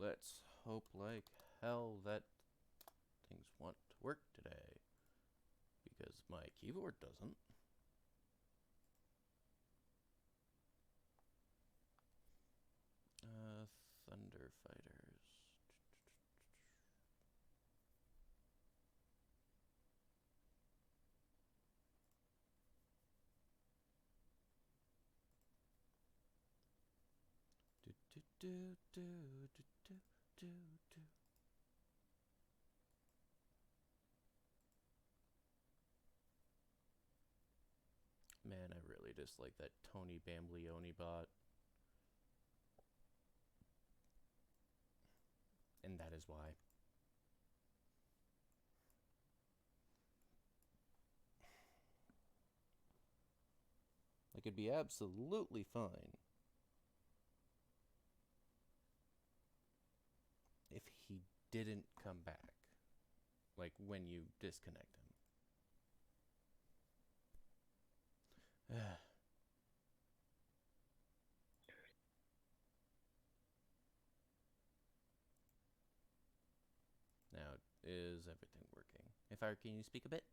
let's hope like hell that things want to work today. Because my keyboard doesn't. Thunder Fighters. Do do do do do do do. Man, I really dislike that Tony Bamblione bot. And that is why. Like, it'd be absolutely fine if he didn't come back. Like, when you disconnect him. Now, is everything working? If I can you speak a bit?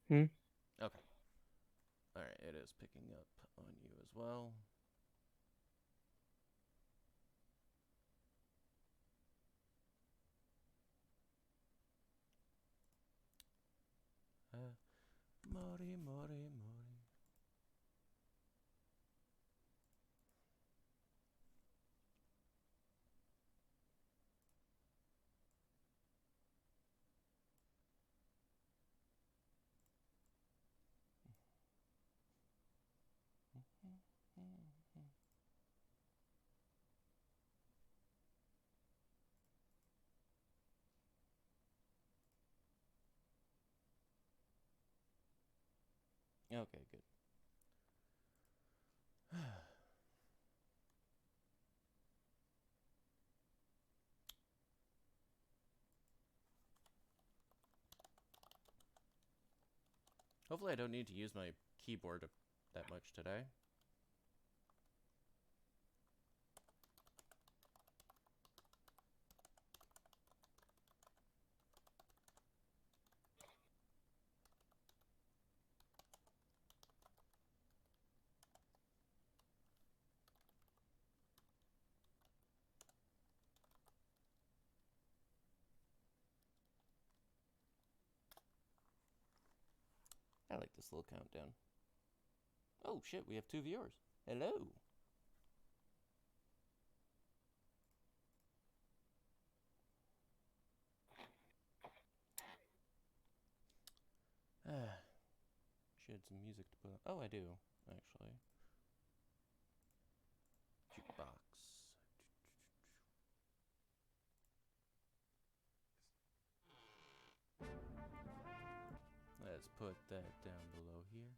Hmm? Okay. Alright, it is picking up on you as well. Mori, mori, mori. Okay, good. Hopefully I don't need to use my keyboard that much today. I like this little countdown. Oh shit, we have 2 viewers. Hello. She had some music to put on. Oh, I do, actually. Jukebox. Let's put that down below here.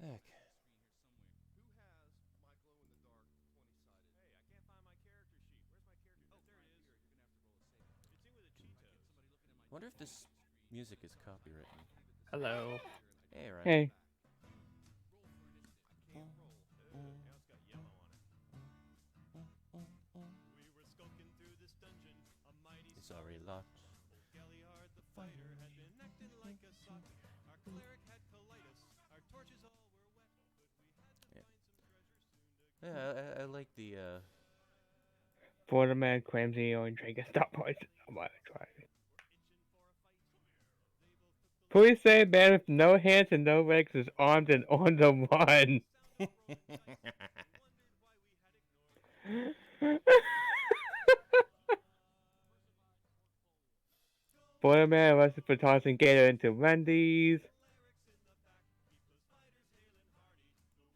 Okay. Wonder if this music is copywritten. Hello. Hey, Ryan. Hey. Sorry, lot. Yeah, I like the Florida man claims he only drank a stoplight. I'm gonna try it. Police say man with no hands and no legs is armed and on the run. Florida man arrested for tossing gator into Wendy's.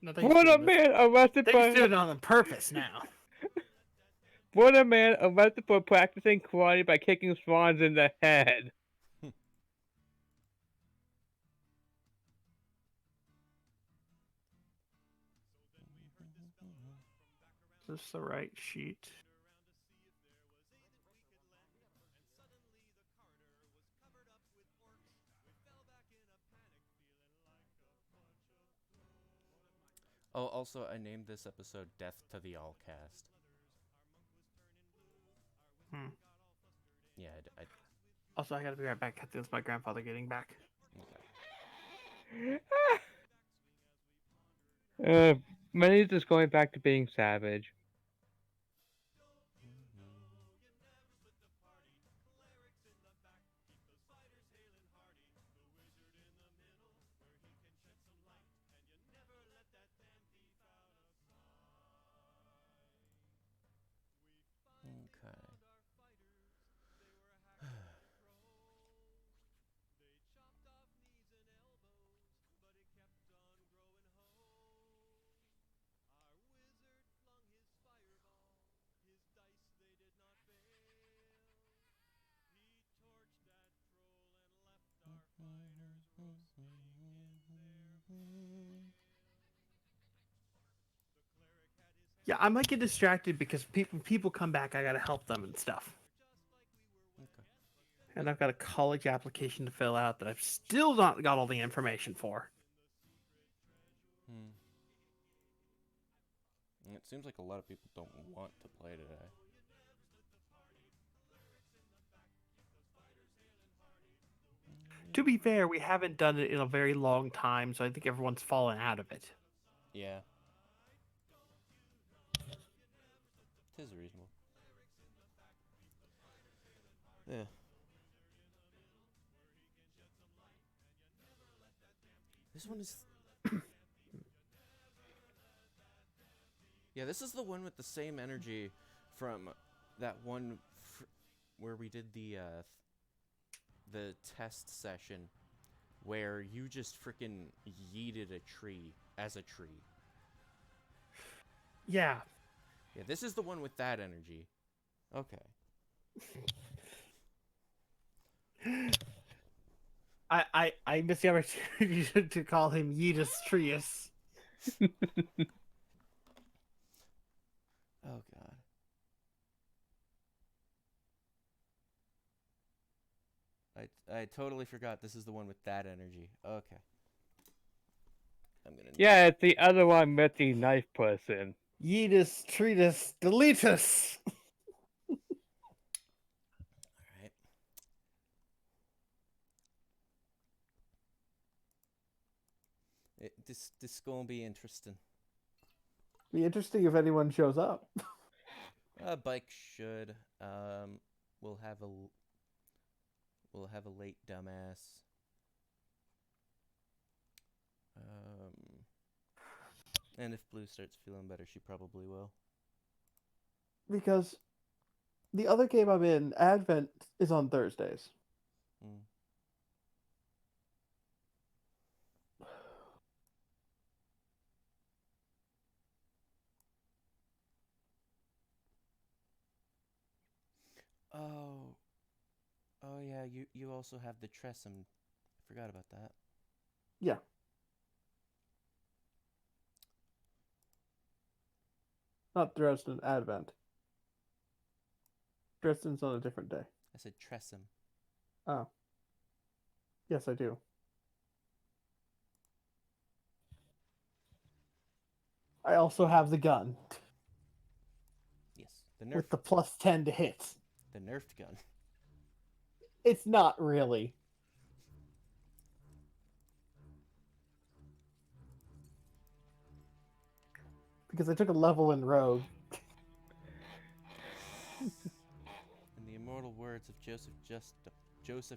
No, they Florida man arrested They just for do it on purpose now. Florida man arrested for practicing karate by kicking swans in the head. Is this the right sheet? Oh, also, I named this episode "Death to the Allcast." Hmm. Yeah, Also, I gotta be right back. It's my grandfather getting back. Uh, Manny's just going back to being savage. Okay. Yeah, I might get distracted because people come back. I gotta help them and stuff. Okay. And I've got a college application to fill out that I've still not got all the information for. Hmm. It seems like a lot of people don't want to play today. To be fair, we haven't done it in a very long time, so I think everyone's fallen out of it. Yeah. Tis reasonable. Yeah. This one is... Yeah, this is the one with the same energy from that one where we did the test session where you just freaking yeeted a tree as a tree. Yeah. Yeah, this is the one with that energy. Okay. I missed the opportunity to call him Yeetus Trius. Oh, God. I totally forgot this is the one with that energy. Okay. I'm gonna... Yeah, it's the other one with the knife person. Yeetus Tritus Deletus. Alright. This gonna be interesting. Be interesting if anyone shows up. Bike should. We'll have a late dumbass. And if Blue starts feeling better, she probably will. Because the other game I'm in, Advent, is on Thursdays. Mm. Oh. Oh yeah, you also have the Tressum. I forgot about that. Yeah. Not Dresden, Advent. Dresden's on a different day. I said Tressum. Oh. Yes, I do. I also have the gun. Yes, the nerf. With the +10 to hit. The nerfed gun. It's not really. Because I took a level in Rogue. In the immortal words of Joseph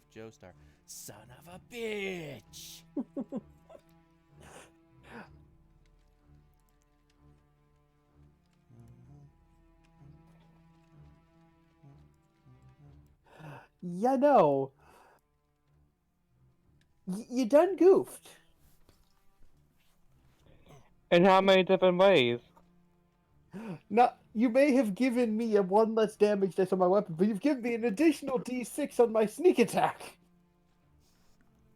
Joestar, son of a bitch. Yeah, no. You done goofed. In how many different ways? Not, you may have given me a 1 less damage dice on my weapon, but you've given me an additional d6 on my sneak attack.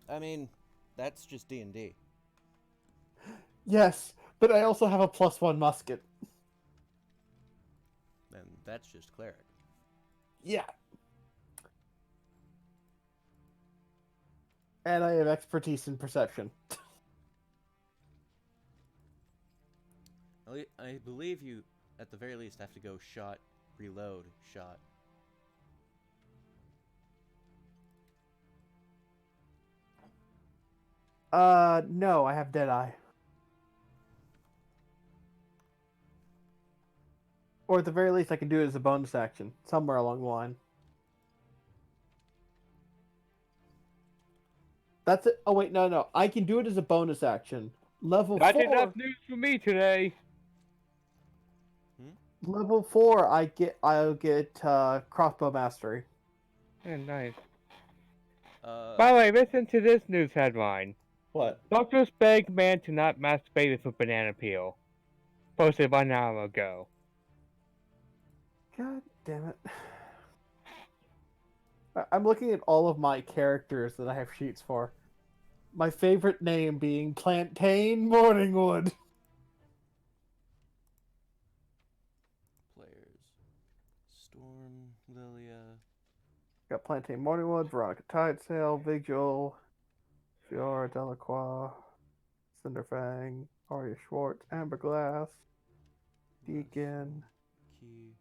I mean, that's just D&D. Yes, but I also have a +1 musket. And that's just cleric. Yeah. And I have expertise in perception. I believe you, at the very least, have to go shot, reload, shot. No, I have Deadeye. Or at the very least, I can do it as a bonus action, somewhere along the line. That's it. Oh, wait, no. I can do it as a bonus action. Level That's 4. enough news for me today. Level 4, I'll get crossbow mastery. Yeah, nice. By the way, listen to this news headline. What? Doctors beg man to not masturbate with a banana peel. Posted 1 hour ago. God damn it. I'm looking at all of my characters that I have sheets for. My favorite name being Plantain Morningwood. players, Storm, Lilia. Got Plantain Morningwood, Veronica Tidesail, Vigil, Fiora Delacroix, Cinderfang, Arya Schwartz, Amber Glass, Deacon. Key,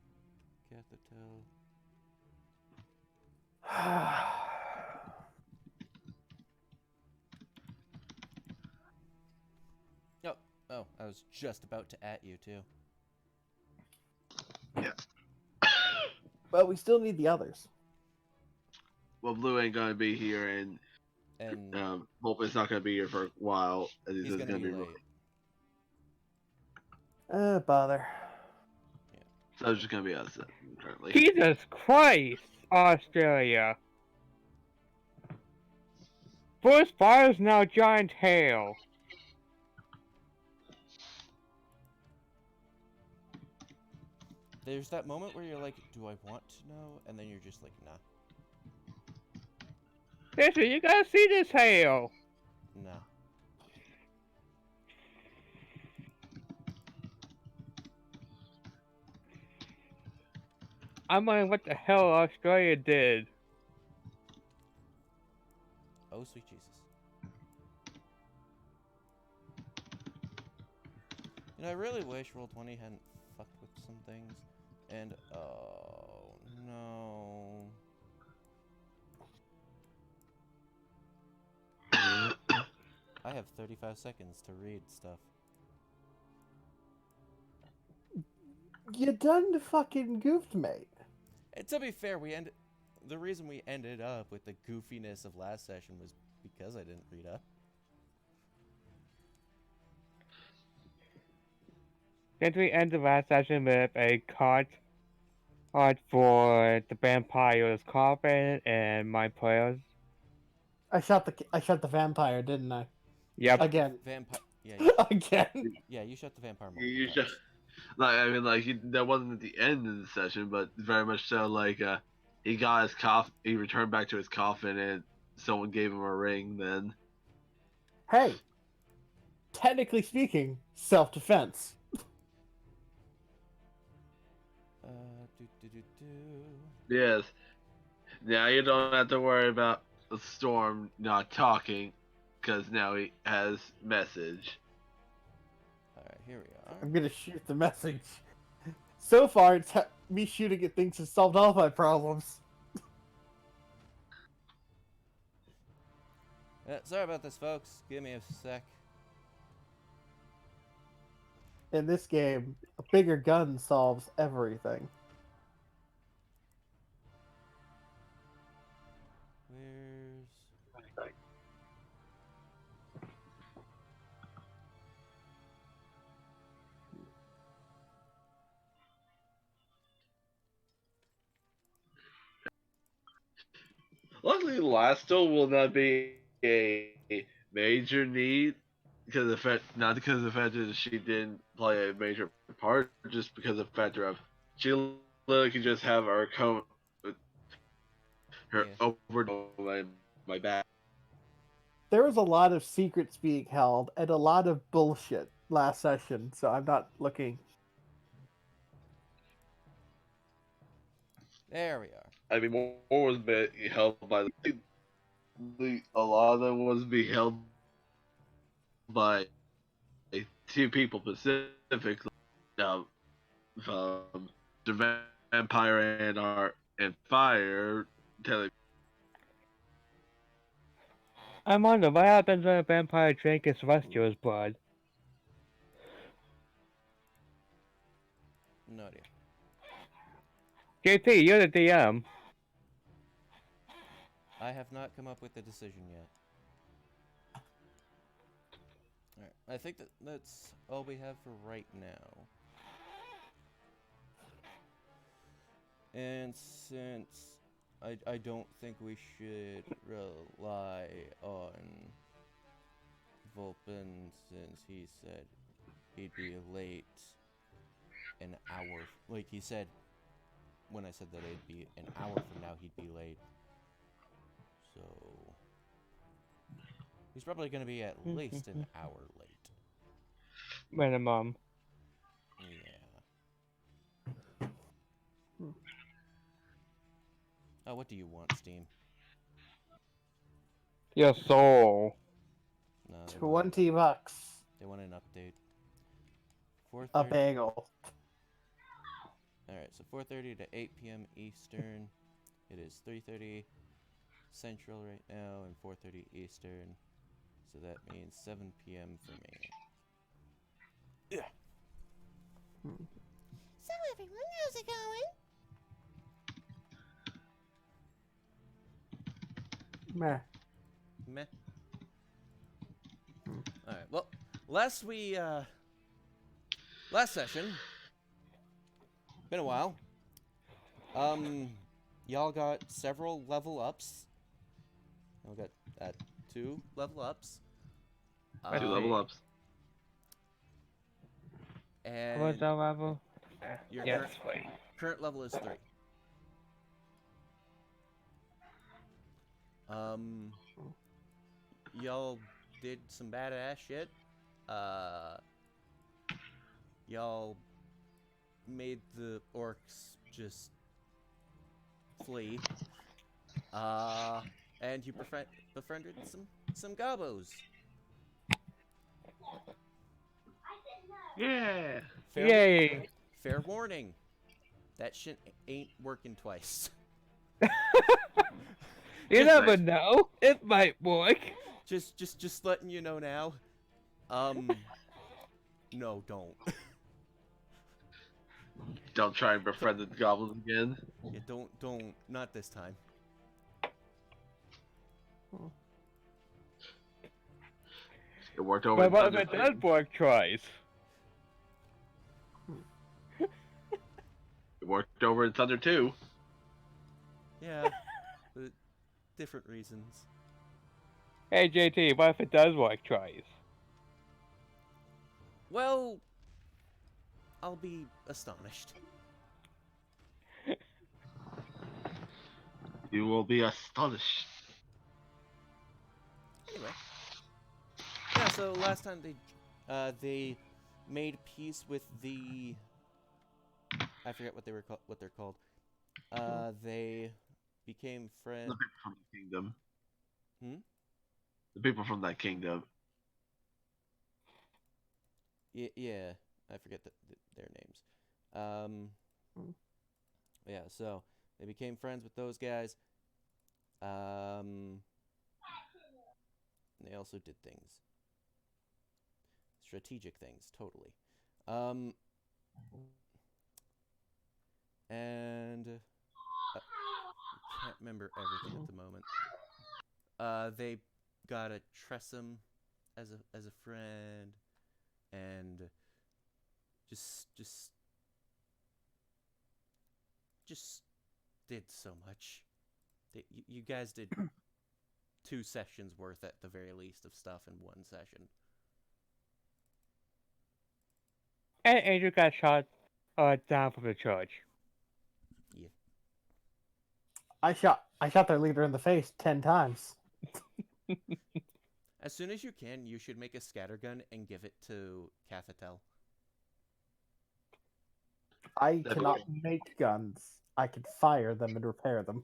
Cathatel. Oh, I was just about to at you too. But we still need the others. Well, Blue ain't gonna be here, and And Volpin's not gonna be here for a while. As he's just gonna be real- late. Bother. So it's just gonna be us currently. Jesus Christ, Australia. Forest fires now giant hail. There's that moment where you're like, do I want to know? And then you're just like, nah. Listen, you gotta see this hail. Nah. I'm wondering what the hell Australia did. Oh, sweet Jesus. You know, I really wish Roll20 hadn't fucked with some things. And, oh, no. I have 35 seconds to read stuff. You done fucking goofed, mate. And to be fair, the reason we ended up with the goofiness of last session was because I didn't read up. Didn't we end the last session with a card for the vampire's coffin and my prayers? I shot the vampire, didn't I? Yep. Again. Vampire. Yeah, Again. you shut the vampire. You multiple should, times. that wasn't at the end of the session, but very much so. He got his coffin. He returned back to his coffin, and someone gave him a ring. Then, Hey. Technically speaking, self-defense. yes, now you don't have to worry about the Storm not talking, because now he has message. Alright, here we are. I'm gonna shoot the message. So far, it's me shooting at things has solved all my problems. Sorry about this, folks. Give me a sec. In this game, a bigger gun solves everything. Where's... Luckily, Lasto will not be a major need because of the fact, not because of the fact that she didn't play a major part, just because of the factor of she literally can just have her over my back. There was a lot of secrets being held and a lot of bullshit last session, so I'm not looking. There we are. I mean, more was being held by a lot of them was being held by two people specifically. from the vampire and fire. I wonder what happens when a vampire drinks a celestial's blood. No idea. JT, you're the DM. I have not come up with a decision yet. Alright, I think that's all we have for right now. And since I don't think we should rely on Vulpin, since he said he'd be late an hour. Like he said, when I said that it'd be an hour from now, he'd be late. So he's probably going to be at least an hour late. Minimum. Yeah. Oh, what do you want, Steam? Your soul. No, they want, $20. they want an update. A 4:30. bagel. Alright, so 4:30 to 8 p.m. Eastern. It is 3:30 Central right now and 4:30 Eastern. So that means 7 p.m. for me. Yeah. So everyone, how's it going? Meh. Meh. Alright, well, last session, been a while. Y'all got several level ups. Y'all got 2 level ups. 2 level ups. And What's that level? your Yes, current level is 3. Y'all did some badass shit. Y'all made the orcs just flee. And you befriended some gobos. Yeah. Yay! Fair warning. That shit ain't working twice. You Just never know. It might work. Just letting you know now. No, don't. Don't try and befriend the goblins again. Yeah, don't, not this time. It worked over But in what if Thunder it does work twice? It worked over in Thunder 2. Yeah, but different reasons. Hey JT, what if it does work twice? Well, I'll be astonished. You will be astonished. Anyway. Yeah, so last time they made peace with the, I forget what they're called. They became The friends. people from the kingdom. Hmm? The people from that kingdom. Yeah, I forget their names. Yeah, so they became friends with those guys. They also did things. Strategic things, totally. And can't remember everything at the moment. They got a Tressum as a friend, and just did so much. You guys did 2 sessions worth at the very least of stuff in 1 session. And Andrew got shot down from the church. Yeah. I shot their leader in the face 10 times. As soon as you can, you should make a scattergun and give it to Cathatel. I cannot make guns. I can fire them and repair them.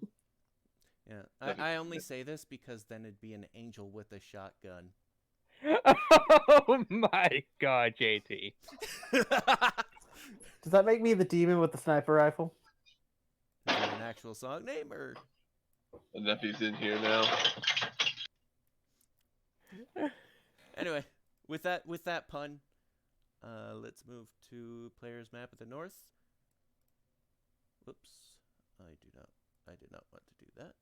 Yeah, I only say this because then it'd be an angel with a shotgun. Oh my god, JT. Does that make me the demon with the sniper rifle? Is there an actual song name or? The nephew's in here now. Anyway, with that pun, let's move to player's map of the north. Whoops, I did not want to do that.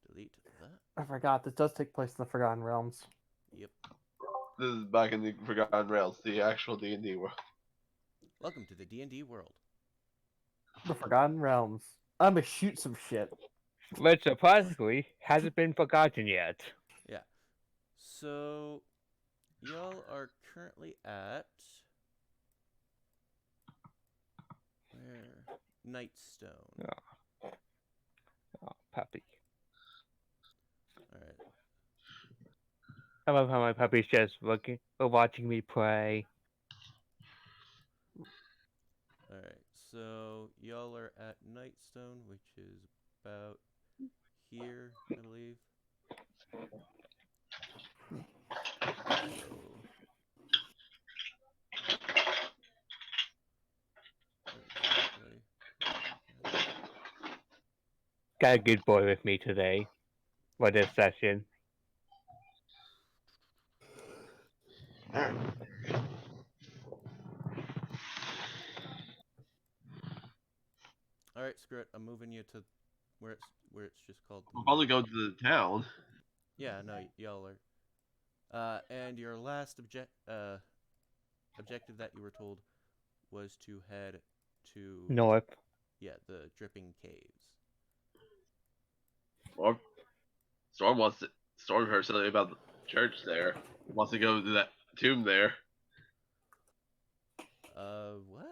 Delete that. I forgot. This does take place in the Forgotten Realms. Yep. This is back in the Forgotten Realms, the actual D&D world. Welcome to the D&D world. The Forgotten Realms. I'm gonna shoot some shit. Which surprisingly hasn't been forgotten yet. Yeah. So, y'all are currently at where? Nightstone. Oh, puppy. All right. I love how my puppy's just looking or watching me play. All right. So y'all are at Nightstone, which is about here, I believe. So, exactly. Got a good boy with me today for this session. All right, screw it. I'm moving you to where it's just called. We'll probably go to the town. Yeah, no, y'all are. And your last objective that you were told was to head to North. yeah, the Dripping Caves. Storm heard something about the church there. Wants to go to that tomb there. What?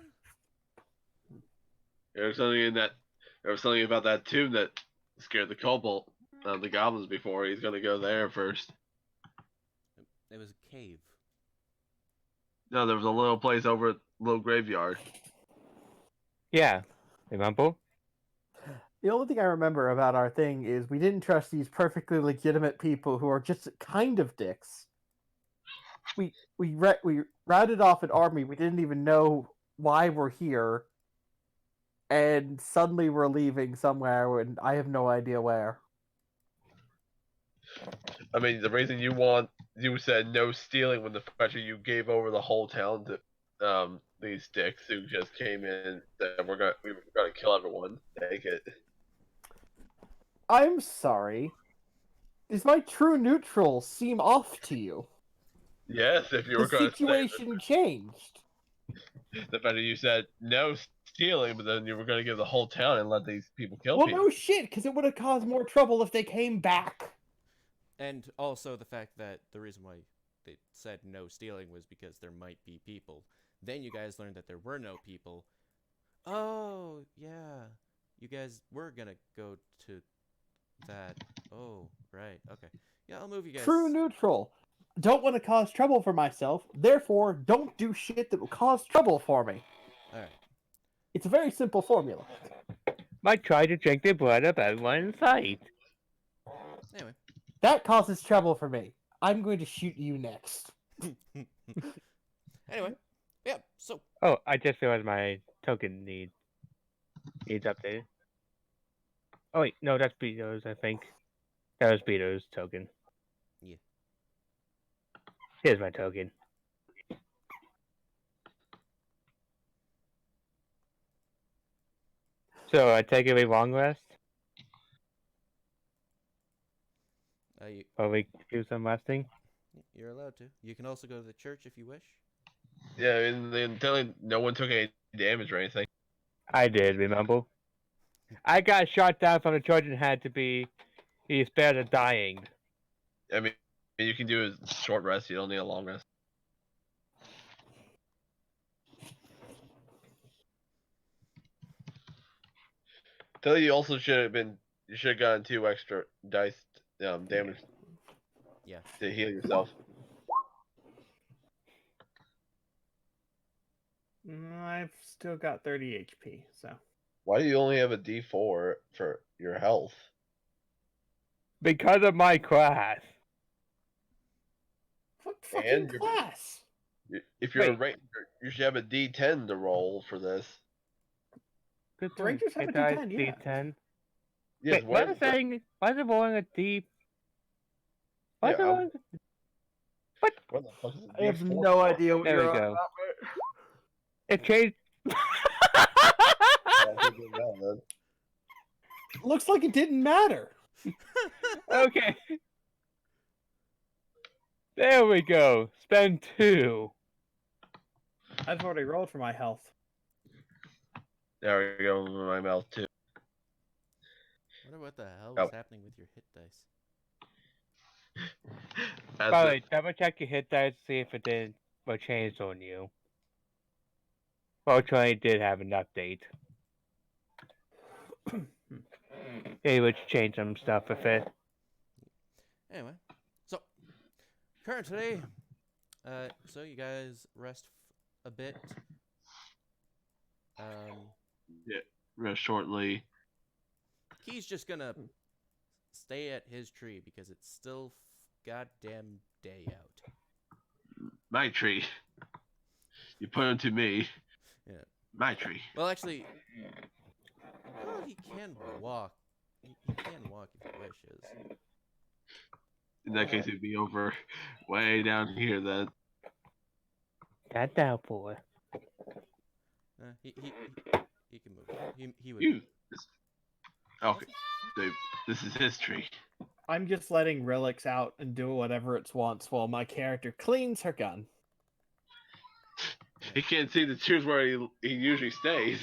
There was something about that tomb that scared the the goblins before. He's gonna go there first. It was a cave. No, there was a little place over at little graveyard. Yeah. Remember? The only thing I remember about our thing is we didn't trust these perfectly legitimate people who are just kind of dicks. We routed off an army. We didn't even know why we're here, and suddenly we're leaving somewhere, and I have no idea where. I mean, the reason you said no stealing when the fact that you gave over the whole town to these dicks who just came in that we were gonna kill everyone. Take it. I'm sorry. Does my true neutral seem off to you? Yes, if you The were gonna say situation changed. the fact that you said no stealing, but then you were gonna give the whole town and let these people kill Well, people. no shit, because it would have caused more trouble if they came back. And also the fact that the reason why they said no stealing was because there might be people. Then you guys learned that there were no people. Oh, yeah. You guys were gonna go to that. Oh, right. Okay. Yeah, I'll move you guys. True neutral. Don't want to cause trouble for myself, therefore don't do shit that will cause trouble for me. Alright. It's a very simple formula. Might try to drink the blood of everyone in sight. Anyway. That causes trouble for me. I'm going to shoot you next. Anyway. Yeah, so. Oh, I just realized my token needs updated. Oh wait, no, that's Beto's, I think. That was Beto's token. Yeah. Here's my token. So I take a long rest? Or we do some resting? You're allowed to. You can also go to the church if you wish. Yeah, and then telling no one took any damage or anything. I did, remember? I got shot down from the church and had to be spared of dying. I mean, you can do a short rest. You don't need a long rest. Tell you also you should have gotten 2 extra dice damage. Yeah. To heal yourself. I've still got 30 HP, so. Why do you only have a D4 for your health? Because of my class. What fucking And class? If you're a Wait. ranger, you should have a D10 to roll for this. Good The Rangers have a D10, yeah. D10. Yes, Wait, why is it rolling a D? Why is it Yeah, rolling? What? what the fuck is I have D4? no idea what There you're we on go. about. It changed. I think it matters. Looks like it didn't matter. Okay. There we go. Spend 2. I've already rolled for my health. There we go in my mouth too. Wonder what the hell Oh. is happening with your hit dice. That's By the it. way, double check your hit dice to see if it did what changed on you. Fortunately, it did have an update. They would change some stuff with it. Anyway, so current today. So you guys rest a bit. Real shortly. He's just gonna stay at his tree because it's still goddamn day out. My tree. You put it to me. Yeah. My tree. Well, actually, well, he can walk. He can walk if he wishes. In that case, it'd be over way down here then. That down boy. He can move. He would. You. Okay. So, this is his tree. I'm just letting Relix out and do whatever it wants while my character cleans her gun. He can't see the trees where he usually stays.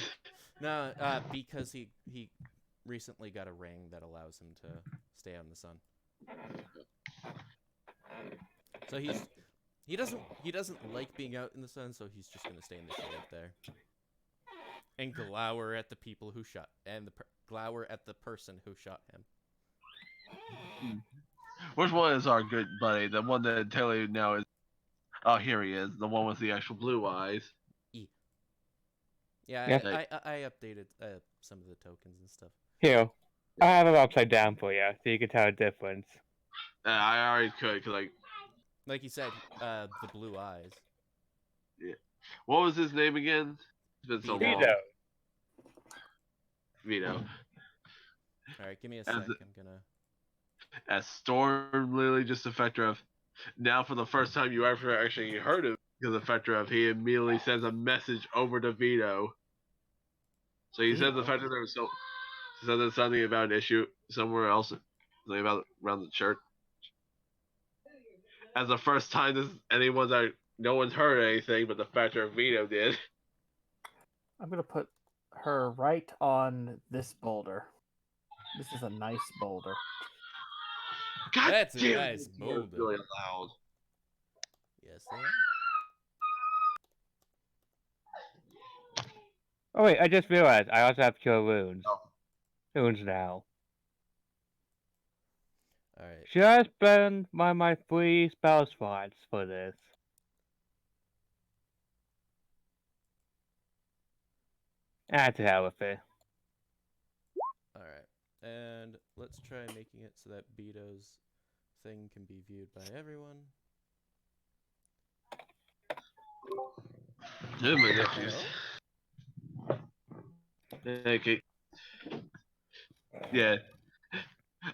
No, because he recently got a ring that allows him to stay out in the sun. So he doesn't like being out in the sun, so he's just gonna stay in the shade there and glower at the people who shot glower at the person who shot him. Which one is our good buddy? The one that tell you now is. Oh, here he is. The one with the actual blue eyes. Yeah, Yeah. I updated some of the tokens and stuff. Here, I have it upside down for you, so you can tell the difference. I already could, cause Like you said, the blue eyes. what was his name again? It's been so long. Vito. Vito. All right, give me a As sec. the- I'm gonna. As Storm literally just affected of. Now, for the first time you ever actually heard of because the factor of he immediately sends a message over to Vito. So he says the fact that there was says something about an issue somewhere else, something about around the church. As the first time no one's heard anything, but the factor of Vito did. I'm going to put her right on this boulder. This is a nice boulder. God That's a damn, nice it's boulder. really loud. Yes, they are. Oh wait, I just realized I also have cure wounds. Oh. Wounds now. All right. Should I spend my 3 spell slots for this? Ah, to hell with it. All right. And let's try making it so that Beto's thing can be viewed by everyone. Yeah, my nephews. Okay. Yeah.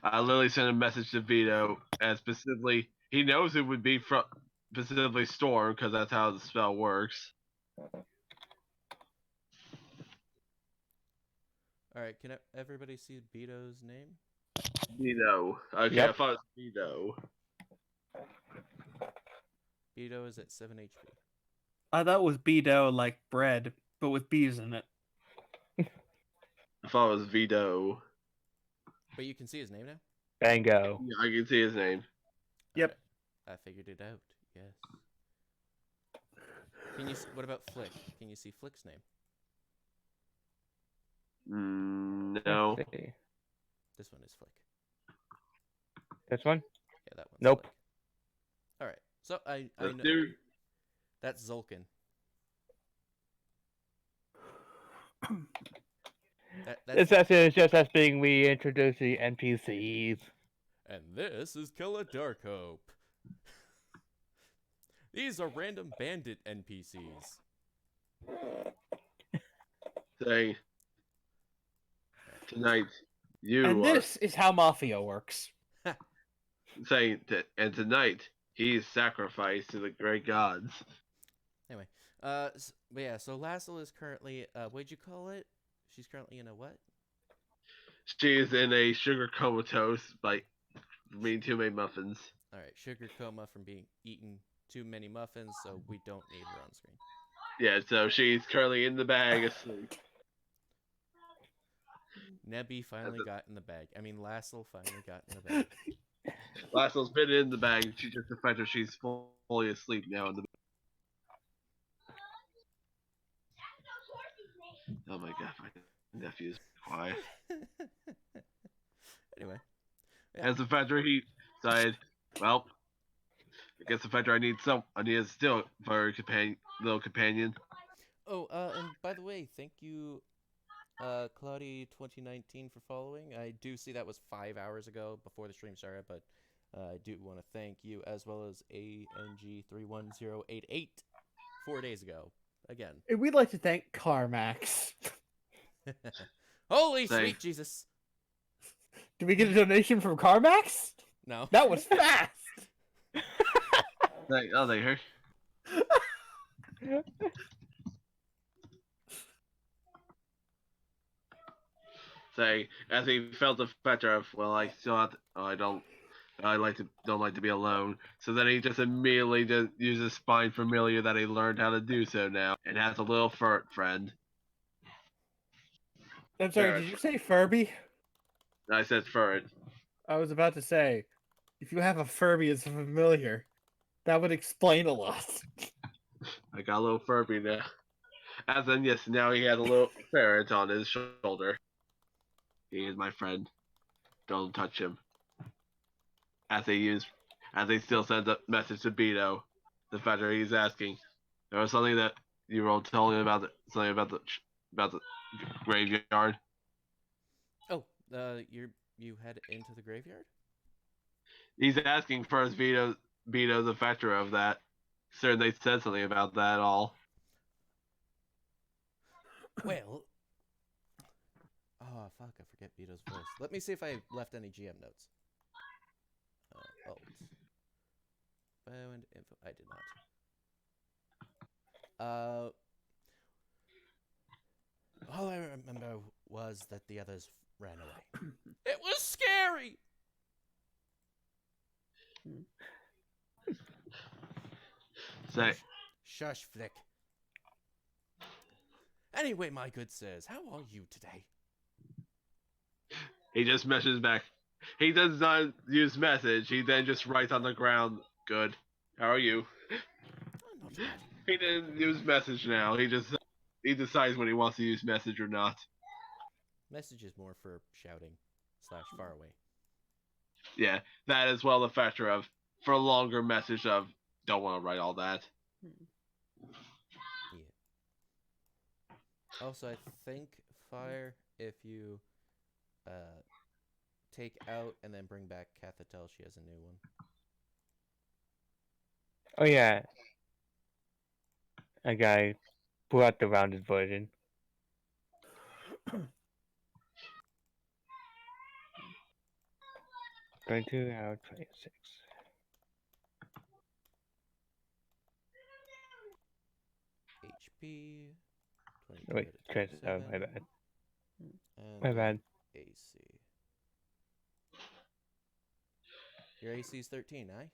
I literally sent a message to Vito, and specifically, he knows it would be from specifically Storm, because that's how the spell works. All right. Can everybody see Beto's name? Vito. Okay, Yep. I thought it was Vito. Beto is at 7 HP. I thought it was Beto like bread, but with bees in it. I thought it was Vito. But you can see his name now? Bango. Yeah, I can see his name. Yep. Alright, I figured it out. Yes. Can you? What about Flick? Can you see Flick's name? No. Let's see. This one is Flick. This one? Yeah, that one's Nope. Flick. All right. So I Let's know do. that's Zulkin. It's just us being reintroduced to the NPCs. And this is Killer Darkhope. These are random bandit NPCs. Saying, tonight, you And are this is how Mafia works. saying, and tonight, he is sacrificed to the great gods. Anyway, but yeah, so Lassel is currently, what'd you call it? She's currently in a what? She is in a sugar comatose by eating too many muffins. Alright, sugar coma from being eaten too many muffins, so we don't need her on screen. Yeah, so she's currently in the bag asleep. Nebby finally got in the bag. I mean, Lassel finally got in the bag. Lassel's been in the bag. She just the fact that she's fully asleep now in the. Oh my god, my nephew's quiet. Anyway, As the factor he decided, well, I guess the factor I need a still for a little companion. oh, and by the way, thank you, Cloudy2019 for following. I do see that was 5 hours ago before the stream started, but I do want to thank you as well as ANG31088 4 days ago. Again. And we'd like to thank Carmax. Holy Thanks. sweet Jesus! Did we get a donation from Carmax? No. That was fast. Thank her. Saying as he felt the factor of, well, I still have to, don't like to be alone. So then he just immediately just uses Spine Familiar that he learned how to do so now, and has a little friend. I'm sorry, did you say Furby? I said Furret. I was about to say, if you have a Furby as a familiar, that would explain a lot. I got a little Furby now. As in, yes, now he has a little ferret on his shoulder. He is my friend. Don't touch him. As he still sends a message to Beto, the fact that he's asking. There was something that you were telling him about something about the graveyard. Oh, you head into the graveyard? He's asking first Beto the factor of that. Sir, they said something about that at all. Well, oh fuck, I forget Vito's voice. Let me see if I left any GM notes. Alt. Bio and info. I did not. All I remember was that the others ran away. It was scary! Say, Shush, Flick. Anyway, my good sirs, how are you today? he just messages back. He does not use message. He then just writes on the ground, "Good. How are you?" Oh, not bad. He didn't use message now. He decides when he wants to use message or not. Message is more for shouting / far away. Yeah, that as well the factor of for a longer message of don't want to write all that. Yeah. Also, I think fire if you take out and then bring back Cathatel, she has a new one. Oh yeah. A guy pull out the rounded version. 22 out of 26. HP. 22 Wait, out of 27. My 27, bad. and My bad. AC. Your AC is 13, eh?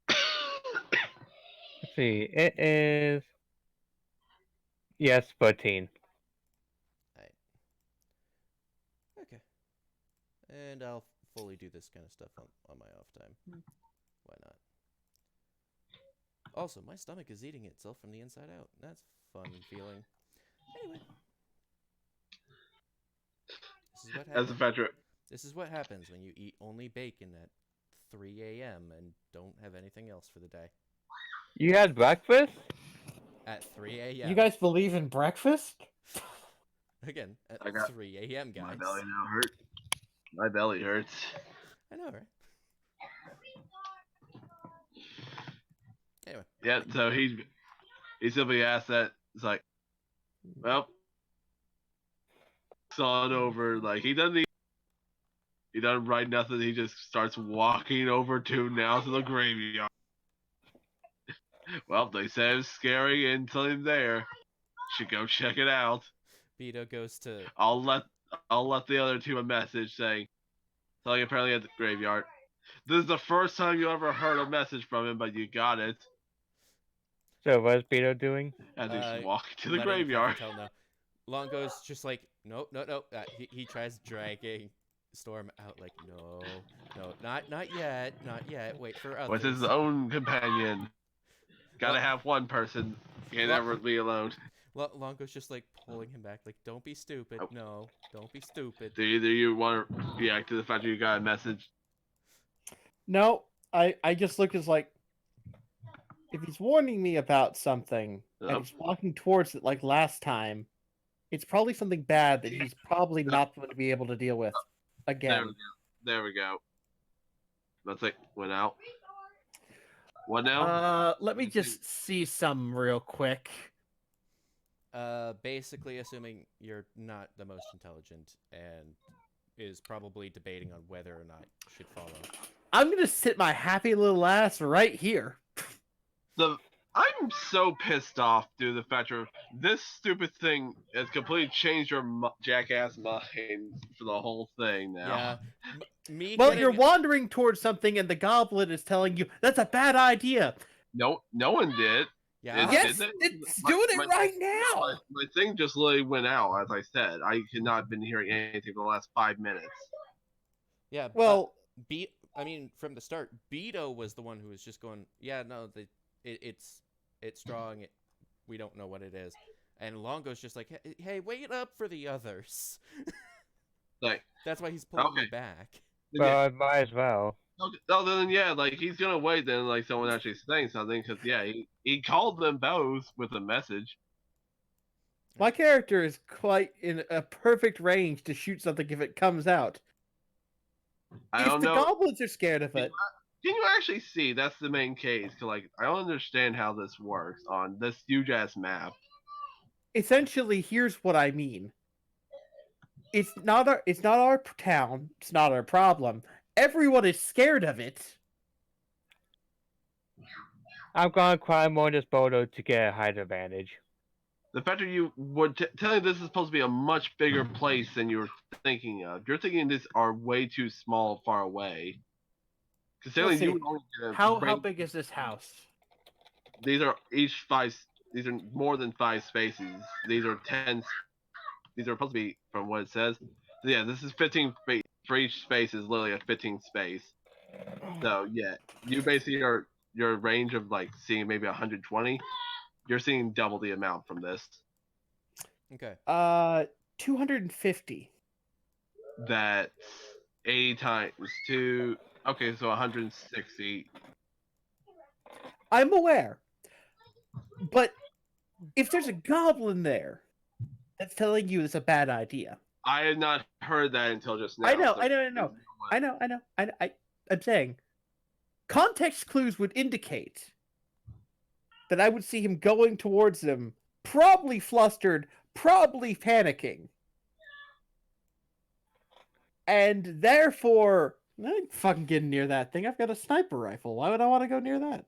Let's see. It is. Yes, 14. Okay. And I'll fully do this kind of stuff on my off time. Why not? Also, my stomach is eating itself from the inside out. That's a fun feeling. Anyway. This is what As a happens. factor, This is what happens when you eat only bacon at 3 a.m. and don't have anything else for the day. You had breakfast? At 3 a.m. You guys believe in breakfast? Again, at I got 3 a.m., guys. my belly now hurt. My belly hurts. I know, right? Anyway. Yeah, so he simply asked that. It's like, well, it's on over. Like he doesn't write nothing. He just starts walking over to the graveyard. Well, they said it's scary until he's there. Should go check it out. Beto goes to I'll let the other two a message saying, telling apparently at the graveyard. This is the first time you ever heard a message from him, but you got it. So what's Beto doing? As he's uh, walking to the letting graveyard. Catherine tell no. Longo's just like, nope, no, no. He tries dragging Storm out, like, no, not yet, not yet. Wait for others. With his own companion. Gotta Well- have one person. Can't Well- ever be alone. Longo's just like pulling him back, like, don't be stupid. Oh. No, don't be stupid. Do either you want to react to the fact that you got a message? No, I just looked as like, if he's warning me about something and Nope. he's walking towards it like last time, it's probably something bad that he's probably not going to be able to deal with There again. we go. There we go. That's it. Went out. What now? Let me just see some real quick. Basically assuming you're not the most intelligent and is probably debating on whether or not you should follow. I'm gonna sit my happy little ass right here. I'm so pissed off due to the fact that this stupid thing has completely changed your jackass mind for the whole thing now. Yeah. Me Well, getting- you're wandering towards something, and the goblin is telling you that's a bad idea. No one did. Yeah. Yes, did it's my- doing it my- right now. My thing just literally went out, as I said. I could not have been hearing anything for the last 5 minutes. Yeah. Well, from the start, Beto was the one who was just going, yeah, no, it's strong. We don't know what it is. And Longo's just like, hey, wait up for the others. Like, That's why he's pulling me Okay. back. Well, I might as well. Then yeah, like he's gonna wait then like someone actually saying something because yeah, he called them both with a message. my character is quite in a perfect range to shoot something if it comes out. I If don't the know. goblins are scared of it, Can you actually see? That's the main case. 'Cause, like I don't understand how this works on this huge ass map. essentially, here's what I mean. It's not our town. It's not our problem. Everyone is scared of it. I'm gonna climb on this boulder to get a height advantage. The fact that you would telling this is supposed to be a much bigger place than you were thinking of. You're thinking these are way too small, far away. Considering Let's see. you would only get a How range- big is this house? These are each 5. These are more than 5 spaces. These are 10. These are supposed to be from what it says. So yeah, this is 15 for each space is literally a 15 space. So yeah, you basically are your range of like seeing maybe 120. You're seeing double the amount from this. Okay. 250. That's 80 times 2. Okay, so 160. I'm aware. But if there's a goblin there that's telling you it's a bad idea. I had not heard that until just now. I know, so- I know. I'm saying context clues would indicate that I would see him going towards them, probably flustered, probably panicking. And therefore, I ain't fucking getting near that thing. I've got a sniper rifle. Why would I want to go near that?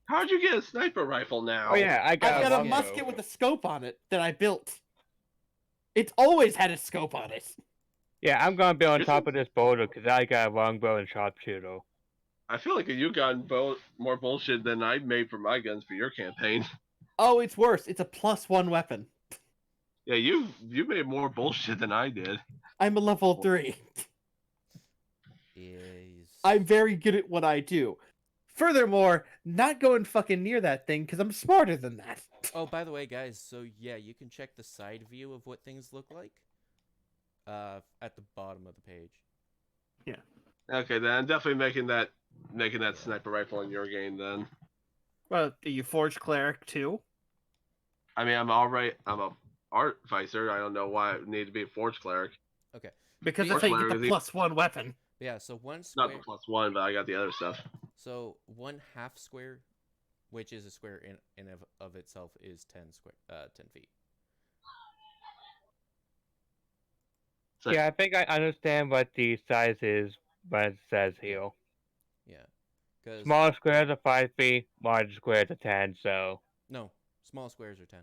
How'd you get a sniper rifle now? Oh yeah, I got, I've got a longbow. musket with a scope on it that I built. It's always had a scope on it. Yeah, I'm gonna be on This top is- of this boulder because I got a longbow and sharpshooter. I feel like you got more bullshit than I made for my guns for your campaign. Oh, it's worse. It's a +1 weapon. Yeah, you made more bullshit than I did. I'm a level 3. Is I'm very good at what I do. Furthermore, not going fucking near that thing because I'm smarter than that. Oh, by the way, guys, so yeah, you can check the side view of what things look like at the bottom of the page. Okay, then I'm definitely making that sniper rifle in your game then. Well, are you Forge Cleric too? I mean, I'm a artificer. I don't know why I need to be a forge cleric. Because Forge that's how you Cleric get is the +1 weapon. Yeah, so one Not square, the +1, but I got the other stuff. so 1/2 square which is a square in of itself is 10 feet. So, Yeah, I think I understand what the size is when it says heal. Yeah, because Small squares are 5 feet, large squares are 10, so. no, small squares are 10.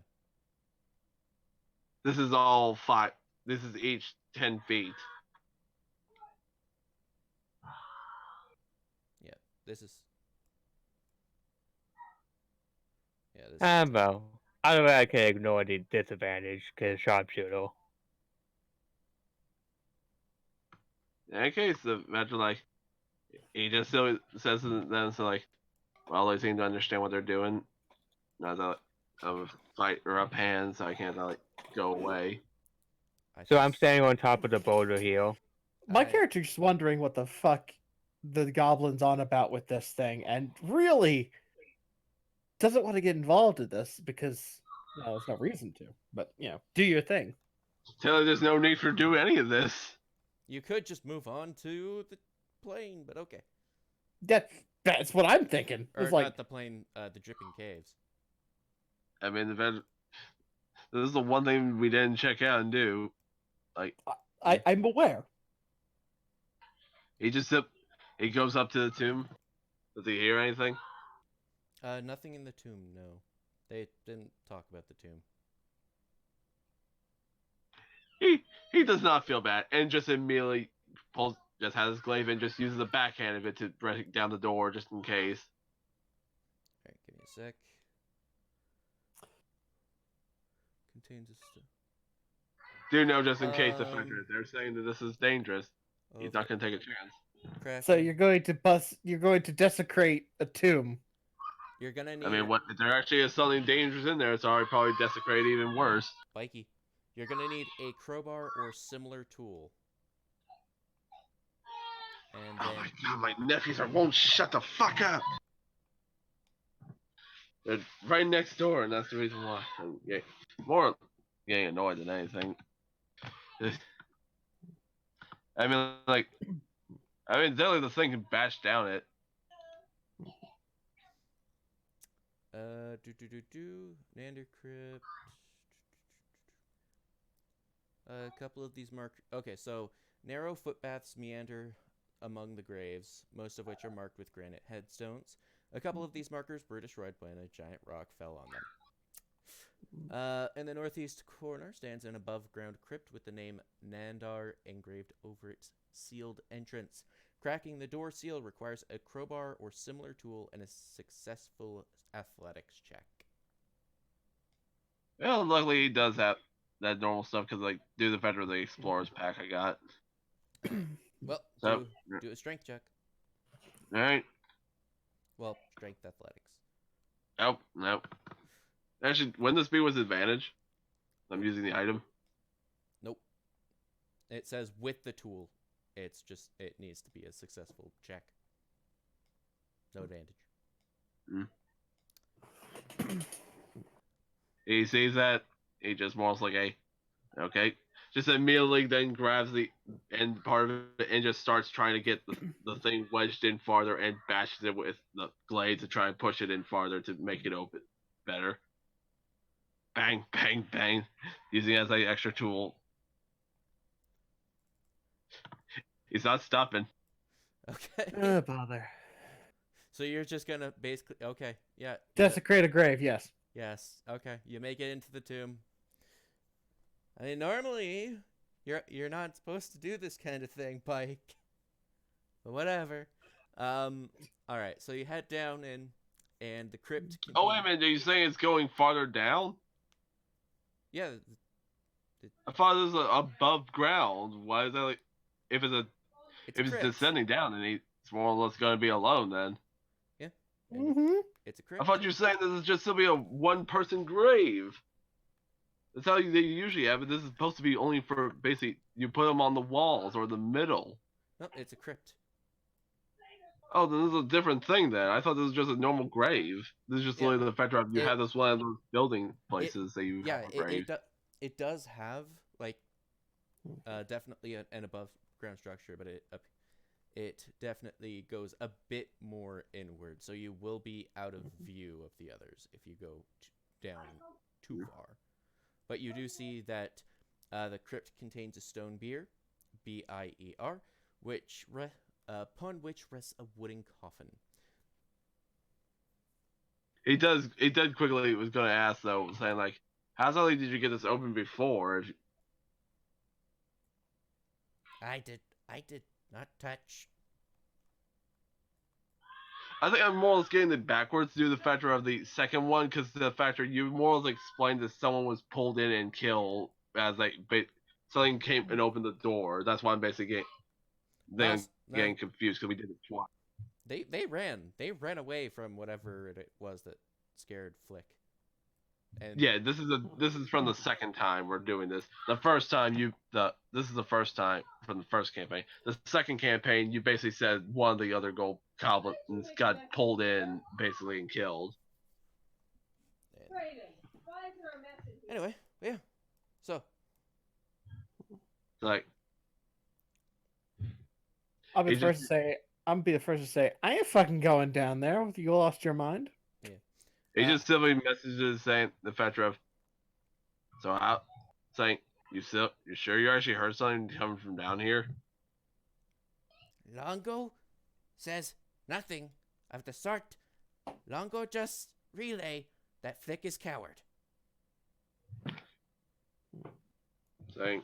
this is all 5. This is each 10 feet. Yeah, this is. Yeah, this. I Is don't know. I don't know I can ignore the disadvantage, because sharpshooter. In any case, imagine like he just still says to them, so like, well, they seem to understand what they're doing. Now that fight or up hands, so I can't like go away. So I'm standing on top of the boulder here. My character's just wondering what the fuck the goblin's on about with this thing, and really doesn't want to get involved in this because, well, there's no reason to. But, do your thing. Tell her there's no need for do any of this. You could just move on to the plane, but okay. That's what I'm thinking. Or It's like, not the plane, the dripping caves. I mean, this is the one thing we didn't check out and do. Like, I'm aware. he goes up to the tomb. Does he hear anything? Nothing in the tomb. No, they didn't talk about the tomb. He does not feel bad, and just immediately has his glaive and just uses the backhand of it to break down the door just in case. Alright, give me a sec. Contains a Do know just in case the factor is they're saying that this is dangerous. Oh, He's not gonna take a chance. Craft. So you're going to desecrate a tomb. You're gonna need. I mean, what if there actually is something dangerous in there? It's already probably desecrated even worse. Mikey, you're gonna need a crowbar or similar tool. And Oh then my god, my nephews won't shut the fuck up. They're right next door, and that's the reason why. I'm more getting annoyed than anything. I mean, definitely the thing can bash down it. Nander Crypt. A couple of these Okay, so narrow footpaths meander among the graves, most of which are marked with granite headstones. A couple of these markers were destroyed when a giant rock fell on them. In the northeast corner stands an above-ground crypt with the name Nandar engraved over its sealed entrance. Cracking the door seal requires a crowbar or similar tool and a successful athletics check. Well, luckily he does have that normal stuff because, like, do the Federal the Explorers pack I got. Well, So, do a strength check. all right. Well, strength athletics. Nope. Actually, wouldn't this be with advantage? I'm using the item. Nope. It says with the tool. It's just, it needs to be a successful check. No advantage. He sees that. He just more like okay. Just immediately then grabs the end part of it and just starts trying to get the thing wedged in farther and bashes it with the blade to try and push it in farther to make it open better. Bang, bang, bang. Using it as an extra tool. He's not stopping. Okay. Bother. So you're just gonna basically, okay, yeah. Desecrate a grave, yes. Yes, okay. You make it into the tomb. I mean, normally, you're not supposed to do this kind of thing, Pike. But whatever. Alright, so you head down and the crypt Oh, wait a minute. Are you saying it's going farther down? Yeah. I thought it was above ground. Why is that like... If it's crypt. descending down, then it's more or less going to be alone then. Yeah. It's a crypt. I thought you were saying this is just still be a one-person grave. That's how they usually have it. This is supposed to be only for basically you put them on the walls or the middle. No, it's a crypt. Oh, then this is a different thing then. I thought this was just a normal grave. This is just literally the fact that you have this one of those building places that you have a grave. It does have like definitely an above ground structure, but it definitely goes a bit more inward, so you will be out of view of the others if you go down too far. But you do see that the crypt contains a stone bier, B-I-E-R, upon which rests a wooden coffin. He did quickly was going to ask though, saying like, how exactly did you get this open before? I did not touch. I think I'm more or less getting it backwards due to the factor of the second one, because the factor you more or less explained that someone was pulled in and killed as like something came and opened the door. That's why I'm basically getting confused because we did it twice. They ran away from whatever it was that scared Flick. And yeah, this is from the second time we're doing this. The first time this is the first time from the first campaign. The second campaign, you basically said one of the other gold goblins got pulled in basically and killed. Anyway, yeah. So Like I'll be the first to say. I'm gonna be the first to say I ain't fucking going down there. You lost your mind. he just simply messages saying the factor of saying you sure you actually heard something coming from down here? Longo says nothing of the sort. Longo just relay that Flick is coward. Saying,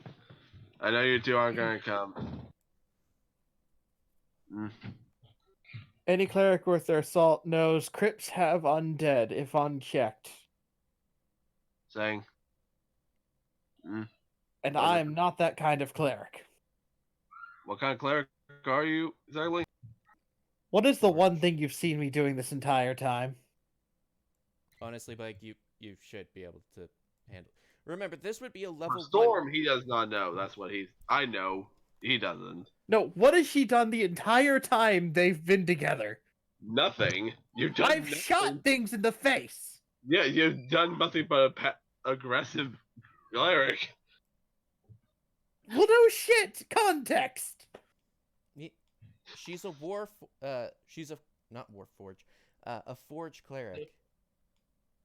I know you two aren't gonna come. Any cleric worth their salt knows crypts have undead if unchecked. Saying, And I'm not that kind of cleric. what kind of cleric are you exactly? What is the one thing you've seen me doing this entire time? Honestly, Blake, you should be able to handle. Remember, this would be a level For Storm, 1. he does not know. That's what I know. He doesn't. No, what has she done the entire time they've been together? Nothing. You've done I've nothing. shot things in the face. Yeah, you've done nothing but aggressive cleric. Well, no shit. Context. She's a she's a not warforge, a forge cleric.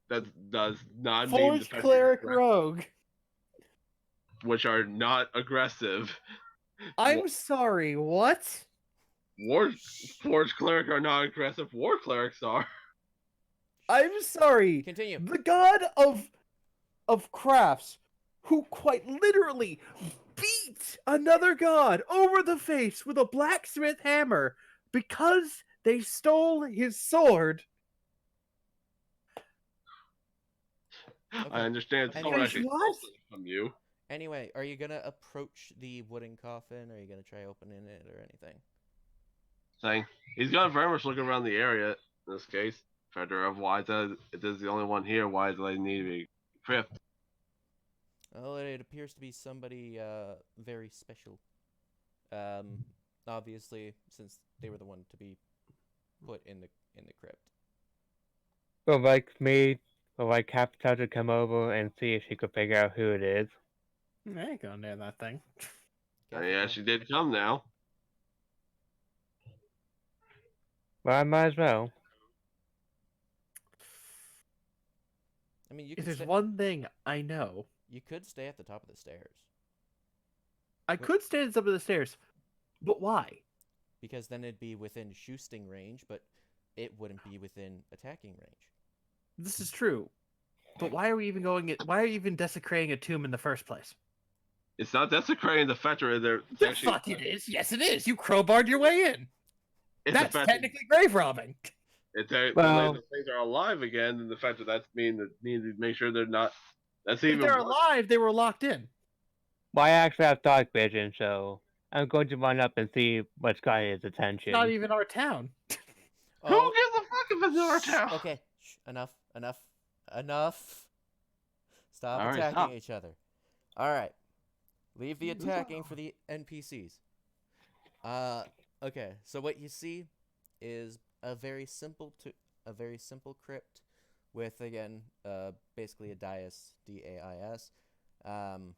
That does not mean Forged cleric rogue. which are not aggressive. I'm sorry, what? Forge cleric are not aggressive. War clerics are. I'm sorry. Continue. The god of crafts, who quite literally beat another god over the face with a blacksmith hammer because they stole his sword. Okay. I understand And someone guys, actually what? stole something from you. Anyway, are you gonna approach the wooden coffin? Or are you gonna try opening it or anything? Saying he's gonna very much look around the area in this case. Further of why it is the only one here. Why do they need to be crypt? Well, it appears to be somebody very special. Obviously, since they were the one to be put in the crypt. Well, like Capital to come over and see if she could figure out who it is. I ain't going near that thing. Yeah, she did come now. Well, I might as well. I mean, you If could there's one thing I know, you could stay at the top of the stairs I could stand up of the stairs, but why? because then it'd be within shooting range, but it wouldn't be within attacking range. This is true, but why are we even going? Why are you even desecrating a tomb in the first place? It's not desecrating the factor there. The fuck it is. Yes, it is. You crowbarred your way in. That's technically grave robbing. Well- the things are alive again, and the fact that need to make sure they're not. That's If even they're worse. alive, they were locked in. Well, I actually have dark vision, so I'm going to run up and see what's got his attention. Not even our town. Who gives a fuck if it's in our town? Okay, enough. Stop All right, attacking stop. each other. All right, leave the attacking for the NPCs. Okay. So what you see is a very simple crypt with again, basically a dais, D-A-I-S, and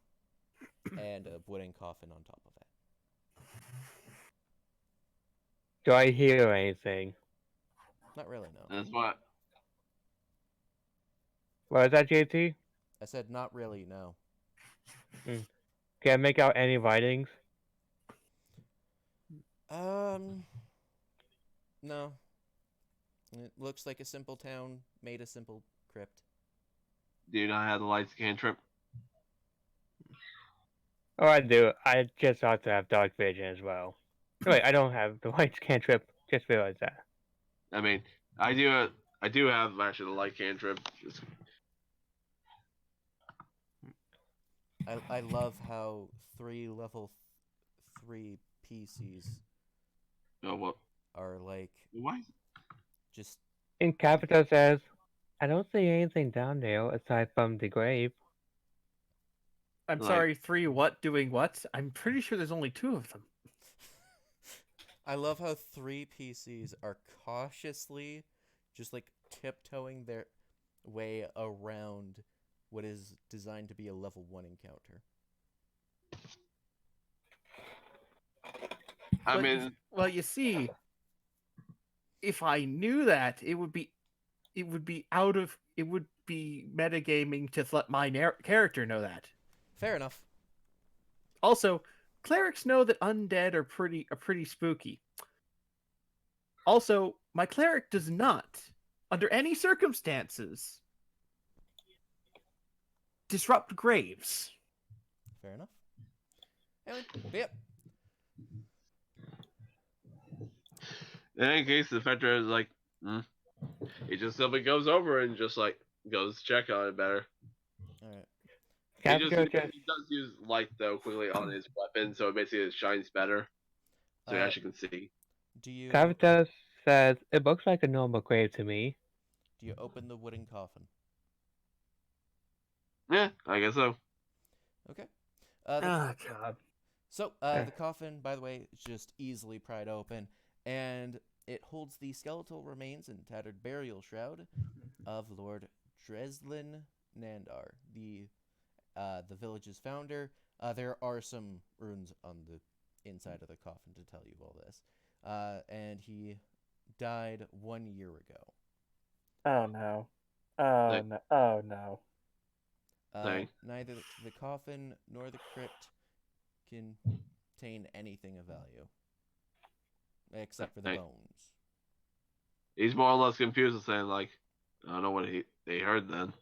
a wooden coffin on top of it. Do I hear anything? Not really, no. That's why. What is that, JT? I said not really, no. Can I make out any writings? No. It looks like a simple town made a simple crypt. Do you not have the lights cantrip? Oh, I do. I just ought to have dark vision as well. Wait, I don't have the lights cantrip. Just realized that. I mean, I do have actually the light cantrip. I love how 3 level 3 PCs Oh what? are like Why? just And Capita says, I don't see anything down there aside from the grave. I'm Like- sorry, 3 what doing what? I'm pretty sure there's only 2 of them. I love how 3 PCs are cautiously just like tiptoeing their way around what is designed to be a level 1 encounter. I But mean, well, you see, if I knew that, it would be metagaming to let my character know that. Fair enough. Also, clerics know that undead are pretty spooky. Also, my cleric does not, under any circumstances, disrupt graves. Fair enough. Anyway, but yep. in any case, the Fedra is like, he just simply goes over and just like goes to check on it better. All right. He Capita he does use light though quickly on his weapon, so basically it shines better, so you actually can see. Do you says, it looks like a normal grave to me. open the wooden coffin? Yeah, I guess so. Okay. Oh god. So, Yeah. the coffin, by the way, is just easily pried open, and it holds the skeletal remains and tattered burial shroud of Lord Dreslin Nandar, the village's founder. There are some runes on the inside of the coffin to tell you all this. And he died 1 year ago. Oh no. Oh Like- no. Oh no. Dang. Neither the coffin nor the crypt contain anything of value, except for the Hey. bones. He's more or less confused and saying like, I don't know what they heard then.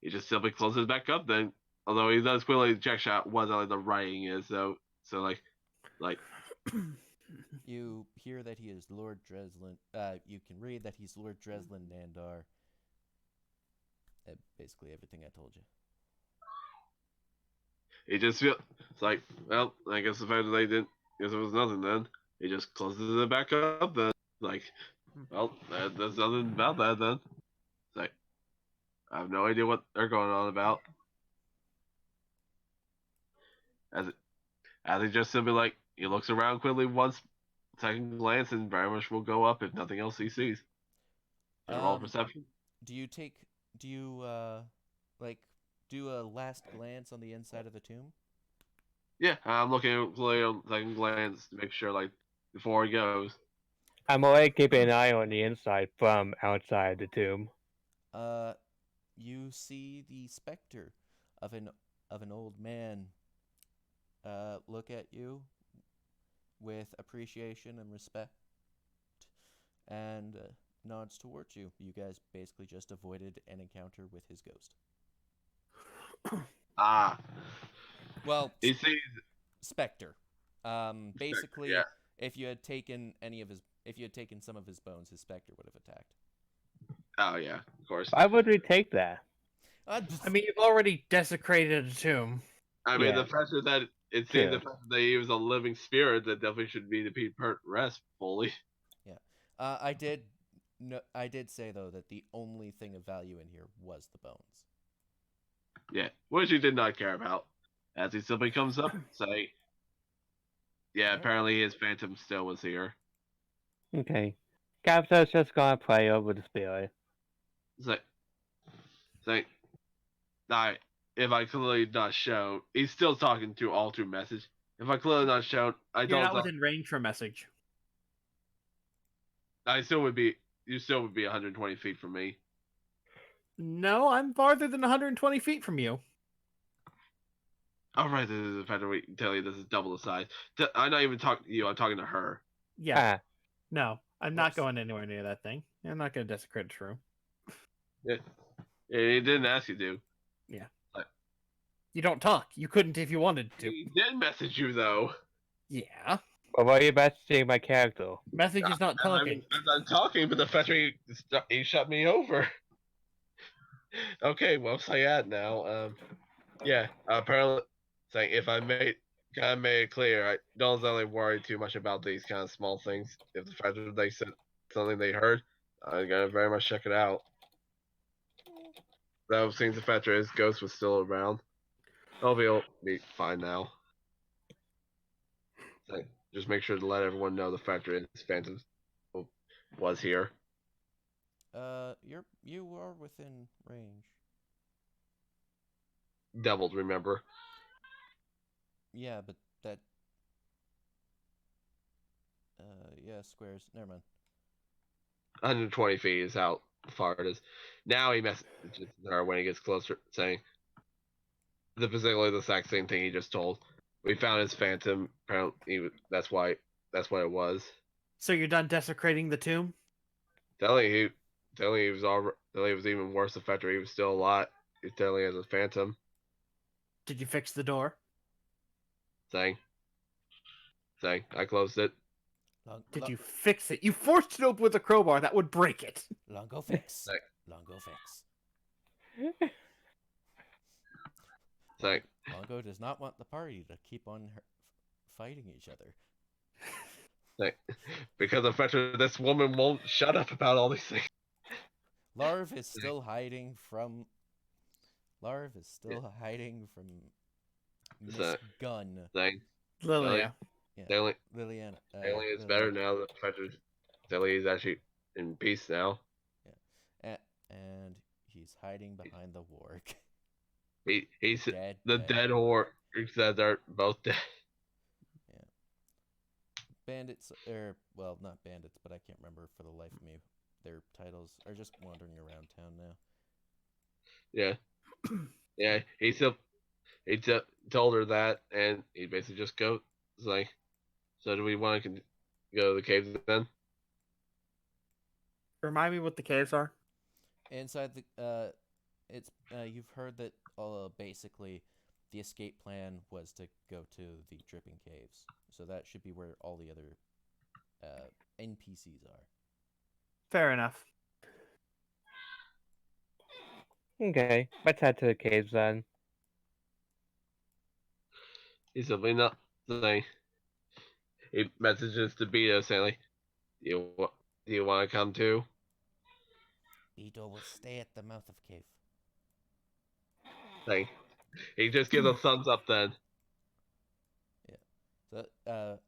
He just simply closes it back up then. Although he does clearly check out what the writing is, so like You hear that he is Lord Dreslin. You can read that he's Lord Dreslin Nandar. Basically everything I told you. he just feel it's like, well, I guess the fact that they didn't, guess it was nothing then. He just closes it back up then. Like, well, there's nothing about that then. It's like, I have no idea what they're going on about. As he just simply like, he looks around quickly once, second glance, and very much will go up if nothing else he sees. Roll perception. Do you like do a last glance on the inside of the tomb? Yeah, I'm looking at on second glance to make sure, like, before he goes. I'm already keeping an eye on the inside from outside the tomb. You see the specter of an old man look at you with appreciation and respect and nods towards you. You guys basically just avoided an encounter with his ghost. Ah, Well, he sees. specter. Basically, yeah. if you had taken some of his bones, his specter would have attacked. Oh yeah, of course. Why would we take that? I mean, you've already desecrated a tomb. I mean, Yeah. the fact that it True. seems the fact that he was a living spirit that definitely should be to be put rest fully. I did say though that the only thing of value in here was the bones. Yeah, which he did not care about. As he simply comes up, say, "Yeah, Alright. apparently his phantom still was here." Okay. Capita's just gonna play over the spirit. Say, if I clearly not shown, he's still talking to all through message. If I clearly not shown, I You're don't. not within range for a message. You still would be 120 feet from me. No, I'm farther than 120 feet from you. All right, this is a factor. Tell you this is double the size. I'm not even talking to you. I'm talking to her. Yeah. Ah, No, I'm not Close. going anywhere near that thing. I'm not going to desecrate its room. Yeah, it didn't ask you to. Yeah. But You don't talk. You couldn't if you wanted to. he did message you though. Yeah. but why are you messaging my character? Message is not talking. I'm talking, but the factory he shut me over. Okay, well, say that now. Yeah. Apparently, saying if I made it clear, I don't really worry too much about these kind of small things. If the factory they said something they heard, I'm gonna very much check it out. Though it seems the factory his ghost was still around. Hopefully he'll be fine now. So, just make sure to let everyone know the factory his phantom was here. You are within range. Doubled, remember? Yeah, but that. Yeah, squares. Never mind. 120 feet is how far it is. Now he messages her when he gets closer, saying basically the exact same thing he just told. We found his phantom. Apparently, that's what it was. So you're done desecrating the tomb? Telling he was telling he was even worse. The fact that he was still alive. He's telling as a phantom. Did you fix the door? Saying I closed it. Did you fix it? You forced it open with a crowbar. That would break it. Longo fix. Like- Longo fix. Saying Longo does not want the party to keep on fighting each other. because the fact that this woman won't shut up about all these things. Larv is still hiding from. Miss So- Gunn. Saying Lilia. Yeah, Lily Liliana. is better now. The fact that Lily is actually in peace now. And he's hiding behind the warg. He's Dead. the dead whore. Said they're both dead. Bandits, well, not bandits, but I can't remember for the life of me. Their titles are just wandering around town now. Yeah, yeah. He told her that, and he basically just goes like, "So do we want to go to the caves then?" Remind me what the caves are. Inside it's you've heard that basically the escape plan was to go to the Dripping Caves, so that should be where all the other NPCs are. Fair enough. Okay, let's head to the caves then. He's simply not saying. He messages to Beto saying like, "Do you want to come too?" Utho will stay at the mouth of cave. Like, he just gives a thumbs up then. So,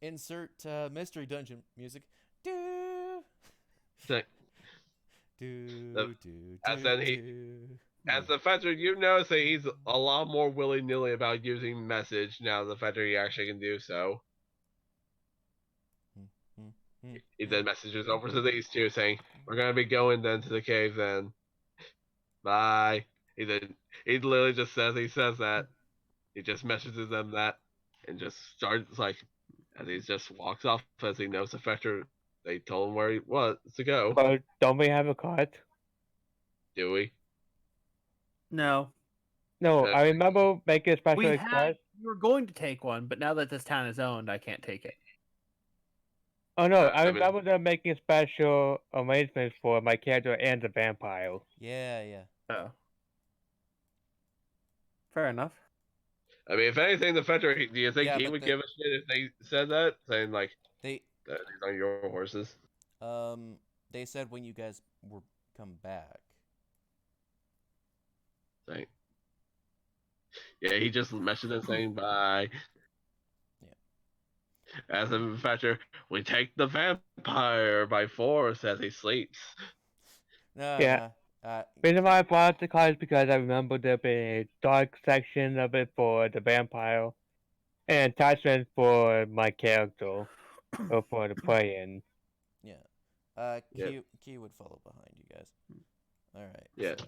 insert mystery dungeon music. Do Like, do as then as the fact that you notice that he's a lot more willy nilly about using message now. The fact that he actually can do so. He then messages over to these two saying, "We're gonna be going then to the cave then. Bye." He literally just says that. He just messages them that and just starts like as he just walks off as he knows the factor they told him where he was to go. But don't we have a cart? Do we? No. No, Uh, I remember making a special We express. were going to take one, but now that this town is owned, I can't take it. Oh no, I I mean- remember them making special arrangements for my character and the vampire. Yeah. Oh. Fair enough. I mean, if anything, the factor. Do you think Yeah, he but would the- give a shit if they said that, saying like They that these are your horses? they said when you guys were come back. Saying, yeah, he just messaged them saying bye. Yeah. As a factor, we take the vampire by force as he sleeps. No, Yeah. no. Reason why I brought up the cart is because I remember there being a dark section of it for the vampire, and attachment for my character, or for the play-in. Yeah. Key would follow behind you guys. All right. Yeah. So.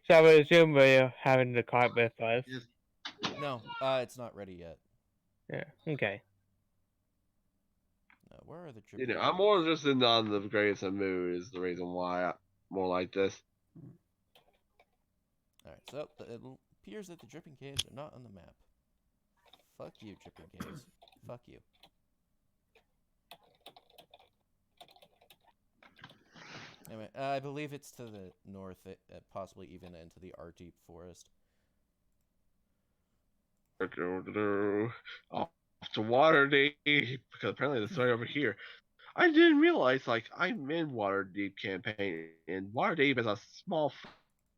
So I would assume we're having the cart with us. Yes. No, it's not ready yet. Yeah. Okay. No, where are the You dripping? know, I'm more just in on the greatest of mood is the reason why I'm more like this. All right. So it appears that the dripping caves are not on the map. Fuck you, dripping caves. Fuck you. Anyway, I believe it's to the north, possibly even into the Ardeep forest. Off to Waterdeep because apparently the story over here. I didn't realize like I'm in Waterdeep campaign and Waterdeep is a small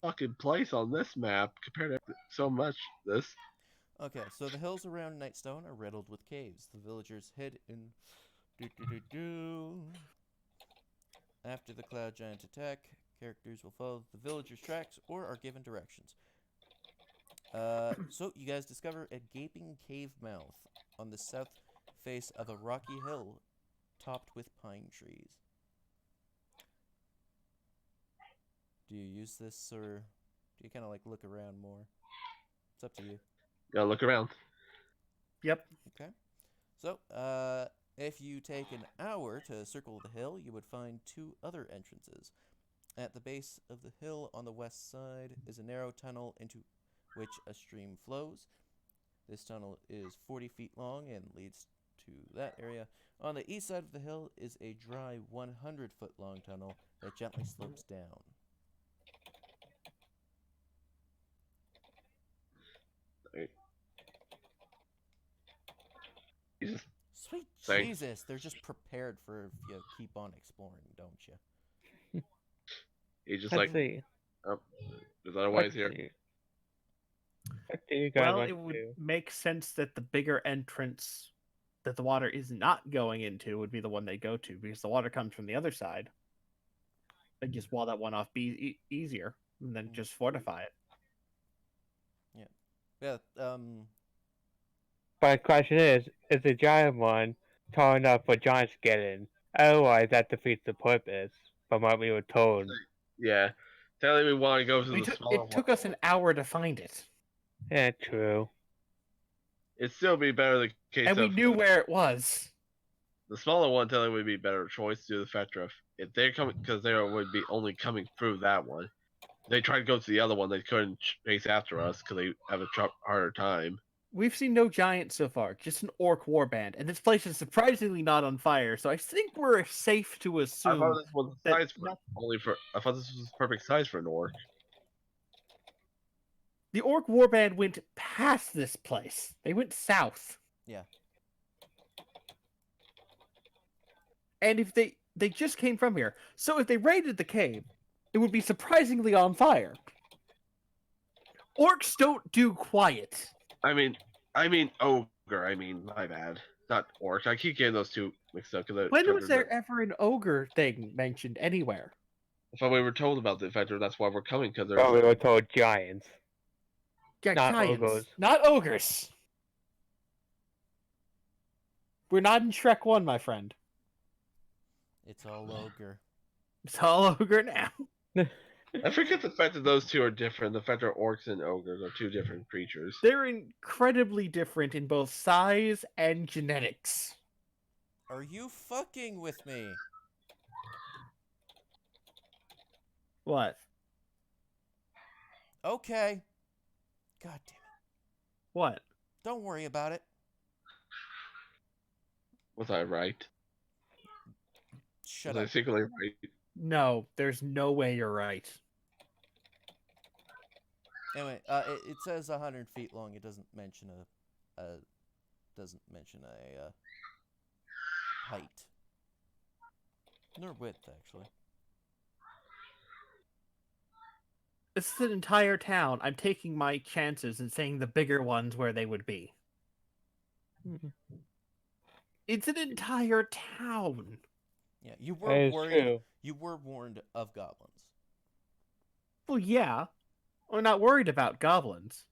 fucking place on this map compared to so much this. Okay, so the hills around Nightstone are riddled with caves. The villagers hid in. After the cloud giant attack, characters will follow the villagers' tracks or are given directions. So you guys discover a gaping cave mouth on the south face of a rocky hill topped with pine trees. Do you use this or do you kind of like look around more? It's up to you. Gotta look around. Yep. Okay. So, if you take an hour to circle the hill, you would find two other entrances. At the base of the hill on the west side is a narrow tunnel into which a stream flows. This tunnel is 40 feet long and leads to that area. On the east side of the hill is a dry 100-foot long tunnel that gently slopes down. Jesus. Sweet Thanks. Jesus, they're just prepared for if you keep on exploring, don't you? He's just Let's like, see. oh, there's other ways Let's here. see. What do you guys Well, want it to would do? make sense that the bigger entrance that the water is not going into would be the one they go to because the water comes from the other side. They just wall that one off easier and then just fortify it. Yeah, But the question is the giant one tall enough for giants to get in? Otherwise, that defeats the purpose from what we were told. Yeah. Telling me we want to go to We the took, smaller it took us an hour to find it, Yeah, true. It'd still be better the case and we of knew where it was. the smaller one. Telling would be better choice due to the fact of if they're coming because they would be only coming through that one. They tried to go to the other one. They couldn't chase after us because they have a harder time. We've seen no giants so far, just an orc warband, and this place is surprisingly not on fire. So I think we're safe to I assume thought this was the that size for only for. I thought this was the perfect size for an orc. the orc warband went past this place. They went south. Yeah. And if they just came from here, so if they raided the cave, it would be surprisingly on fire. Orcs don't do quiet. I mean ogre. I mean, my bad. Not orc. I keep getting those two mixed up because When was there ever an ogre thing mentioned anywhere? I thought we were told about the factor. That's why we're coming because there's. But we were told giants. Yeah, Not giants, ogres. not ogres. We're not in Shrek 1, my friend. it's all ogre. It's all ogre now. I forget the fact that those two are different. The fact that orcs and ogres are two different creatures. They're incredibly different in both size and genetics. Are you fucking with me? What? Okay. God damn it. What? Don't worry about it. Was I right? Shut Was up. I secretly right? No, there's no way you're right. Anyway, it says 100 feet long. It doesn't mention a height. Nor width, actually. This is an entire town. I'm taking my chances and saying the bigger ones where they would be. It's an entire town. Yeah, you That were is worried. true. You were warned of goblins. Well, yeah. We're not worried about goblins.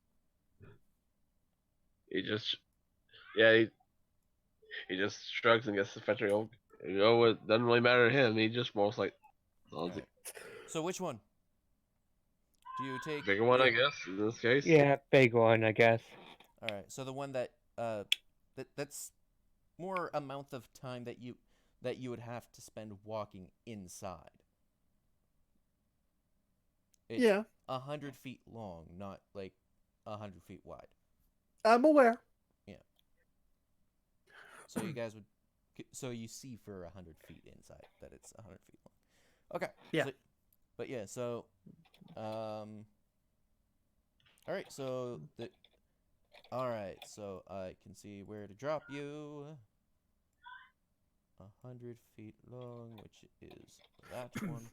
He just, yeah. He just shrugs and gets the fetcher. It doesn't really matter to him. He just most like Alright. So which one? Do you take bigger one, I guess, in this case. Yeah, big one, I guess. Alright, so the one that that's more amount of time that you would have to spend walking inside. It's Yeah, 100 feet long, not like 100 feet wide. I'm aware. So you guys would, so you see for 100 feet inside that it's 100 feet long. Okay. Yeah. So, but yeah, so, all right. So all right. So I can see where to drop you. 100 feet long, which is that one.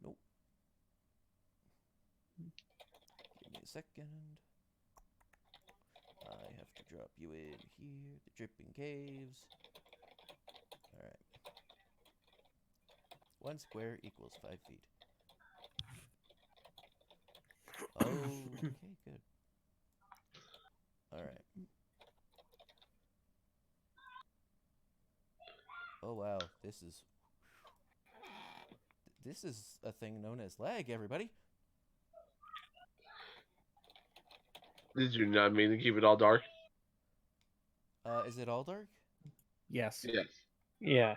Nope. Give me a second. I have to drop you in here. The dripping caves. Alright. 1 square equals 5 feet. Oh, okay, good. Alright. Oh wow, this is a thing known as lag, everybody. Did you not mean to keep it all dark? Is it all dark? Yes. Yes. Yeah.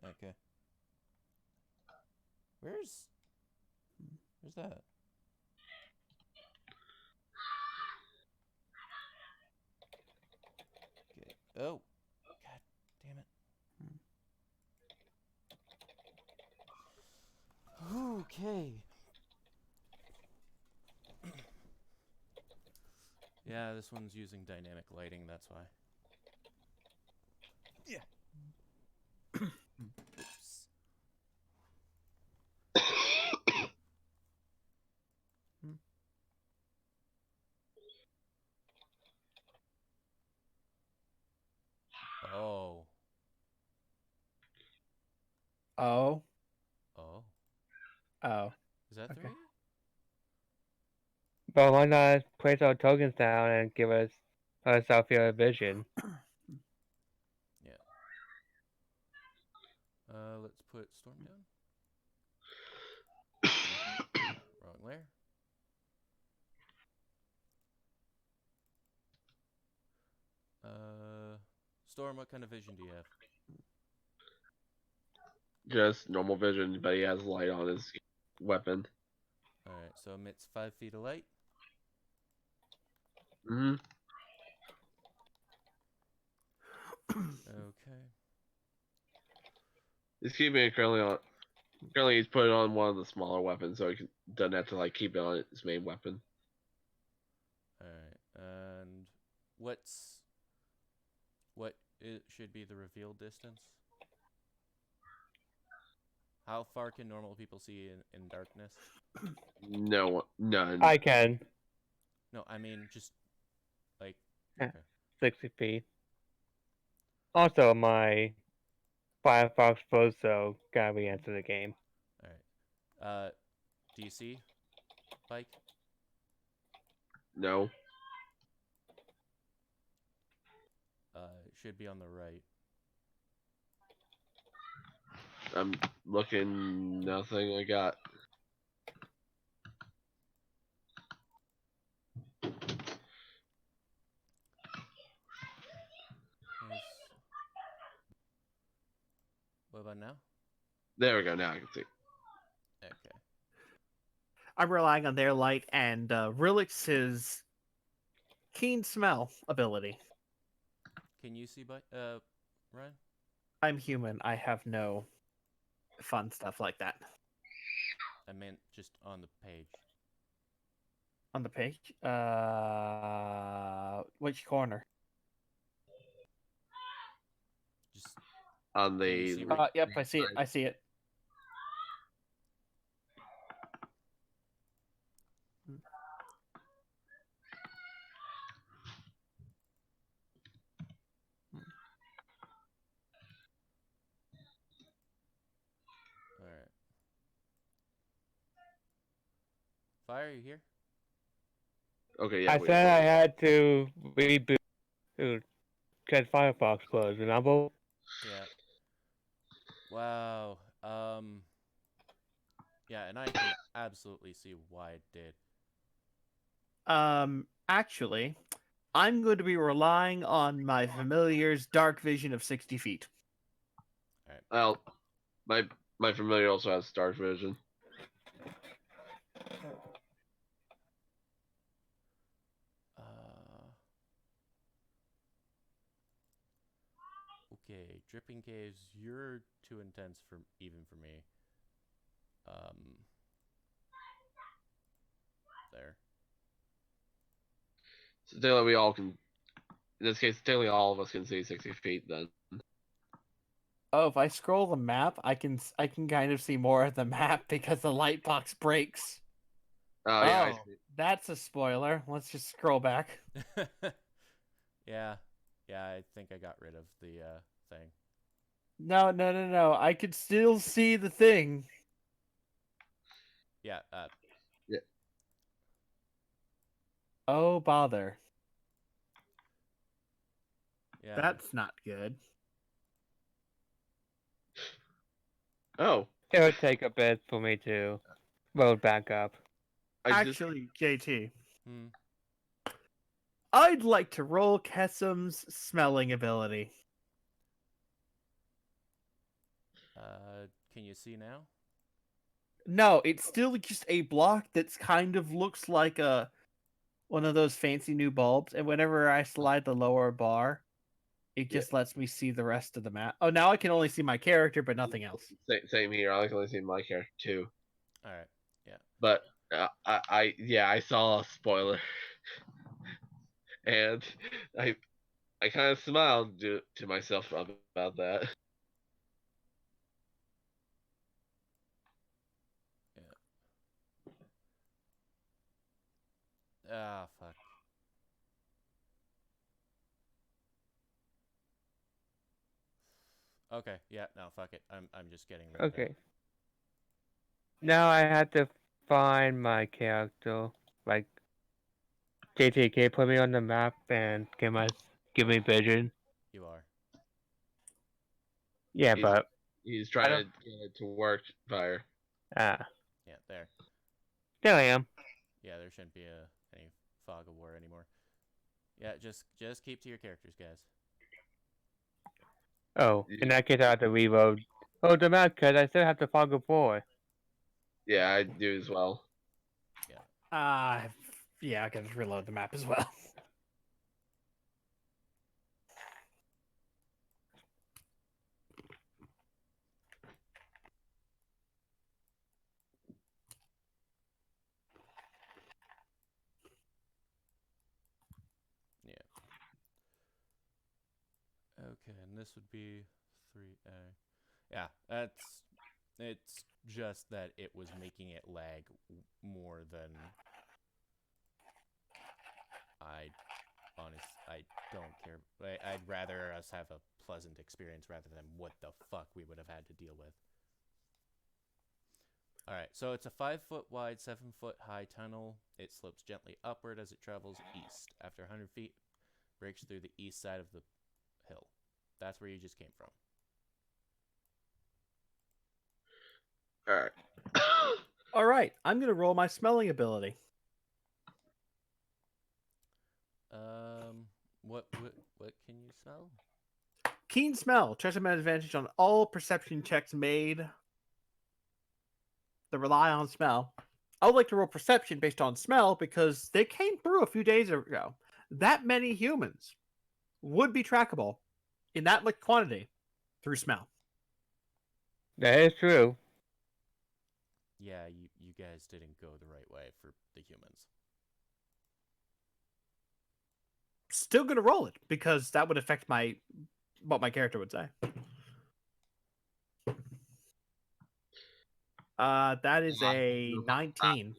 Okay. Where's that? Okay. Oh. God damn it. Okay. Yeah, this one's using dynamic lighting, that's why. Yeah. Oops. Oh. Oh. Oh. Oh. Is that Okay. 3? But why not place our tokens down and give us self-field vision? Yeah. Let's put Storm down. Wrong layer. Storm, what kind of vision do you have? Just normal vision, but he has light on his weapon. Alright, so emits 5 feet of light. Mm-hmm. Okay. He's keeping it currently on. Currently, he's put it on one of the smaller weapons, so doesn't have to like keep it on his main weapon. Alright, and what it should be the reveal distance? How far can normal people see in darkness? No, none. I can. No, I mean just like Yeah. okay. 60 feet. Also, my Firefox Photo got re-enter the game. Alright. Do you see? Bike? No. It should be on the right. I'm looking. Nothing. I got. Nice. What about now? There we go. Now I can see. Okay. I'm relying on their light and Rilix's keen smell ability. Can you see Ryan? I'm human. I have no fun stuff like that. I meant just on the page. On the page? Which corner? Just On Can you the. see right- Yep, I see it. I see it. alright. Fire, you here? Okay. Yeah. I wait, said I wait. had to reboot Cat Firefox was, remember? Yeah. Wow. Yeah, and I can absolutely see why it did. Actually, I'm going to be relying on my familiar's dark vision of 60 feet. Well, my familiar also has dark vision. Okay, dripping caves. You're too intense for even for me. There. So technically, we all can. In this case, technically, all of us can see 60 feet. Then. Oh, if I scroll the map, I can kind of see more of the map because the light box breaks. Oh yeah, I Oh, see. that's a spoiler. Let's just scroll back. Yeah. Yeah, I think I got rid of the thing. No. I could still see the thing. Yeah, Yeah. Oh, bother. yeah. That's not good. Oh, It would take a bit for me to load back up. I just. Actually, JT, Hmm. I'd like to roll Kessam's smelling ability. Can you see now? No, it's still just a block that's kind of looks like one of those fancy new bulbs, and whenever I slide the lower bar, it just lets me see the rest of the map. Oh, now I can only see my character, but nothing else. Same here. I can only see my character too. All right. Yeah. But I saw a spoiler, and I kind of smiled to myself about that. Ah, fuck. Okay. Yeah. No, fuck it. I'm just getting rid of it. Okay. Now I have to find my character. Like, JTK put me on the map and give me vision. You are. Yeah, He's, but he's I trying don't. to get it to work. Fire. Ah, Yeah. There. there I am. Yeah. There shouldn't be any fog of war anymore. Yeah. Just keep to your characters, guys. Oh, in that case I have to reload. Oh, the map, cause I still have to fog a 4. Yeah, I do as well. Yeah, I can reload the map as well. Yeah. Okay, and this would be 3A. Yeah, it's just that it was making it lag more than I I don't care. I'd rather us have a pleasant experience rather than what the fuck we would have had to deal with. Alright, so it's a 5-foot wide, 7-foot high tunnel. It slopes gently upward as it travels east. After 100 feet, breaks through the east side of the hill. That's where you just came from. All right. All right, I'm gonna roll my smelling ability. What can you smell? Keen smell. Tries to advantage on all perception checks made that rely on smell. I would like to roll perception based on smell because they came through a few days ago. That many humans would be trackable in that like quantity through smell. That is true. Yeah, you guys didn't go the right way for the humans. Still gonna roll it because that would affect what my character would say. That is a 19.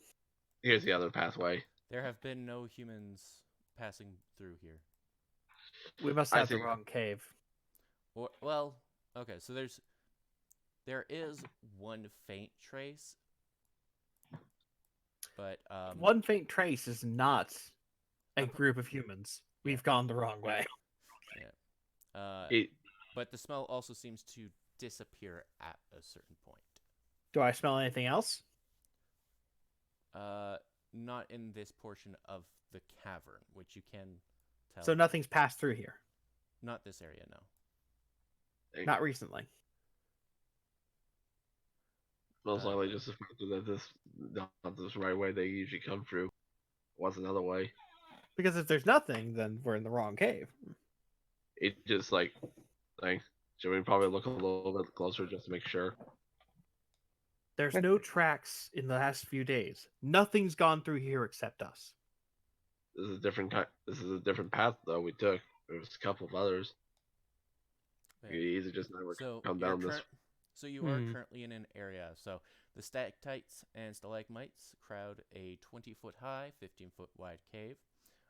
Here's the other pathway. There have been no humans passing through here. We must I have the see. wrong cave. Or well, okay, so there is one faint trace, but One faint trace is not a group of humans. We've gone the wrong way. yeah. It, But the smell also seems to disappear at a certain point. Do I smell anything else? Not in this portion of the cavern, which you can tell. So nothing's passed through here. Not this area, no. Not recently. most likely just the fact that this not this right way they usually come through. Was another way. Because if there's nothing, then we're in the wrong cave. It just like should we probably look a little bit closer just to make sure? There's no tracks in the last few days. Nothing's gone through here except us. This is a different kind. This is a different path though we took. There was a couple of others. Right. You easily just never come down this. So you are currently in an area. So the stalactites and stalagmites crowd a 20-foot high, 15-foot wide cave.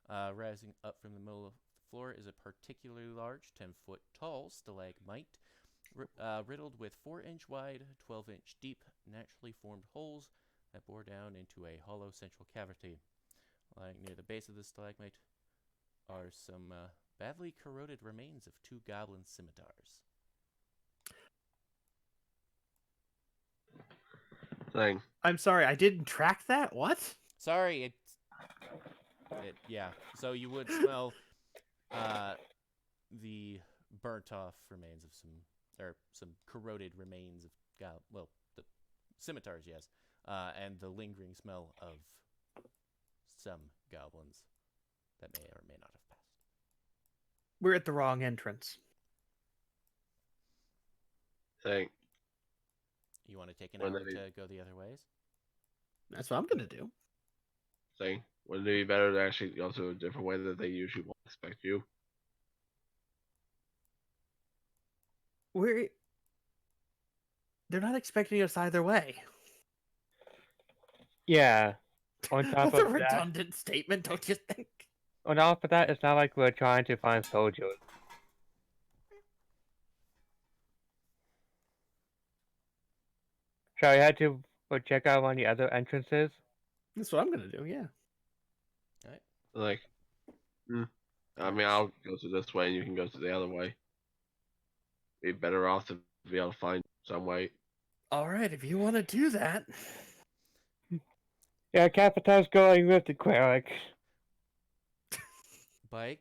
Rising up from the middle of the floor is a particularly large, 10-foot tall stalagmite, riddled with 4-inch wide, 12-inch deep, naturally formed holes that bore down into a hollow central cavity. Lying near the base of the stalagmite are some badly corroded remains of 2 goblin scimitars. Thing. I'm sorry, I didn't track that? What? Sorry, yeah. So you would smell the burnt off remains of some corroded remains of the scimitars, yes, and the lingering smell of some goblins that may or may not have passed. We're at the wrong entrance. Thing. You want to take an Well, hour then to go the other ways? That's what I'm gonna do. Thing. Wouldn't it be better to actually go to a different way that they usually won't expect you? They're not expecting us either way. Yeah. On top That's a of that, redundant statement, don't you think? on top of that, it's not like we're trying to find soldiers. So I had to check out one of the other entrances. That's what I'm gonna do, yeah. Like, I mean, I'll go to this way and you can go to the other way. Be better off to be able to find some way. Alright, if you want to do that. Yeah, Capita's going with the cleric. Bike,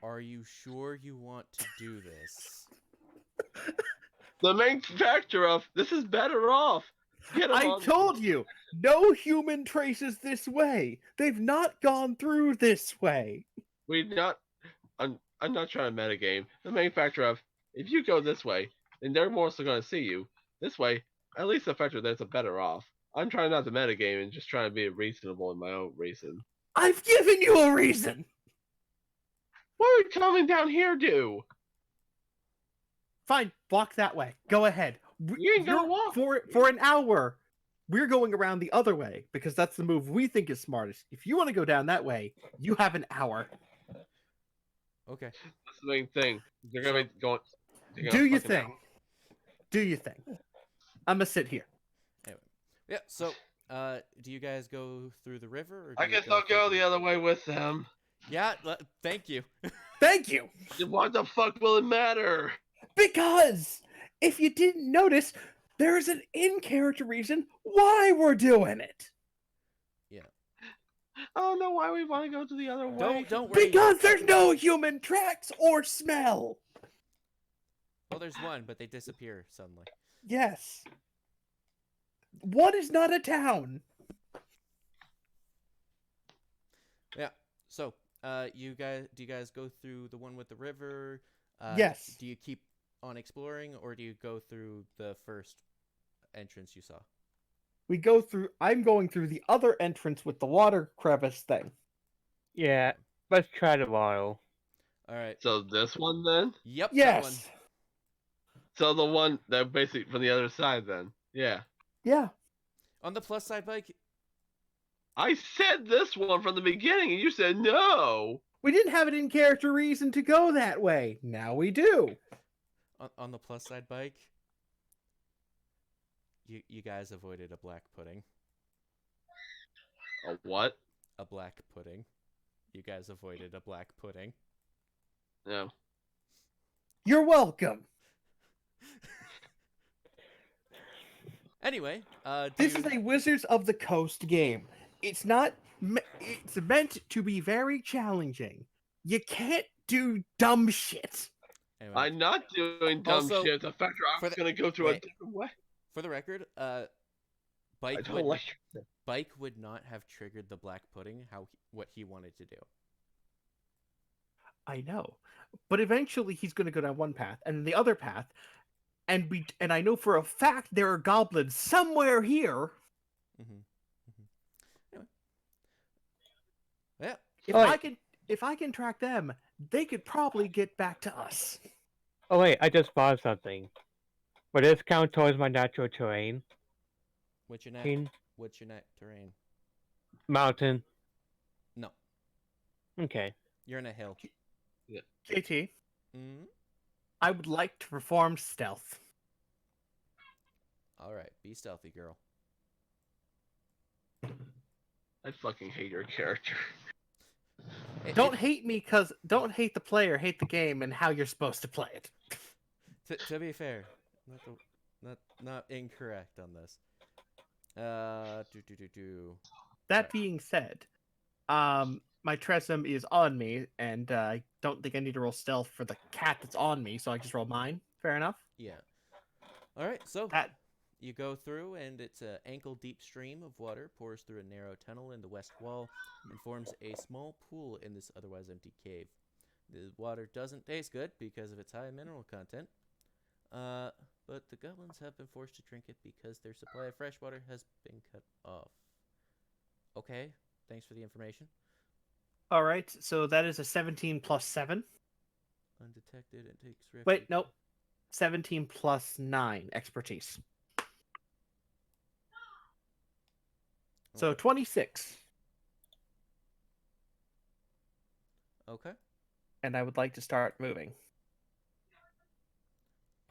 are you sure you want to do this? The main factor of this is better off. Get 'em I on- told you! No human traces this way! They've not gone through this way! I'm not trying to metagame. The main factor of if you go this way, then they're more so going to see you. This way, at least the factor that's a better off. I'm trying not to metagame and just trying to be reasonable in my own reason. I've given you a reason! What would coming down here do? Fine, walk that way. Go ahead. You ain't gonna walk. For an hour. We're going around the other way because that's the move we think is smartest. If you want to go down that way, you have an hour. Okay. That's the main thing. They're gonna be going. Do your thing. Do your thing. I'm gonna sit here. Anyway, yeah. So, do you guys go through the river? Or do I you guess I'll go the other way with them. Yeah. Thank you. Thank you. What the fuck will it matter? Because if you didn't notice, there's an in-character reason why we're doing it. Yeah. I don't know why we want to go to the other way. Don't worry. Because there's no human tracks or smell. Well, there's one, but they disappear suddenly. Yes. What is not a town? Yeah. So, do you guys go through the one with the river? Yes. Do you keep on exploring, or do you go through the first entrance you saw? We go through. I'm going through the other entrance with the water crevice thing. Yeah, let's try the water. All right. So this one then? Yep. Yes. That one. So the one that basically from the other side then? Yeah. Yeah. On the plus side, Bike. I said this one from the beginning, and you said no. We didn't have an in-character reason to go that way. Now we do. On the plus side, Bike. You guys avoided a black pudding. A what? A black pudding. You guys avoided a black pudding. No. You're welcome. Anyway, This is a Wizards of the Coast game. It's not. It's meant to be very challenging. You can't do dumb shit. anyway, I'm not doing dumb Also, shit. The fact that I for was the- gonna go through a wait. different way. for the record, I Bike don't would like. Bike would not have triggered the black pudding what he wanted to do. I know, but eventually he's going to go down one path and then the other path, and I know for a fact there are goblins somewhere here. Mm-hmm. Anyway, yeah. If I can track them, they could probably get back to us. Oh wait, I just thought of something. Would this count towards my natural terrain? What's your Teen? What's your net terrain? Mountain. No, Okay. you're in a hill. JT, Mm-hmm. I would like to perform stealth. All right, be stealthy, girl. I fucking hate your character. Don't hate me, don't hate the player, hate the game and how you're supposed to play it. To be fair, not incorrect on this. That being said, my Tresem is on me, and I don't think I need to roll stealth for the cat that's on me, so I just roll mine. Fair enough. Yeah. All right, so That you go through, and it's an ankle-deep stream of water pours through a narrow tunnel in the west wall and forms a small pool in this otherwise empty cave. The water doesn't taste good because of its high mineral content, but the goblins have been forced to drink it because their supply of fresh water has been cut off. Okay, thanks for the information. all right. So that is a 17 plus 7. Undetected, it takes refuge. Wait, nope. 17 plus 9 expertise. So 26. Okay. And I would like to start moving.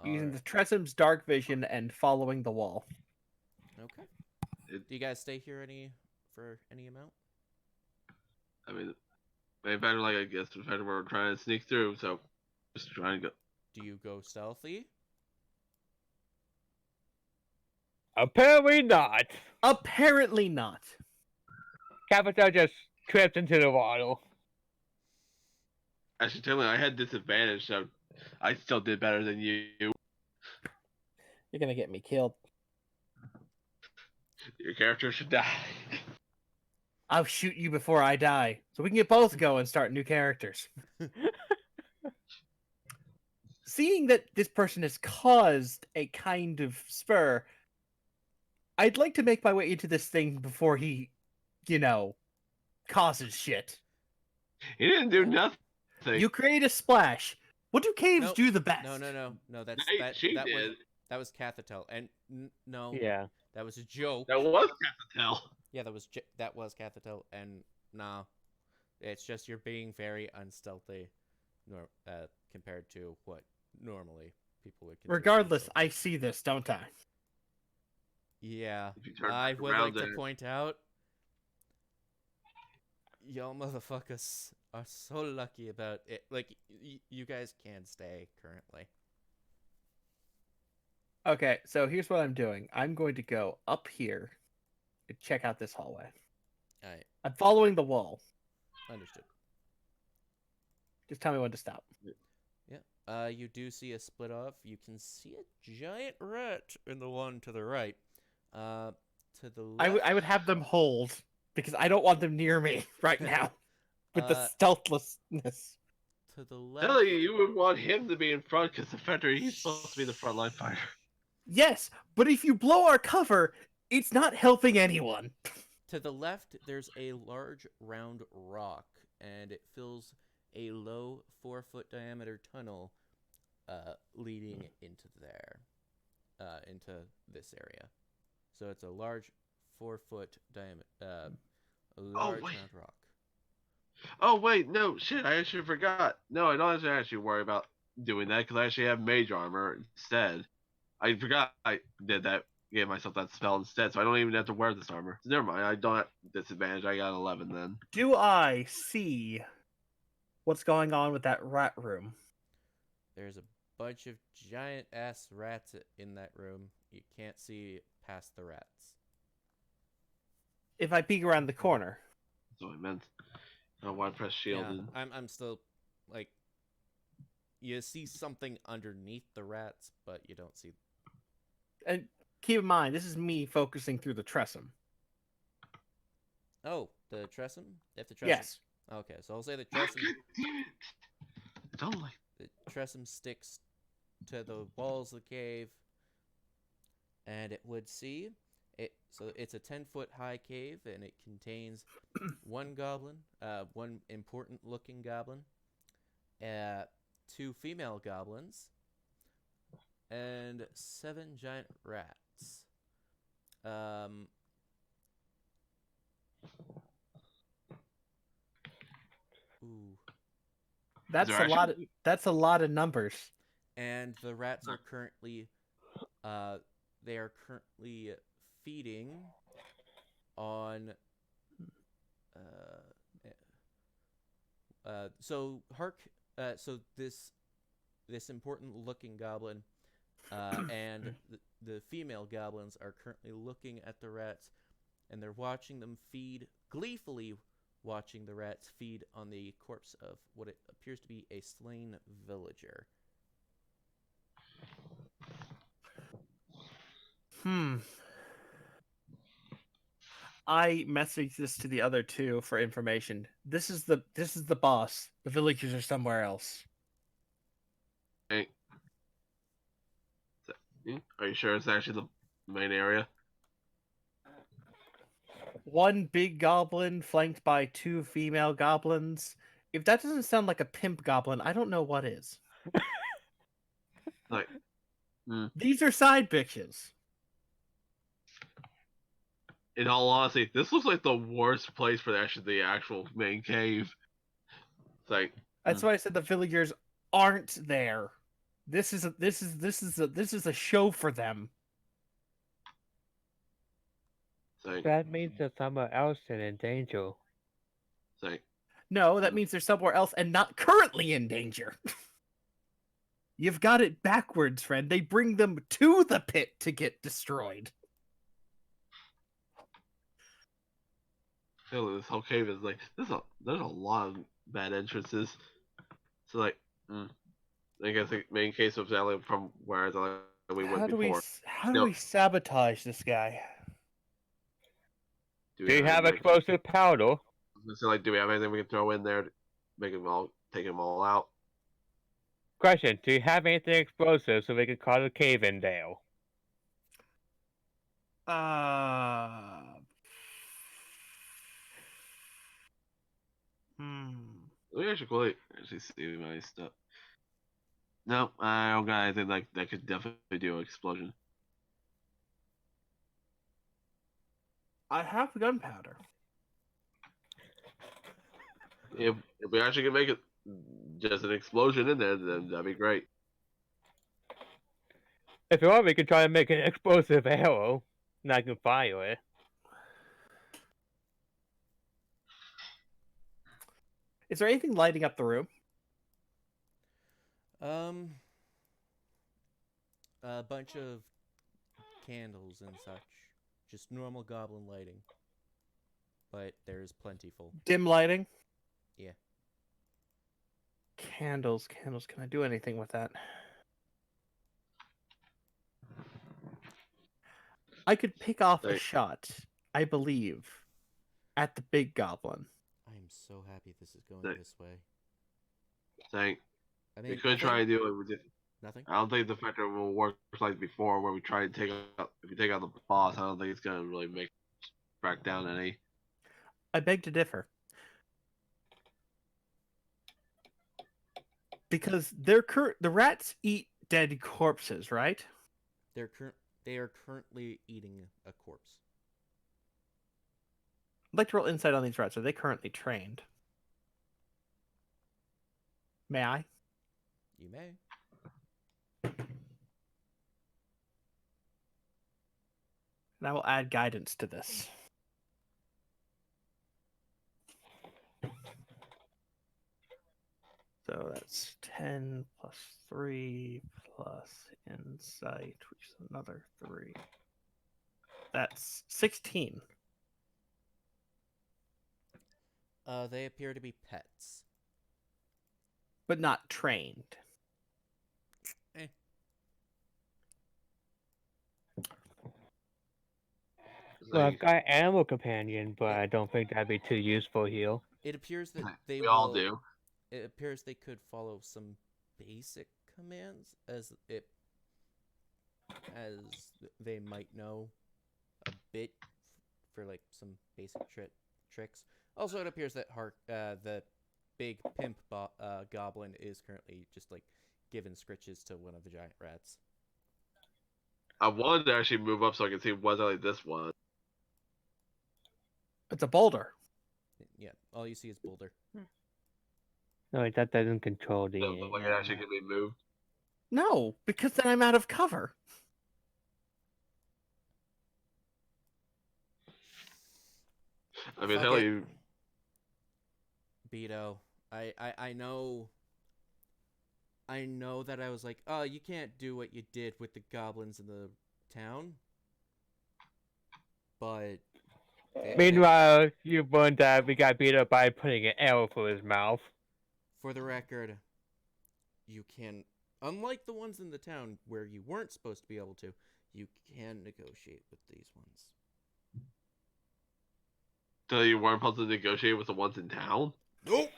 Using Alright. the Tresem's dark vision and following the wall. Okay. Do you guys stay here for any amount? I mean, way better, like, I guess, the fact that we're trying to sneak through, so just trying to go. Do you go stealthy? Apparently not. Apparently not. Capital just tripped into the water. Actually, technically, I had disadvantage, so I still did better than you. You're gonna get me killed. Your character should die. I'll shoot you before I die, so we can get both go and start new characters. Seeing that this person has caused a kind of spur, I'd like to make my way into this thing before he, causes shit. He didn't do nothing. You create a splash. What do caves Nope. do the best? No. That's Hey, that. she that did. that was Cathatel, and no, Yeah. that was a joke. That was Cathatel. Yeah, that was Cathatel, and nah, it's just you're being very unstealthy, compared to what normally people would. Consider Regardless, stealthy. I see this, don't I? Yeah, If you turn I back would around like to there. point out, y'all motherfuckers are so lucky about it. Like, you guys can stay currently. Okay, so here's what I'm doing. I'm going to go up here and check out this hallway. Alright, I'm following the wall. understood. Just tell me when to stop. Yeah. You do see a split off. You can see a giant rat in the one to the right. To the left. I would have them hold because I don't want them near me right now with the stealthlessness. To the left. Telling you would want him to be in front because the fact that he's supposed to be the front line fighter. Yes, but if you blow our cover, it's not helping anyone. To the left, there's a large round rock, and it fills a low 4-foot diameter tunnel, leading into into this area. So it's a large 4-foot diameter, a large wait. round rock. Oh wait, no, shit, I actually forgot. No, I don't actually worry about doing that because I actually have mage armor instead. I forgot I did that, gave myself that spell instead, so I don't even have to wear this armor. So never mind, I don't have disadvantage. I got 11 then. Do I see What's going on with that rat room? There's a bunch of giant ass rats in that room. You can't see past the rats. If I peek around the corner, That's what I meant. Why press shield? Yeah, And... I'm still like, you see something underneath the rats, but you don't see. and keep in mind, this is me focusing through the tressum. Oh, the tressum. If the tressum. Yes. Okay, so I'll say the tressum. Damn it! I don't like. The tressum sticks to the walls of the cave, and it would see it. So it's a 10-foot high cave, and it contains one goblin, one important-looking goblin, 2 female goblins, and 7 giant rats. Ooh. That's there a lot. actually- That's a lot of numbers. And the rats are currently, they are currently feeding on, so this important looking goblin, and the female goblins are currently looking at the rats, and they're watching them feed, gleefully watching the rats feed on the corpse of what it appears to be a slain villager. I messaged this to the other two for information. This is the boss. The villagers are somewhere else. Hey. Are you sure it's actually the main area? One big goblin flanked by 2 female goblins. If that doesn't sound like a pimp goblin, I don't know what is. Like, These are side bitches. in all honesty, this looks like the worst place for the actual main cave. It's like, That's why I said the villagers aren't there. This is a show for them. it's like, That means there's someone else in danger. it's like, No, that means they're somewhere else and not currently in danger. You've got it backwards, friend. They bring them to the pit to get destroyed. I feel like this whole cave is like, there's a lot of bad entrances. So like, I guess the main case was exactly from where we went before. How do we sabotage this guy? Do you have explosive powder? So like, do we have anything we can throw in there to take them all out? Question, do you have anything explosive so we can cause a cave in there? We actually see my stuff. No, I don't got anything like that could definitely do an explosion. I have gunpowder. If we actually can make it just an explosion in there, then that'd be great. If you want, we can try to make an explosive arrow, and I can fire it. Is there anything lighting up the room? A bunch of candles and such. Just normal goblin lighting. But there's plentiful. Dim lighting? Yeah. Candles. Can I do anything with that? I could pick off a shot, I believe, at the big goblin. I am so happy this is going this way. Saying I mean, we could try and do it with nothing. I don't think the factor will work like before, where we try and take out. If you take out the boss, I don't think it's gonna really make back down any. I beg to differ. Because the rats eat dead corpses, right? They are currently eating a corpse. I'd like to roll insight on these rats. Are they currently trained? May I? You may. And I will add guidance to this. So that's 10 plus 3 plus insight, which is another 3. That's 16. They appear to be pets. But not trained. Eh. Well, I've got animal companion, but I don't think that'd be too useful here. It appears that they we will. all do. It appears they could follow some basic commands, as they might know a bit for like some basic tricks. Also, it appears that the big pimp goblin is currently just like giving scritches to one of the giant rats. I wanted to actually move up so I could see what's like this one. It's a boulder. Yeah, all you see is Boulder. No, wait, that doesn't control the. So like it actually can be moved. No, because then I'm out of cover. I mean, Fuck hell, it. you. Beto, I know. I know that I was like, oh, you can't do what you did with the goblins in the town. But Meanwhile, you learned that we got beat up by putting an arrow through his mouth. for the record, you can, unlike the ones in the town where you weren't supposed to be able to, you can negotiate with these ones. So you weren't supposed to negotiate with the ones in town? Nope.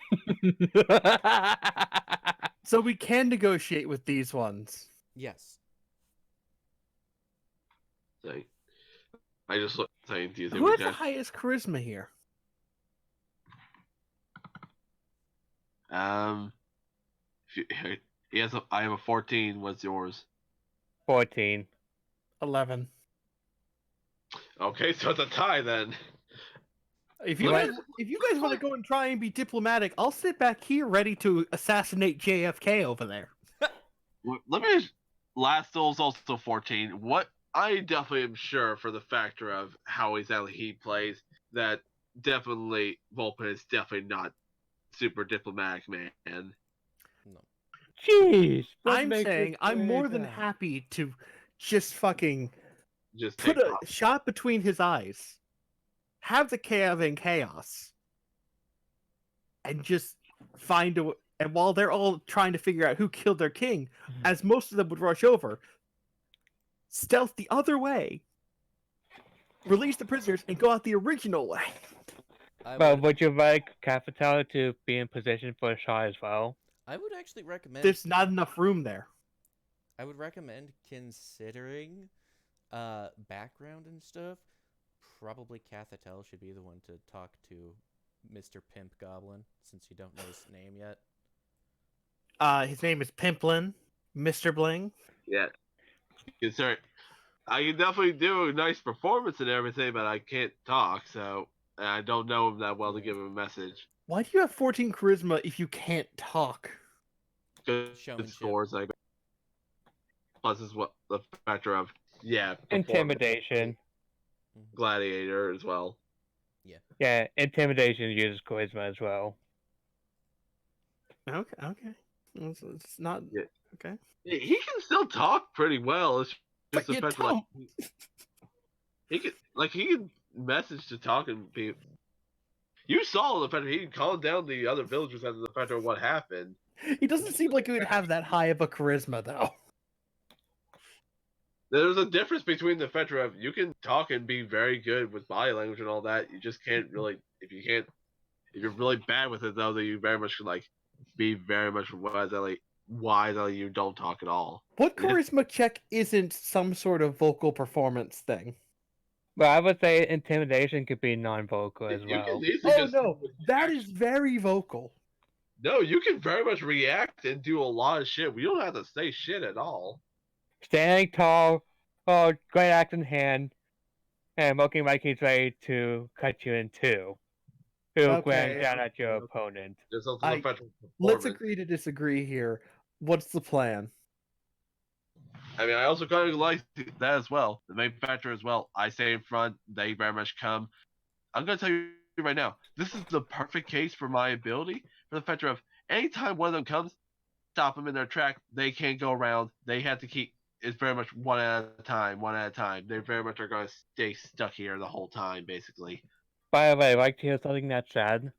So we can negotiate with these ones. Yes. Like, I just look saying, do you think Who we has the can? highest charisma here? If you, he has I have a 14. What's yours? 14. 11. Okay, so it's a tie then. If you Let guys, me- if you guys want to go and try and be diplomatic, I'll sit back here ready to assassinate JFK over there. Let me. Last duel's also 14. What I definitely am sure for the factor of how exactly he plays that definitely Volpin is definitely not super diplomatic man. No. Jeez. what I'm makes saying you I'm say more than that? happy to just fucking Just put take a shot between his eyes, have the chaos, and just find a. And while they're all trying to figure out who killed their king, as most of them would rush over, stealth the other way, release the prisoners, and go out the original way. But would you like Capital to be in position for a shot as well? I would actually recommend. There's not enough room there. I would recommend considering background and stuff. Probably Cathatel should be the one to talk to Mr. Pimp Goblin, since you don't know his name yet. His name is Pimplin, Mr. Bling. Yeah. Consider I can definitely do a nice performance and everything, but I can't talk, so I don't know him that well to give him a message. Why do you have 14 charisma if you can't talk? Good Showmanship. scores, like plus is what the factor of performance. Intimidation. Gladiator as well. Yeah, intimidation uses charisma as well. Okay. It's not Yeah. okay. He can still talk pretty well. It's just But the you fact don't. he can message to talking people. You saw the fact that he calmed down the other villagers after the fact of what happened. He doesn't seem like he would have that high of a charisma, though. There's a difference between the factor of you can talk and be very good with body language and all that. You just can't really if you're really bad with it though, then you very much like be very much wise that you don't talk at all. What Yeah. charisma check isn't some sort of vocal performance thing? But I would say intimidation could be non-vocal as You well. can easily Oh just no, that is very vocal. No, you can very much react and do a lot of shit. We don't have to say shit at all. Standing tall, great axe in hand, and looking like he's ready to cut you in two. He'll Okay, glance down at your okay. opponent. There's also I- the factor of Let's performance. agree to disagree here. What's the plan? I mean, I also kind of like that as well. The main factor as well. I stay in front. They very much come. I'm going to tell you right now. This is the perfect case for my ability. For the factor of anytime one of them comes, stop them in their track. They can't go around. They have to keep. It's very much one at a time. One at a time. They very much are going to stay stuck here the whole time, basically. By the way, I'd like to hear something that's sad.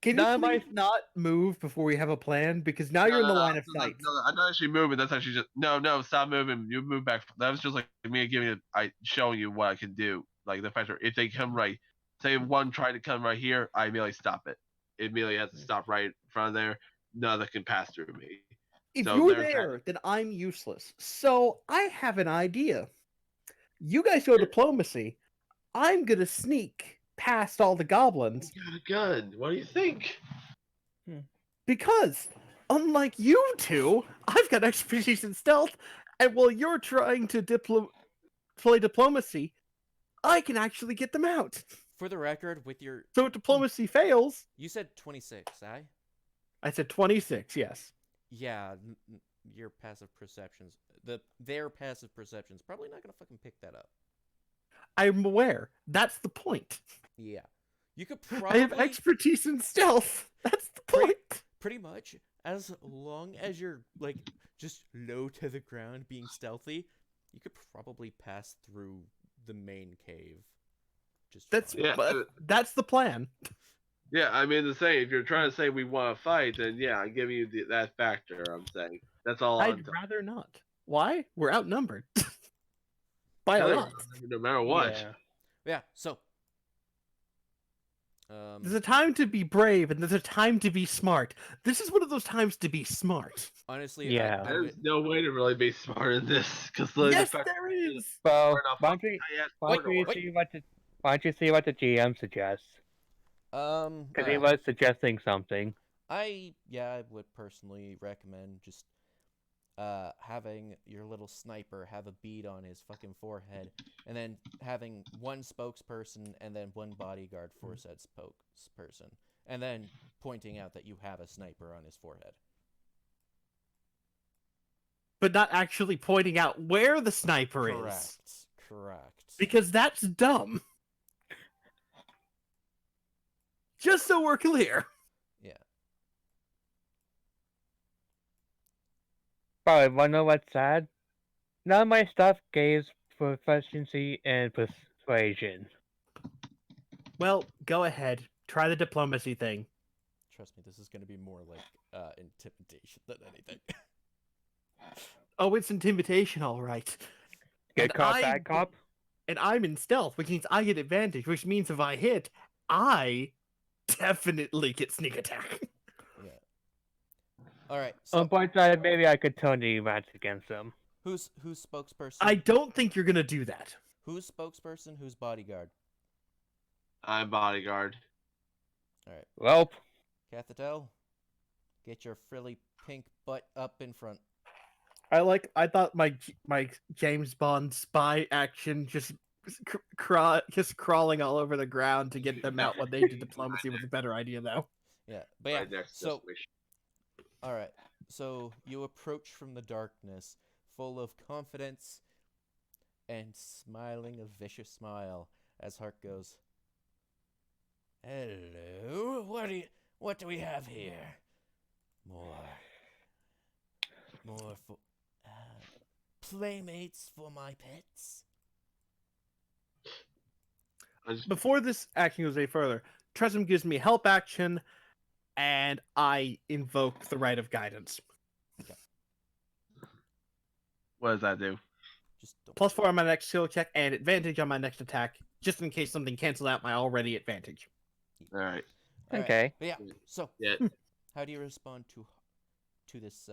Can you None of my- please not move before we have a plan? Because now No, you're in the no, line of no, sight. no, I'm not actually moving. That's actually just no. Stop moving. You move back. That was just like me giving showing you what I can do. Like the fact that if they come right, say one tried to come right here, I immediately stop it. It immediately has to stop right in front of there. None that can pass through me. If So you're there's that. there, then I'm useless. So I have an idea. You guys go diplomacy. I'm gonna sneak past all the goblins You got a gun. What do you think? because, unlike you two, I've got expertise in stealth, and while you're trying to play diplomacy, I can actually get them out. For the record, with your So if diplomacy fails, you said 26, I said 26. Yes. Yeah, your passive perceptions, their passive perceptions, probably not gonna fucking pick that up. I'm aware. That's the point. Yeah, you could I have probably expertise in stealth. That's the point. pretty much, as long as you're like just low to the ground, being stealthy, you could probably pass through the main cave. Just That's fine. Yeah, that's the plan. Yeah, I mean to say if you're trying to say we want to fight, then yeah, I'm giving you that factor. I'm saying that's all. I'd rather not. Why? We're outnumbered by a lot. No matter what. Yeah. Yeah. So, There's a time to be brave, and there's a time to be smart. This is one of those times to be smart. honestly, Yeah. There's no way to really be smart in this because Yes, there is. Well, Fair enough. why don't you wait. see what the GM suggests? um, Because he alright. was suggesting something. I would personally recommend just having your little sniper have a bead on his fucking forehead, and then having one spokesperson and then one bodyguard for said spokesperson, and then pointing out that you have a sniper on his forehead. But not actually pointing out where the sniper is. Correct. Because that's dumb. Just so we're clear. Yeah. But wanna know what's sad? None of my stuff gave proficiency and persuasion. Well, go ahead. Try the diplomacy thing. Trust me, this is gonna be more like intimidation than anything. Oh, it's intimidation, all right. Good And cop, I- bad cop? And I'm in stealth, which means I get advantage, which means if I hit, I definitely get sneak attack. Yeah. All right. So But maybe I could turn the match against them. who's spokesperson? I don't think you're gonna do that. Who's spokesperson? Who's bodyguard? I'm bodyguard. All right. Well, Cathatel, get your frilly pink butt up in front. I thought my James Bond spy action just crawling all over the ground to get them out when they did diplomacy was a better idea though. Yeah. But yeah. Right next to So this wish. all right. So you approach from the darkness, full of confidence and smiling a vicious smile as Hart goes, "Hello. What do we have here? More for playmates for my pets." Before this action goes any further, Tresem gives me help action, and I invoke the right of guidance. What does that do? Just don't. +4 on my next skill check and advantage on my next attack, just in case something cancels out my already advantage. All right. All right. okay. But yeah. So Yeah. how do you respond to this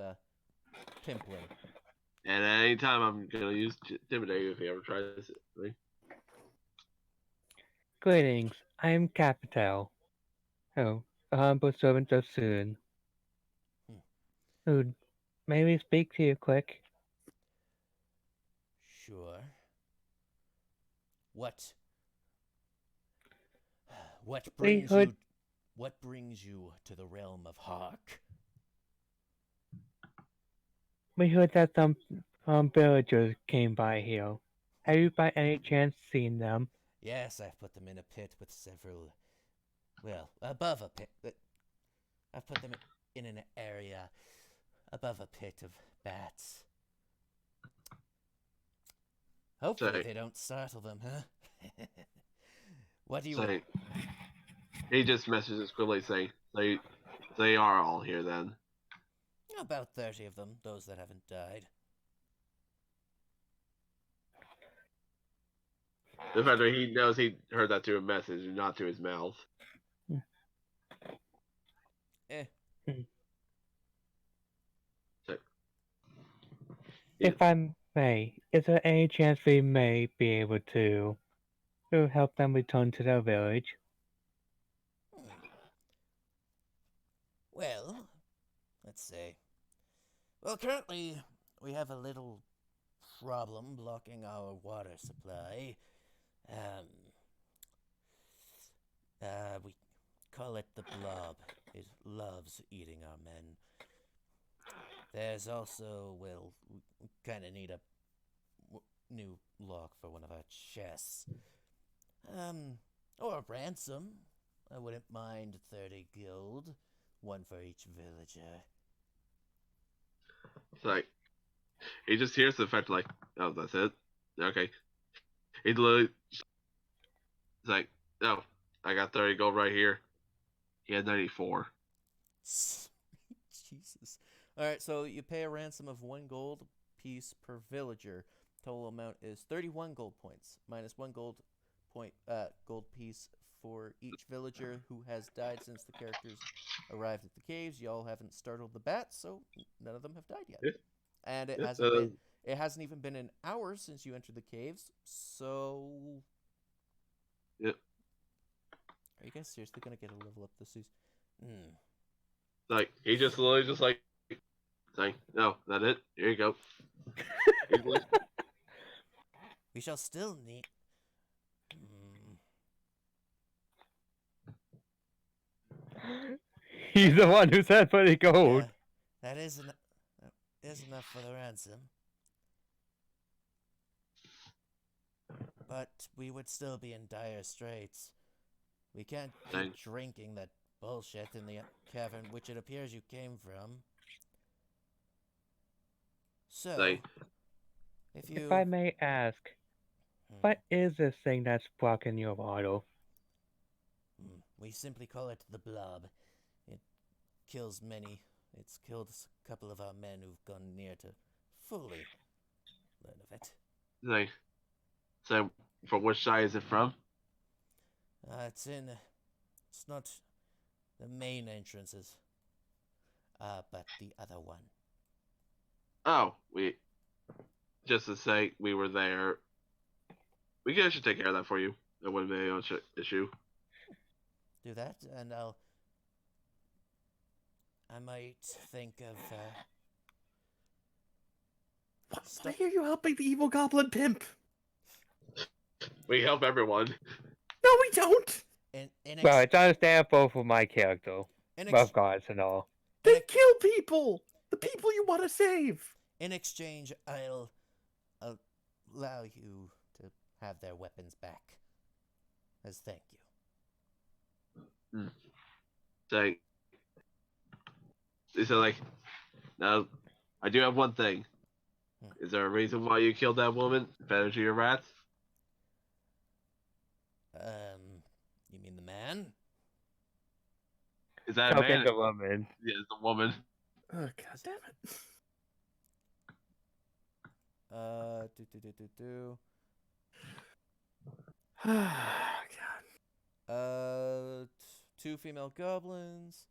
pimpling? And at any time, I'm gonna use intimidate if he ever tries this. Right? Greetings, I am Capital. Oh, a humble servant of Soon. Who may we speak to you quick? Sure. What brings heard- you? What brings you to the realm of Hark? We heard that some villagers came by here. Have you by any chance seen them? Yes, I've put them in a pit with several. Well, above a pit, but I've put them in an area above a pit of bats. Hopefully Say- they don't startle them, huh? What do you... Say, he just messages quickly saying they are all here then. About 30 of them, those that haven't died. The fact that he knows he heard that through a message and not through his mouth. Eh. If I may, is there any chance we may be able to help them return to their village? Well, let's see. Well, currently, we have a little problem blocking our water supply. We call it the blob. It loves eating our men. There's also, well, we kind of need a new lock for one of our chests. Or a ransom. I wouldn't mind 30 gold. One for each villager. It's like he just hears the fact like, oh, that's it. Okay. He literally it's like, no, I got 30 gold right here. He had 94. Jesus. Alright, so you pay a ransom of 1 gold piece per villager. Total amount is 31 gold points, minus 1 gold piece for each villager who has died since the characters arrived at the caves. Y'all haven't startled the bats, so none of them have died yet. Yeah. And it Yeah, hasn't even been an hour since you entered the caves, so... Yep. Are you guys seriously gonna get a level up this season? Like he just literally just like saying, no, that it. Here you go. We shall still need... He's the one who said for the gold. Yeah, that is enough for the ransom. But we would still be in dire straits. We can't keep drinking that bullshit in the cavern, which it appears you came from. So, If I may ask, what is this thing that's blocking your bottle? We simply call it the blob. It kills many. It's killed a couple of our men who've gone near to fully learn of it. Like, so from which side is it from? It's not the main entrances, but the other one. Oh, just to say we were there. We guys should take care of that for you. That wouldn't be an issue. Do that, and I might think of, Why are you helping the evil goblin pimp? We help everyone. No, we don't! Well, it's understandable for my character. Love gods and all. They kill people! The people you want to save! In exchange, I'll allow you to have their weapons back. As thank you. So like, now, I do have one thing. Is there a reason why you killed that woman? Better to your rats? You mean the man? Is that a man? The woman. Yeah, it's a woman. Oh, god damn it. God. 2 female goblins.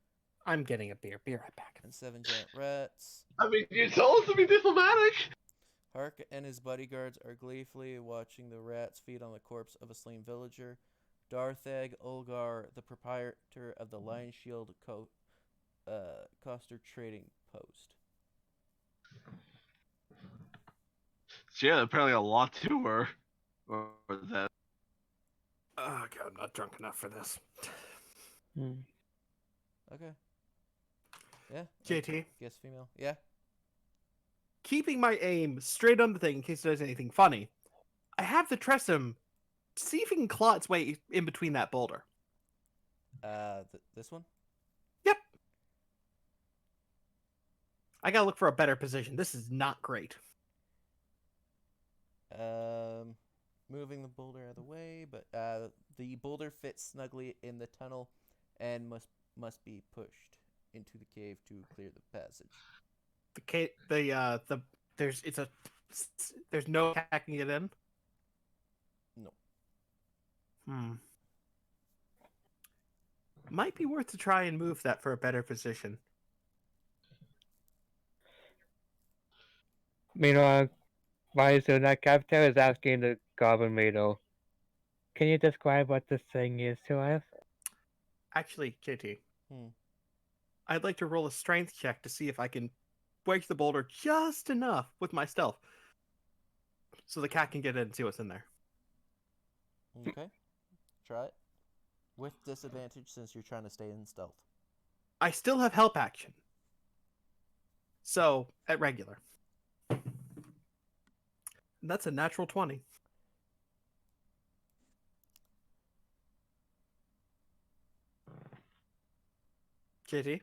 I'm getting a beer. Be right back. And 7 giant rats. I mean, you told us to be diplomatic! Hark and his bodyguards are gleefully watching the rats feed on the corpse of a slain villager. Darthag Ulgar, the proprietor of the Lion Shield Coster Trading Post. Yeah, apparently a lot to her. Or that. Oh god, I'm not drunk enough for this. Okay. Yeah. JT. Guess female. Yeah. Keeping my aim straight on the thing in case there's anything funny, I have the Tressum see if he can claw its way in between that boulder. This one? Yep. I gotta look for a better position. This is not great. Moving the boulder out of the way, but the boulder fits snugly in the tunnel and must be pushed into the cave to clear the passage. There's no hacking it in. No. Might be worth to try and move that for a better position. Meanwhile, so that cafeteria is asking the Goblin Maidel, can you describe what this thing is to us? Actually, JT, Hmm. I'd like to roll a strength check to see if I can wedge the boulder just enough with my stealth, so the cat can get in and see what's in there. Okay. Try it. With disadvantage since you're trying to stay in stealth. I still have help action, so at regular. And that's a natural 20. JT?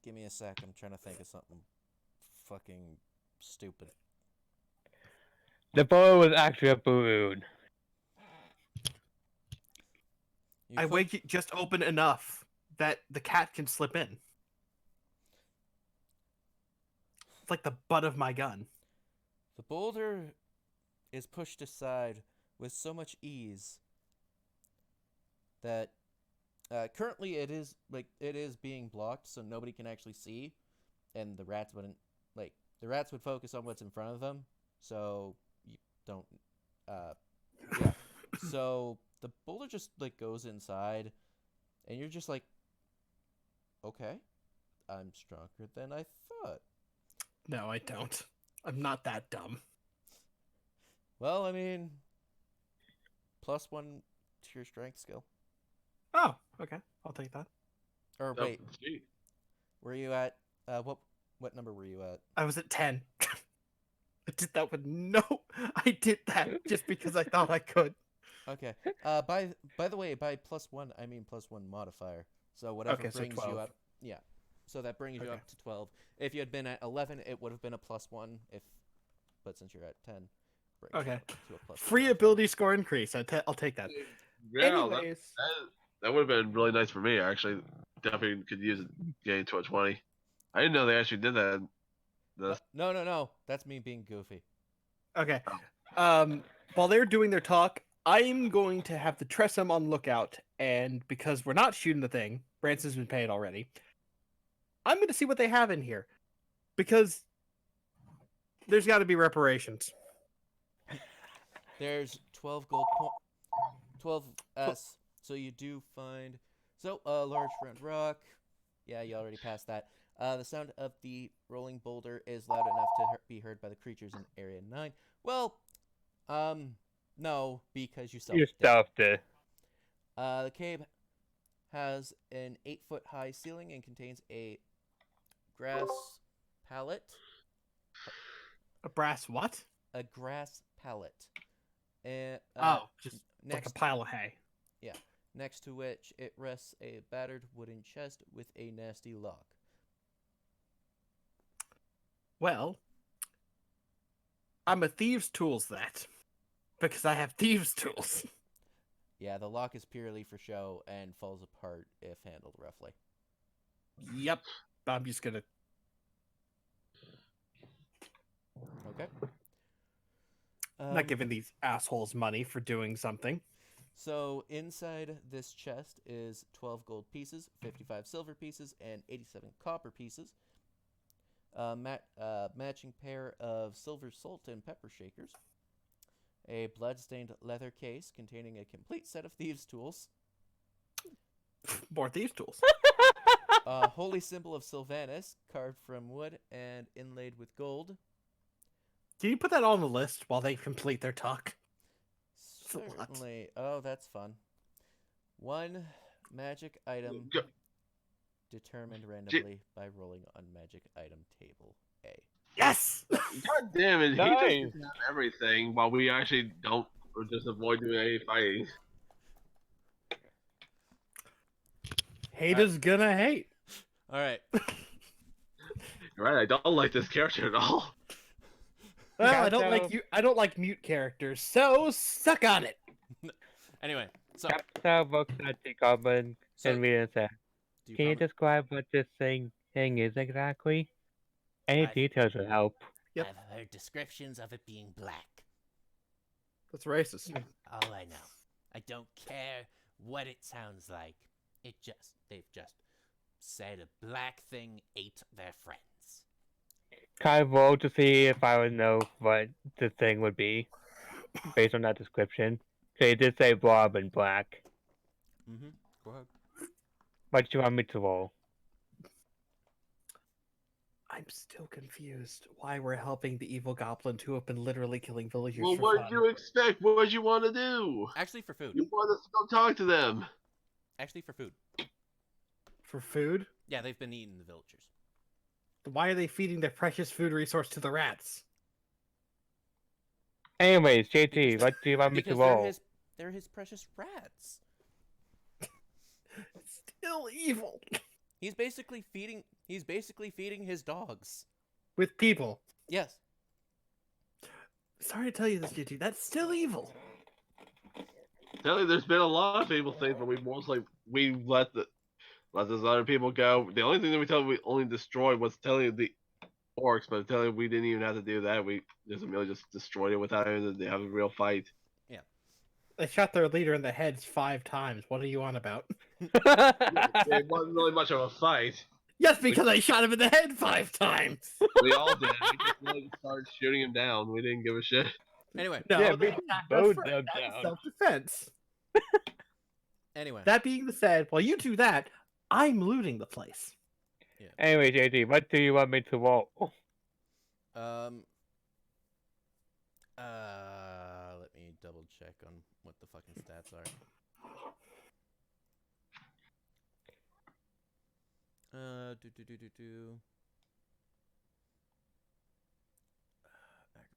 Give me a sec. I'm trying to think of something fucking stupid. The bow was actually a balloon. I wedge it just open enough that the cat can slip in. It's like the butt of my gun. The boulder is pushed aside with so much ease that currently it is being blocked, so nobody can actually see, and the rats would focus on what's in front of them, so you don't. Yeah. So the boulder just goes inside, and you're just like, okay, I'm stronger than I thought. No, I don't. I'm not that dumb. Well, I mean, +1 to your strength skill. Oh, okay. I'll take that. Or Oh, wait, gee. were you at what number were you at? I was at 10. I did that with I did that just because I thought I could. Okay. By the way, by +1, I mean +1 modifier. So whatever Okay, so brings 12. you up. Yeah. So that brings you Okay. up to 12. If you had been at 11, it would have been a +1. But since you're at 10, brings Okay. you up to a +1 Free modifier. ability score increase. I'll take that. Yeah, Anyways, that would have been really nice for me, actually. Definitely could use it getting to a 20. I didn't know they actually did that. No. That's me being goofy. okay. While they're doing their talk, I'm going to have the Tressum on lookout, and because we're not shooting the thing, Branson's been paid already. I'm going to see what they have in here, because there's got to be reparations. There's 12 gold 12 S. So you do find a large round rock. Yeah, you already passed that. The sound of the rolling boulder is loud enough to be heard by the creatures in Area 9. Well, no, because you You stopped it. The cave has an 8-foot high ceiling and contains a grass pallet. A brass what? A grass pallet. And Just like a pile of hay. Yeah, next to which it rests a battered wooden chest with a nasty lock. Well, I'm a thieves' tools that, because I have thieves' tools. Yeah, the lock is purely for show and falls apart if handled roughly. Yep. I'm just gonna. Okay. Not giving these assholes money for doing something. So inside this chest is 12 gold pieces, 55 silver pieces, and 87 copper pieces. Matching pair of silver salt and pepper shakers. A blood-stained leather case containing a complete set of thieves' tools. More thieves' tools. A holy symbol of Sylvanus, carved from wood and inlaid with gold. Can you put that on the list while they complete their talk? Certainly. Oh, that's fun. One magic item determined randomly by rolling on magic item table A. Yes! God damn it, Nice. he just have everything while we actually don't, or just avoid doing any fighting. Haters gonna hate. All right. Right, I don't like this character at all. Well, I don't Gato- like you. I don't like mute characters, so suck on it. Anyway, so Capta looks at the goblin So- and reads that. do you Can you comment? describe what this thing is exactly? Any I've- details would help. Yep. I've heard descriptions of it being black. That's racist. All I know. I don't care what it sounds like. They've just said a black thing ate their friends. Can I roll to see if I would know what the thing would be based on that description? They did say blob and black. Mm-hmm. Go ahead. What do you want me to roll? I'm still confused why we're helping the evil goblin who have been literally killing villagers Well, for what fun. did you expect? What did you want to do? Actually, for food. You want us to go talk to them. Actually, for food. For food? Yeah, they've been eating the villagers. Why are they feeding their precious food resource to the rats? Anyways, JT, what do you want me to Because roll? they're his precious rats. Still evil. He's basically feeding his dogs. With people. Yes. Sorry to tell you this, GT. That's still evil. Tell you, there's been a lot of people things, but we let those other people go. The only thing that we only destroyed was telling you the orcs, but telling you we didn't even have to do that. We just merely just destroyed it without having to have a real fight. They shot their leader in the heads 5 times. What are you on about? It wasn't really much of a fight. Yes, because I shot him in the head 5 times. We all did. We just really started shooting him down. We didn't give a shit. Anyway. No, Yeah, they we attacked mowed us first. them That was down. self-defense. Anyway. That being said, while you do that, I'm looting the place. Anyway, JT, what do you want me to roll? Let me double check on what the fucking stats are.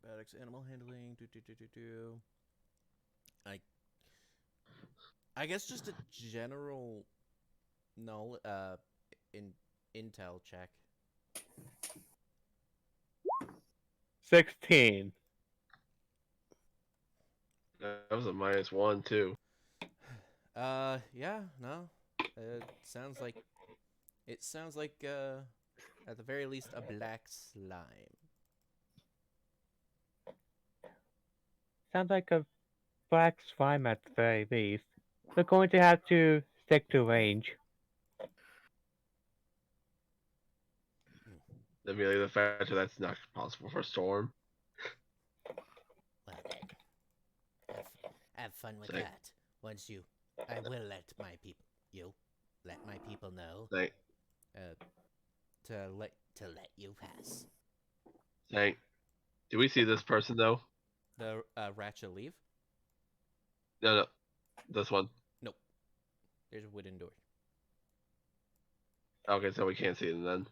Acrobatics, animal handling, I guess just a general intel check. 16. That was a -1 too. Yeah, no. It sounds like at the very least a black slime. Sounds like a black slime at the very least. We're going to have to stick to range. Immediately the fact that that's not possible for Storm. Well then, have fun with Say- that. I will let my people know Thank, to let you pass. thank. Do we see this person though? The Ratcha leave. No, this one. There's a wooden door. Okay, so we can't see them then.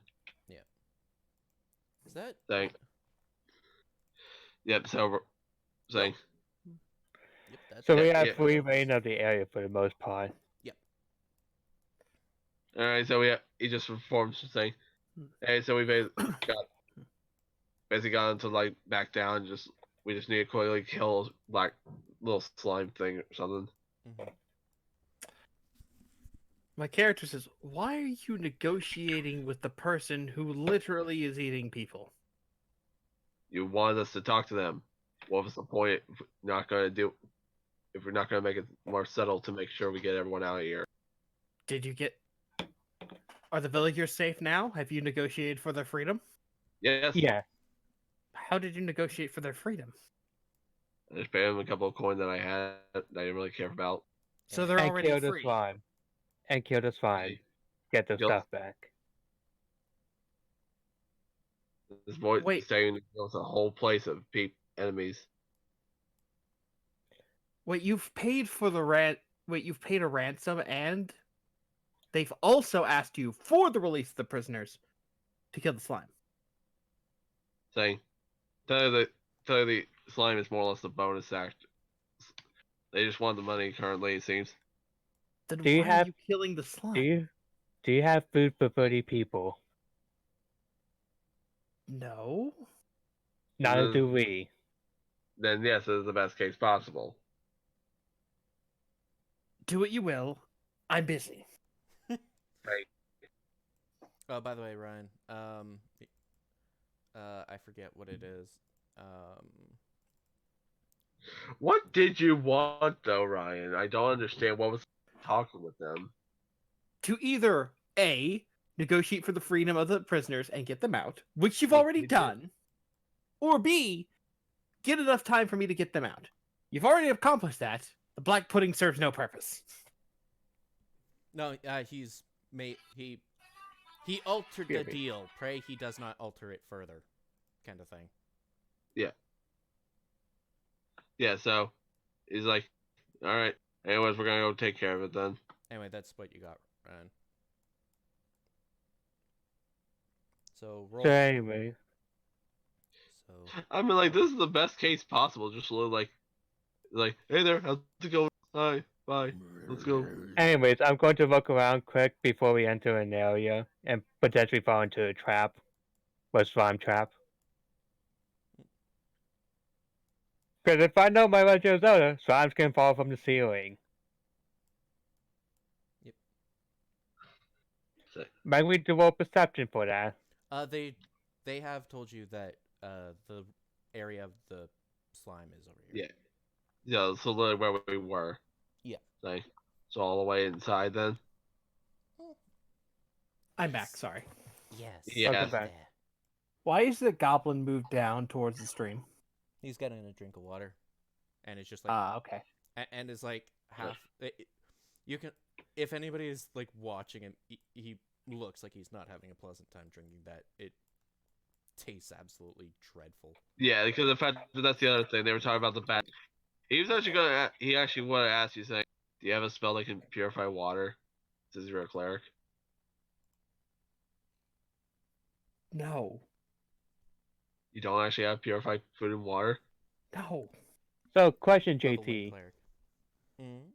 Is that? Thank. Yep. So, saying. Yep, that's. So we Yeah, have yeah. free reign of the area for the most part. All right, so he just performs the thing. Hey, so we basically got him to like back down. We just need to quickly kill black little slime thing or something. Mhm. My character says, why are you negotiating with the person who literally is eating people? You wanted us to talk to them. What was the point if we're not gonna make it more settled to make sure we get everyone out of here? Did you get... Are the villagers safe now? Have you negotiated for their freedom? Yes. Yeah. How did you negotiate for their freedom? I just paid him a couple of coin that I had that I didn't really care about. So they're And already kill the free. slime. And kill the slime. Get the Kill- stuff back. This boy Wait. staying with a whole place of enemies. Wait, you've paid for the Wait, you've paid a ransom, and they've also asked you for the release of the prisoners to kill the slime. Saying, tell you the slime is more or less a bonus act. They just want the money currently, it seems. Then Do you why are have- you killing the slime? Do you have food for 30 people? No. Neither do we. Then yes, it is the best case possible. Do what you will. I'm busy. Right. Oh, by the way, Ryan, I forget what it is. What did you want, though, Ryan? I don't understand. What was talking with them? To either A, negotiate for the freedom of the prisoners and get them out, which you've Which already we did. done, or B, get enough time for me to get them out. You've already accomplished that. The black pudding serves no purpose. No, he's made he altered the Excuse me. deal. Pray he does not alter it further, kind of thing. Yeah, so he's like, all right. Anyways, we're gonna go take care of it then. Anyway, that's what you got, Ryan. So roll. So anyway, So I mean, like, this is the best case possible. Just a little like, hey there, how's it going? Hi, bye, let's go. anyways, I'm going to look around quick before we enter an area and potentially fall into a trap. Or slime trap. Because if I know my Legend of Zelda, slimes can fall from the ceiling. Yep. Sick. Might we do roll perception for that? they have told you that the area of the slime is over here. Yeah, so literally where we were. Yeah. Like, so all the way inside then. I'm back, sorry. Yes. Yeah. Welcome back. Why is the goblin moved down towards the stream? He's getting a drink of water, and it's just like Okay. and is like half. You can, if anybody is like watching him, he looks like he's not having a pleasant time drinking that. It tastes absolutely dreadful. Yeah, because the fact that that's the other thing they were talking about the bat. He was actually gonna. He actually wanted to ask you, saying, "Do you have a spell that can purify water?" Since you're a cleric. No. You don't actually have purified food and water. No. So, question, Level 1 JT. cleric. Mm-hmm.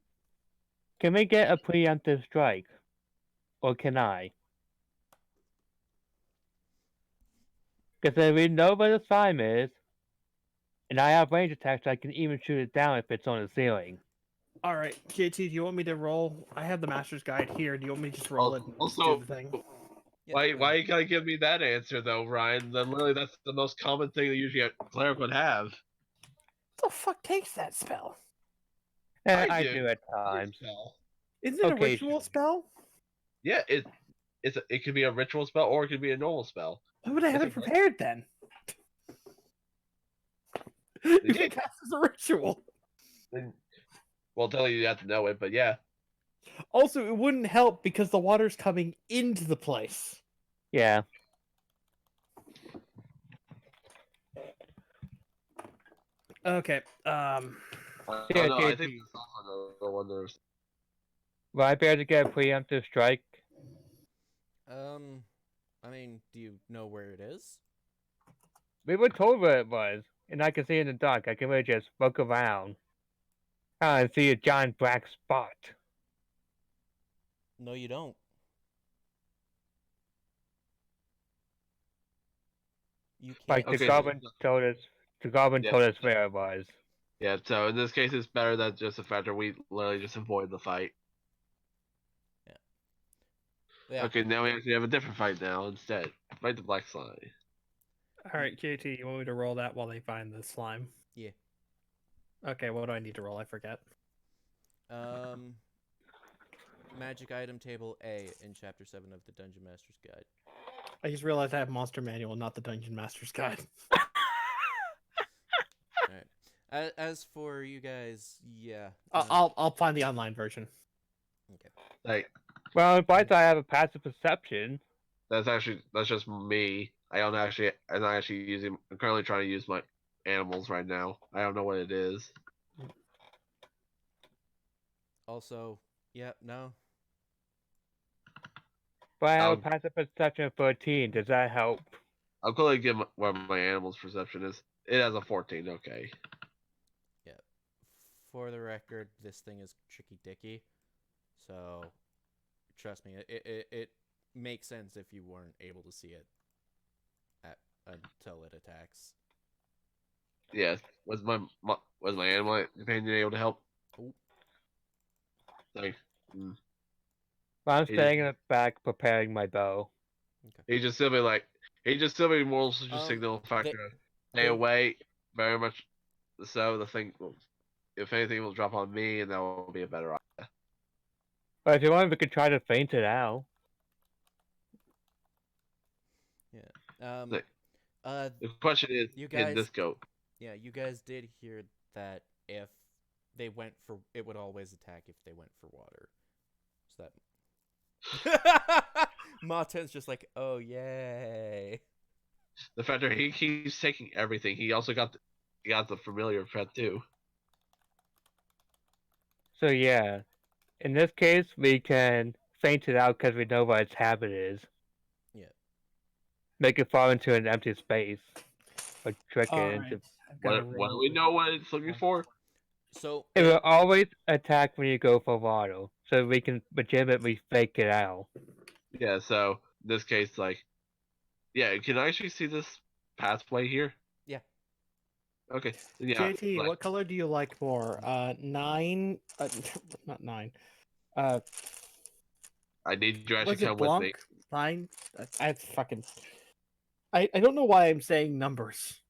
Can we get a preemptive strike? Or can I? Because if we know where the slime is, and I have range attacks, I can even shoot it down if it's on the ceiling. All right, JT, do you want me to roll? I have the master's guide here. Do you want me to just roll it and just Also, do the thing? Yeah, why you gotta give me that answer though, Ryan? Then literally that's the most common thing that usually a cleric would have. What the fuck takes that spell? I do. do at times. Spell. Isn't it a Okay, ritual sure. spell? Yeah, it could be a ritual spell or it could be a normal spell. Why would I have It's it a- prepared then? You can cast as a ritual. Then, well, tell you have to know it, but yeah. Also, it wouldn't help because the water's coming into the place. Yeah. Okay. I Yeah, don't know. I JT. think that's also the one there's. Will I be able to get a preemptive strike? I mean, do you know where it is? We were told where it was, and I can see in the dark. I can really just look around. And see a giant black spot. No, you don't. You can't. Like the Okay, goblin told us. The goblin Yeah. told us where it was. Yeah, so in this case, it's better that just the fact that we literally just avoid the fight. Yeah. Okay, now we actually have a different fight now instead. Fight the black slime. All right, JT, you want me to roll that while they find the slime? Yeah. Okay, what do I need to roll? I forget. Magic item table A in chapter 7 of the Dungeon Master's Guide. I just realized I have Monster Manual, not the Dungeon Master's Guide. Alright. As for you guys, yeah. I'll find the online version. Okay. Like, Well, if I have a passive perception. that's just me. I'm not actually using. I'm currently trying to use my animals right now. I don't know what it is. Also, yeah, no. But I have a Um, passive perception of 13. Does that help? I'll quickly give what my animal's perception is. It has a 14. Okay. Yeah. For the record, this thing is tricky dicky. So, trust me, it makes sense if you weren't able to see it at until it attacks. Yeah. Was my animal companion able to help? Oh. Like, I'm He staying in the back preparing my bow. he just simply like he just simply moral signal factor. Stay they- away. Very much so. The thing, will, if anything, will drop on me, and that will be a better idea. But if you want, we could try to feint it out. Yeah. Like, Uh, The question is, you can guys, this go? yeah, you guys did hear that if they went for, it would always attack if they went for water. So that. Martin's just like, oh yay. The factor he keeps taking everything. He also got the familiar pet too. So yeah, in this case, we can feint it out because we know what its habit is. Yeah. Make it fall into an empty space, or trick it into. I've got to What do roll. we know what it's looking for? So It will always attack when you go for water, so we can legitimately fake it out. Yeah. So in this case, like, yeah, can I actually see this pathway here? Yeah. Okay. Yeah. JT, like, what color do you like more? 9, not 9. I need you to actually Was it come with me. Blanc? 9? I fucking. I don't know why I'm saying numbers.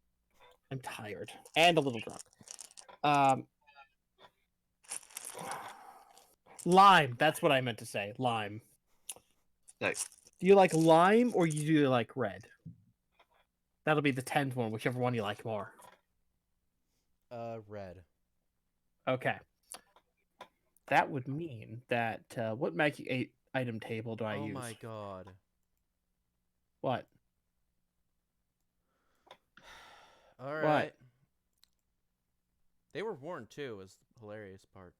I'm tired and a little drunk. Lime. That's what I meant to say. Lime. Nice. Do you like lime or do you like red? That'll be the 10th one, whichever one you like more. red. Okay. That would mean that what magic item table do I Oh use? my god. What? All right. They were warned too. Was the hilarious part.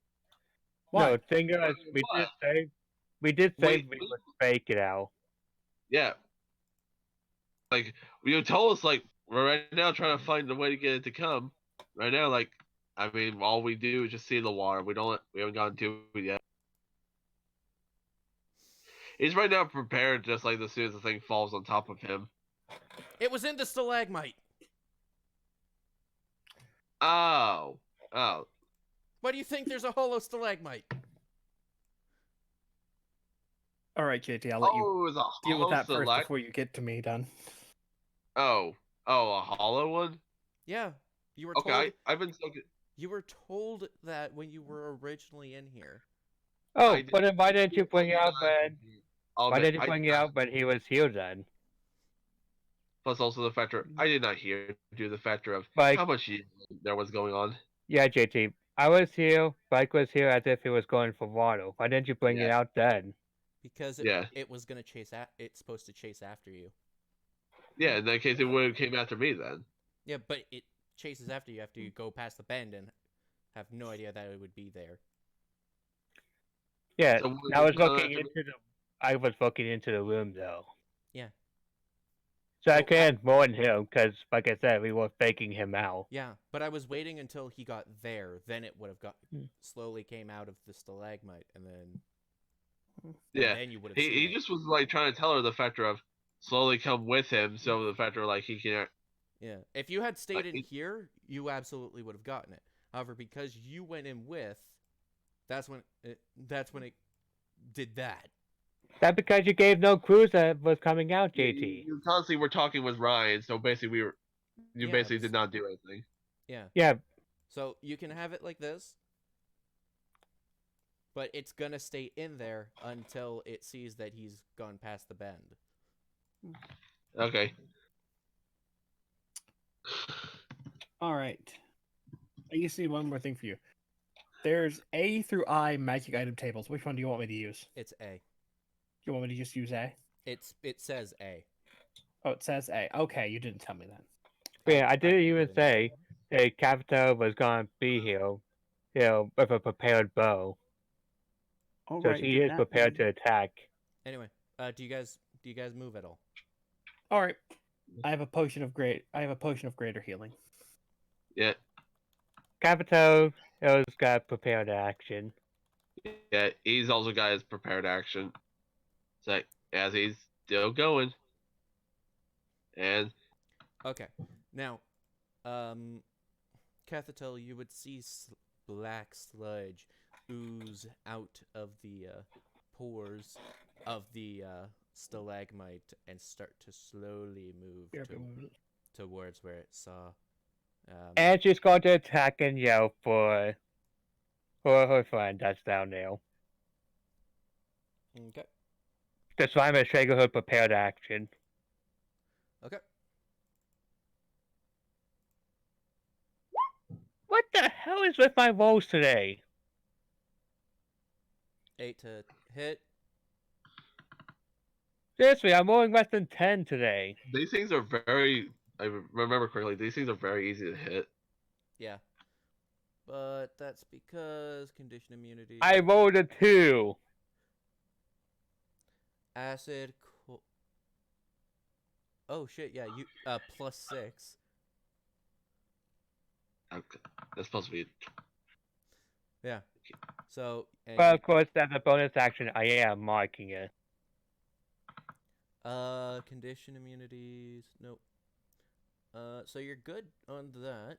No, What? thing is, we did say Wait, we would fake it out. Yeah. Like you told us, like we're right now trying to find a way to get it to come. Right now, like I mean, all we do is just see the water. We haven't gotten to it yet. He's right now prepared, just like as soon as the thing falls on top of him. It was in the stalagmite. Oh. Why do you think there's a hollow stalagmite? All right, JT, I'll let you Oh, it was a deal with hollow that first select. before you get to me, done. Oh, a hollow one. Yeah. You were Okay, told. I've been so good. You were told that when you were originally in here. Oh, I but then why didn't you bring it out when? All Why day. didn't you bring it out when he was here then? Plus, also the factor I did not hear due to the factor of Like, how much there was going on. yeah, JT, I was here, Mike was here as if he was going for water. Why didn't you bring it Yeah. out then? Because Yeah. it was gonna chase it's supposed to chase after you. Yeah, in that case, it would have came after me then. Yeah, but it chases after you go past the bend and have no idea that it would be there. Yeah, So I was after looking me- into the. I was looking into the room though. Yeah. So I So can't warn him because, like I said, we were faking him out. Yeah, but I was waiting until he got there. Then it would have got Hmm. slowly came out of the stalagmite, and then Yeah, then you would have he seen it. just was like trying to tell her the factor of slowly come with him, so the factor like he can. Yeah. If you had stayed in it- here, you absolutely would have gotten it. However, because you went in with, that's when it did that. That's because you gave no clues that was coming out, JT. You constantly were talking with Ryan, so basically you Yeah, basically it's- did not do anything. Yeah. Yeah, So you can have it like this, but it's gonna stay in there until it sees that he's gone past the bend. Okay. All right. I just need one more thing for you. There's A through I magic item tables. Which one do you want me to use? It's A. Do you want me to just use A? It says A. Oh, it says A. Okay, you didn't tell me that. yeah. I didn't even didn't. say that Capito was gonna be here, with a prepared bow, All so right. he is prepared to attack. Anyway, do you guys move at all? All right. I have a potion of greater healing. Yeah. Capito has got prepared action. Yeah. He's also got his prepared action. So as he's still going, and Okay. Now, Cathatel, you would see black sludge ooze out of the pores of the stalagmite and start to slowly move towards where it saw. And she's going to attack and yell for her friend that's down there. Okay. The slime has triggered her prepared action. Okay. What the hell is with my rolls today? 8 to hit. Seriously, I'm rolling less than 10 today. These things are very. I remember correctly. These things are very easy to hit. Yeah. But that's because condition immunity. I rolled a 2. Acid. Oh shit! Yeah, you +6. Okay. That's supposed to be. Yeah. So. And But of course, as a bonus action, I am marking it. condition immunities. Nope. So you're good on that.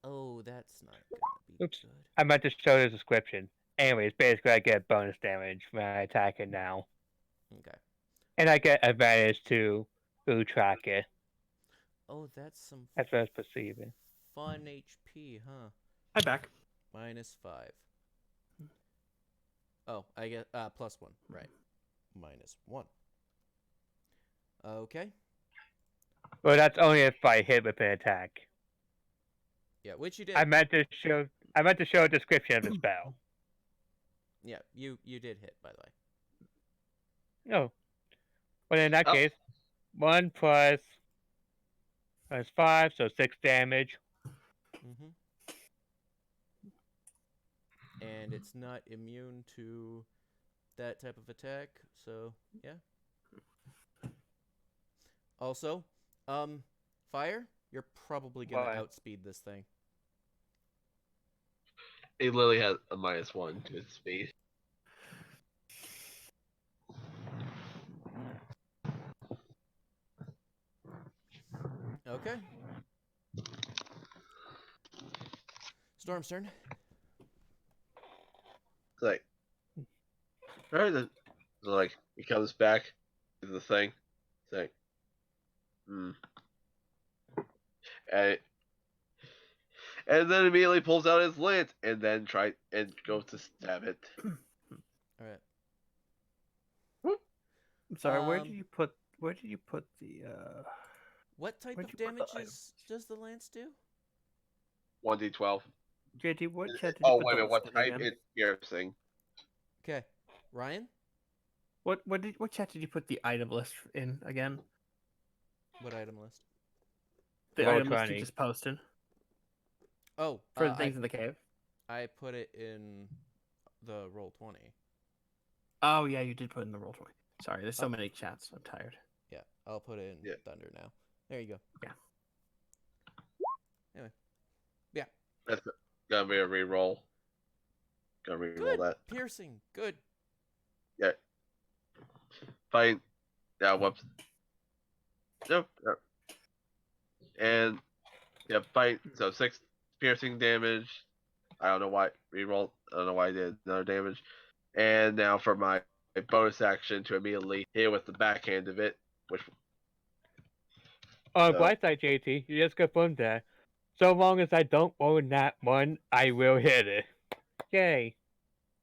Oh, that's not gonna be Oops. good. I meant to show the description. Anyways, basically, I get bonus damage when I attack it now. Okay. And I get advantage to track it. Oh, that's some That's what I was perceiving. fun HP, huh? I'm back. -5. Oh, I get +1. Right. -1. Okay. Well, that's only if I hit with an attack. Yeah, which you did. I meant to show a description of the spell. Yeah, you did hit, by the way. No. But in that Oh. case, 1 plus 5, so 6 damage. Mm-hmm. And it's not immune to that type of attack, so yeah. Also, fire, you're probably gonna What? outspeed this thing. It literally has a -1 to its speed. Okay. Storm's turn. It's like, alright then. So like, he comes back to the thing. It's like, and then immediately pulls out his lance and then goes to stab it. All right. I'm sorry. Where Um, did you put the? What type Where'd of you put the damage does the lance do? 1d12. JT, what chat did you Oh put wait a the minute, what list in type? again? It's piercing. Okay. Ryan, What chat did you put the item list in again? what item list? The Roll item list you 20. just posted Oh, for the things in the cave. I put it in the roll 20. Oh yeah, you did put in the roll 20. Sorry, there's so Oh. many chats. I'm tired. Yeah, I'll put it in Yeah. Thunder now. There you go. Yeah. Anyway. Yeah. That's gonna be a reroll. Gonna reroll Good. that. Piercing. Good. Yeah. Fight. Yeah, whoops. Nope. And yeah, fight. So 6 piercing damage. I don't know why reroll. I don't know why I did another damage. And now for my bonus action to immediately hit with the backhand of it, which On the bright side, JT, you just confirmed that. So long as I don't roll in that one, I will hit it. Yay.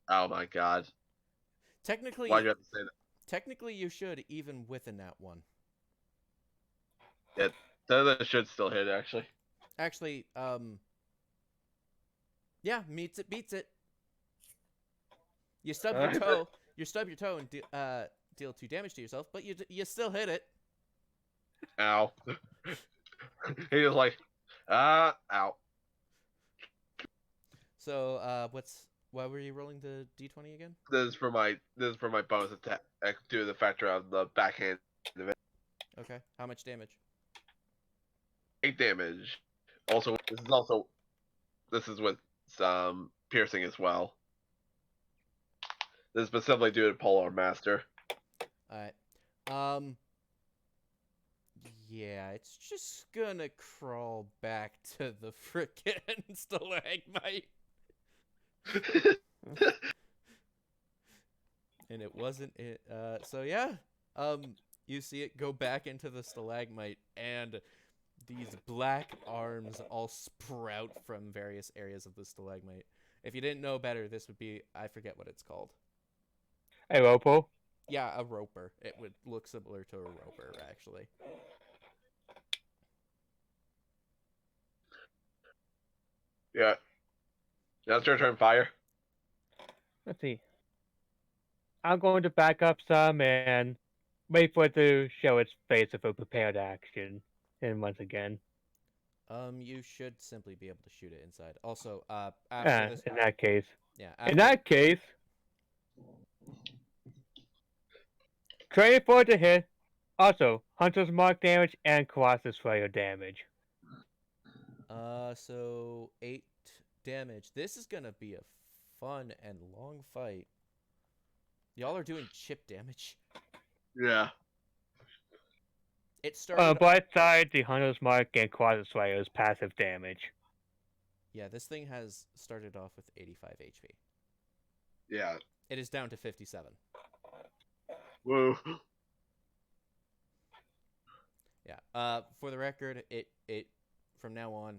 oh my god, Technically, why'd you have to say that? technically you should even with a nat 1. That should still hit actually. Actually, yeah, meets it, beats it. You stub your toe. You stub your toe and deal 2 damage to yourself, but you still hit it. Ow. He was like, ow. So, why were you rolling the d20 again? This is for my bonus attack due to the factor of the backhand of it. Okay, how much damage? 8 damage. This is with some piercing as well. This is specifically due to Polar Master. All right. Yeah, it's just gonna crawl back to the frickin' stalagmite. And it wasn't it. So yeah, you see it go back into the stalagmite, and these black arms all sprout from various areas of the stalagmite. If you didn't know better, this would be, I forget what it's called. Hey, Ropo. Yeah, a roper. It would look similar to a roper, actually. Yeah. Now it's your turn, fire. Let's see. I'm going to back up some and wait for it to show its face with a prepared action. And once again, You should simply be able to shoot it inside. Also, after this, in that case, yeah, in after that case, 24 to hit. Also, Hunter's Mark damage and Colossus Slayer damage. so 8 damage. This is gonna be a fun and long fight. Y'all are doing chip damage. Yeah. It On started. the bright side, the Hunter's Mark and Colossus Slayer is passive damage. Yeah, this thing has started off with 85 HP. Yeah. It is down to 57. Woo. Yeah. For the record, it from now on.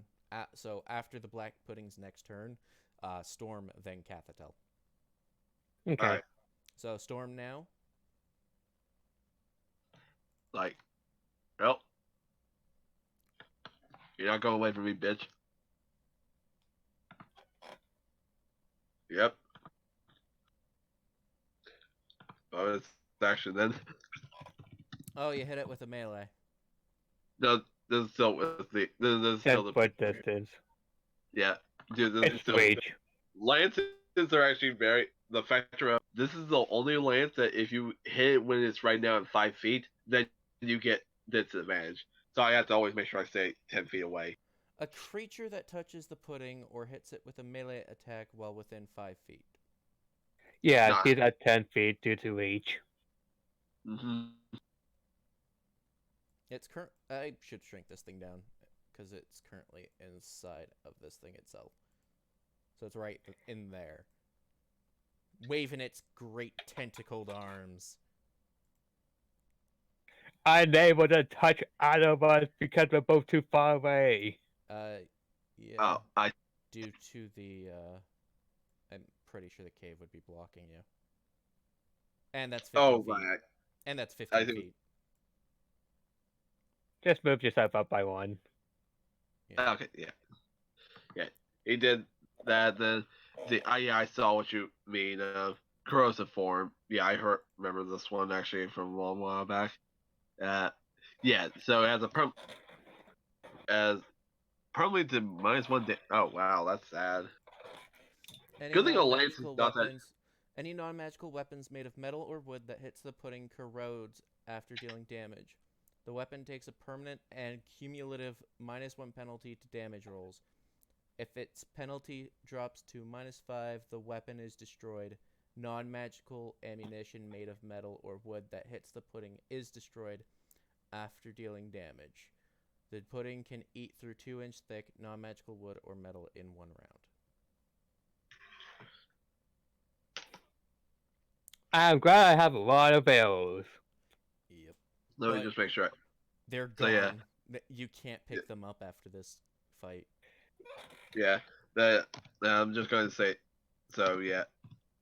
So after the Black Pudding's next turn, Storm then Cathatel. Okay. Alright. So Storm now. Like, well, you're not going away from me, bitch. Yep. Oh, it's action then. Oh, you hit it with a melee. No, this is still with the. This is 10 still the. foot distance. Yeah, dude, this is It's still. reach. Lances are actually very. The factor of this is the only lance that if you hit it when it's right now at 5 feet, then you get disadvantage. So I have to always make sure I stay 10 feet away. A creature that touches the pudding or hits it with a melee attack while within 5 feet. Yeah, Nah. he's at 10 feet due to reach. Mm-hmm. It's current. I should shrink this thing down because it's currently inside of this thing itself. So it's right in there, waving its great tentacled arms. Unable to touch either of us because we're both too far away. Yeah. Oh, Due to the, I'm pretty sure the cave would be blocking you. And that's 15 feet. right. And that's 15 think- feet. Just move yourself up by one. Yeah. Okay, yeah. Yeah, he did that. Then I saw what you mean of corrosive form. Yeah, remember this one actually from a long while back. Yeah. So as probably to -1. Oh wow, that's sad. Good thing a lance is not that. Any non-magical weapons made of metal or wood that hits the pudding corrodes after dealing damage. The weapon takes a permanent and cumulative -1 penalty to damage rolls. If its penalty drops to -5, the weapon is destroyed. Non-magical ammunition made of metal or wood that hits the pudding is destroyed after dealing damage. The pudding can eat through 2-inch thick non-magical wood or metal in 1 round. I'm glad I have a lot of arrows. Yep. Let me But- just make sure. They're So, yeah. gone. You can't pick them up after this fight. Yeah, I'm just going to say. So yeah,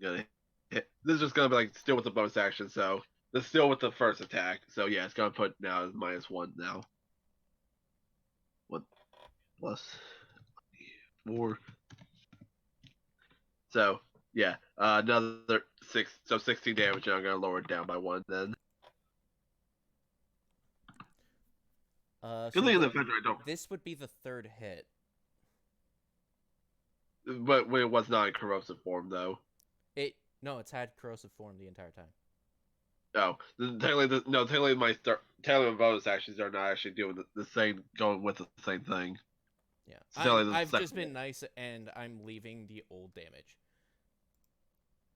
gonna hit. This is just gonna be like still with the bonus action. So this is still with the first attack. So yeah, it's gonna put now as -1 now. 1 plus 4. So yeah, another 6. So 16 damage. And I'm gonna lower it down by 1 then. Good So thing in the future I don't. this would be the 3rd hit. But when it was not in corrosive form though. No, it's had corrosive form the entire time. Oh, technically my bonus actions are not actually doing the same, going with the same thing. Yeah, Still, I've second just been nice and I'm leaving the old damage.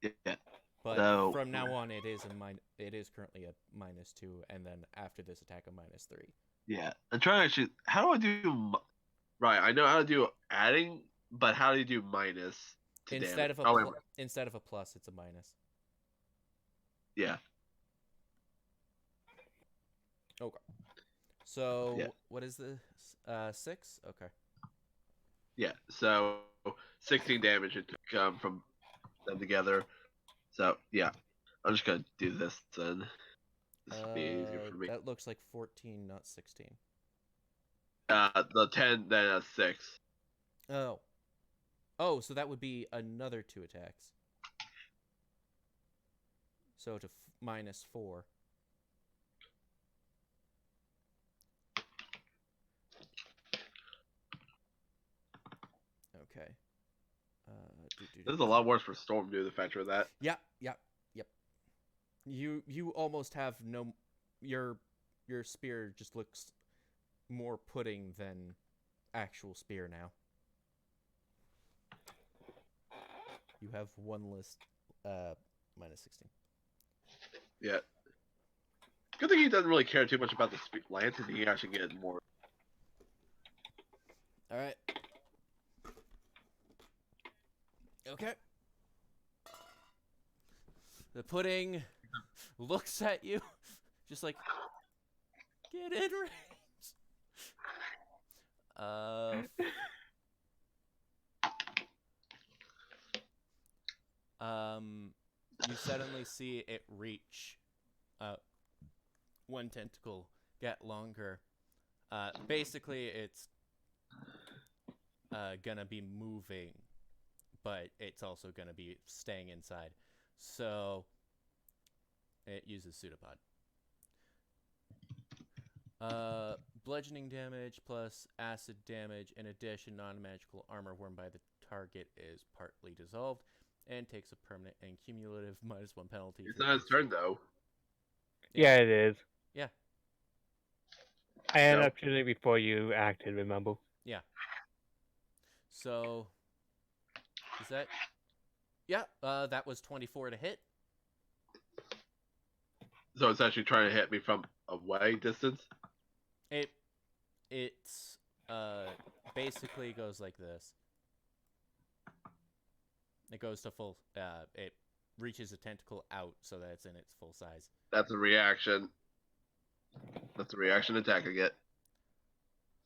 Yeah. But So- from now on, it is currently a -2, and then after this attack a -3. Yeah, I'm trying to actually. How do I do? Right, I know how to do adding, but how do you do minus to Instead damage? of a Oh, wait, instead of a plus, it's a minus. yeah, Okay. So Yeah. what is this? 6? Okay. yeah. So 16 damage to come from them together. So yeah, I'm just gonna do this then. This will be easier for me. That looks like 14, not 16. The 10, then a 6. Oh. Oh, so that would be another 2 attacks. So to minus 4. Okay. This is a lot worse for Storm due to the factor of that. Yep. You almost have no. Your spear just looks more pudding than actual spear now. You have one list, minus 16. Yeah. Good thing he doesn't really care too much about the lance, and he can actually get more. All right. Okay. The pudding looks at you, just like, get in range. You suddenly see it reach, one tentacle get longer. Basically, it's gonna be moving, but it's also gonna be staying inside. So it uses pseudopod. Bludgeoning damage plus acid damage. In addition, non-magical armor worn by the target is partly dissolved and takes a permanent and cumulative -1 penalty. It's not his turn though. Yeah, it is. Yeah. I ended So- up shooting before you acted, remember? Yeah. So is that? Yeah. That was 24 to hit. So it's actually trying to hit me from away distance. It's basically goes like this. It goes to full. It reaches a tentacle out so that it's in its full size. That's a reaction. That's a reaction attack I get.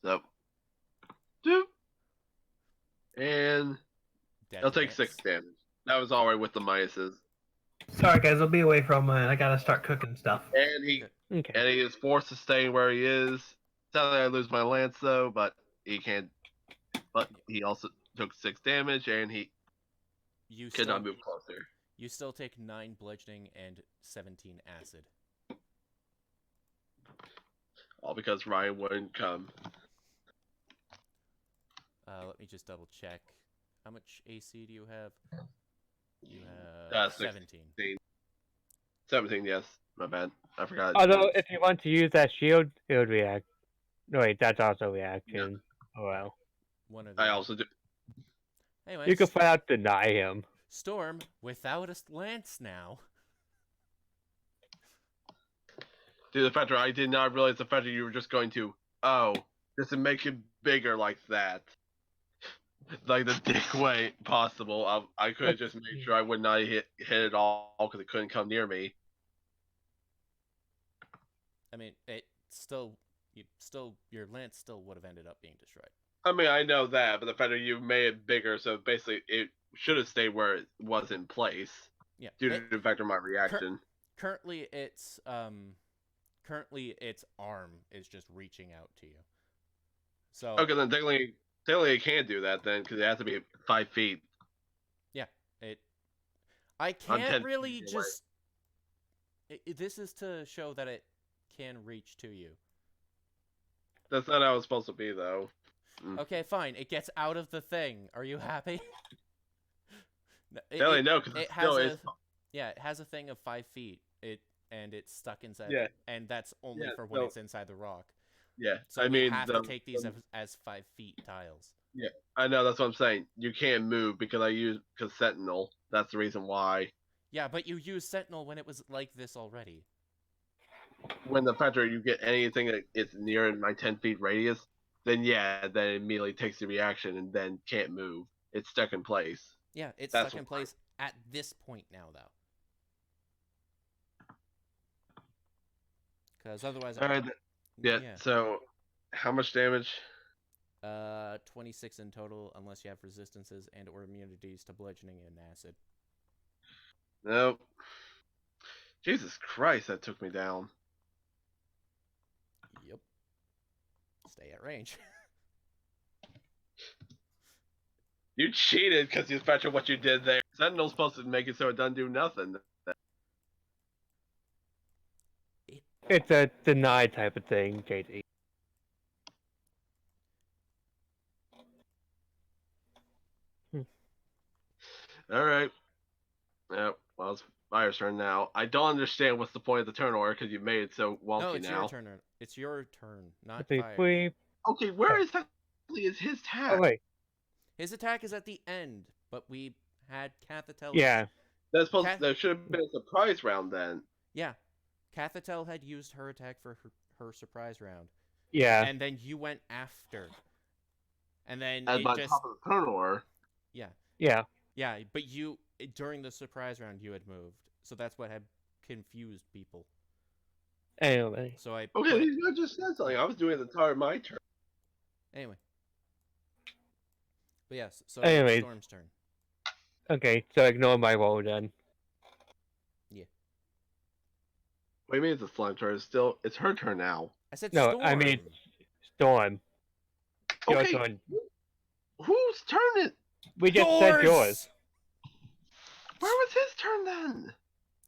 So, doop. And Dead I'll take hits. 6 damage. That was alright with the minuses. Sorry, guys, I'll be away for a minute. I gotta start cooking stuff. And he Okay. is forced to stay where he is. Sadly, I lose my lance though, but he can't. But he also took 6 damage, and he You could still not move closer. you still take 9 bludgeoning and 17 acid. All because Ryan wouldn't come. Let me just double check. How much AC do you have? You have 17. 17, yes. My bad. I forgot. Although, if you want to use that shield, it would react. No, wait, that's also reaction. Oh well. One of the. I also do. Anyway, You can flat out deny him. Storm without a lance now. Dude, the fact that I did not realize the fact that you were just going to, just to make it bigger like that. Like the dick way possible. I could have just made sure I would not hit it all because it couldn't come near me. I mean, your lance still would have ended up being destroyed. I mean, I know that, but the fact that you made it bigger, so basically it should have stayed where it was in place. Yeah. Due to the fact of my reaction. Currently, its arm is just reaching out to you. So Okay, then technically it can't do that then, because it has to be 5 feet. yeah, I I'm 10 can't feet really away. just. This is to show that it can reach to you. That's not how it's supposed to be, though. Okay, fine. It gets out of the thing. Are you happy? Technically, no, because it it still has is. Yeah, it has a thing of 5 feet. And it's stuck inside. Yeah. And that's only Yeah, for when so- it's inside the rock. Yeah, So I we mean, have to take these as 5 feet tiles. Yeah, I know. That's what I'm saying. You can't move because Sentinel. That's the reason why. Yeah, but you used Sentinel when it was like this already. when the factor you get anything that is near in my 10 feet radius, then yeah, then it immediately takes the reaction and then can't move. It's stuck in place. Yeah, it's That's stuck in place at this point now, though. Because otherwise, All right. Yeah. So, how much damage? 26 in total, unless you have resistances and/or immunities to bludgeoning and acid. Nope. Jesus Christ, that took me down. Yep. Stay at range. You cheated because you factor what you did there. Sentinel's supposed to make it so it doesn't do nothing. It's a deny type of thing, JT. All right. Yep. Well, it's Fire's turn now. I don't understand what's the point of the turn order because you made it so wonky No, it's now. your turn. It's your turn, not Okay, Fire. Okay, where exactly is his attack? Oh wait, His attack is at the end, but we had Cathatel. yeah. That should have been a surprise round then. Yeah. Cathatel had used her attack for her surprise round. Yeah. And then you went after. And then As it by just... top of the turn order. Yeah. Yeah. Yeah, but you, during the surprise round, you had moved. So that's what had confused people. Anyway. So I... Okay, you just said something. I was doing the entire my turn. Anyway. But yes, so Anyways. Storm's turn. Okay, so ignore my roll then. Yeah. What do you mean it's a slime turn? It's her turn now. I said No, Storm. I mean Storm. Your Okay, turn. whose turn is... We just said yours. Where was his turn then?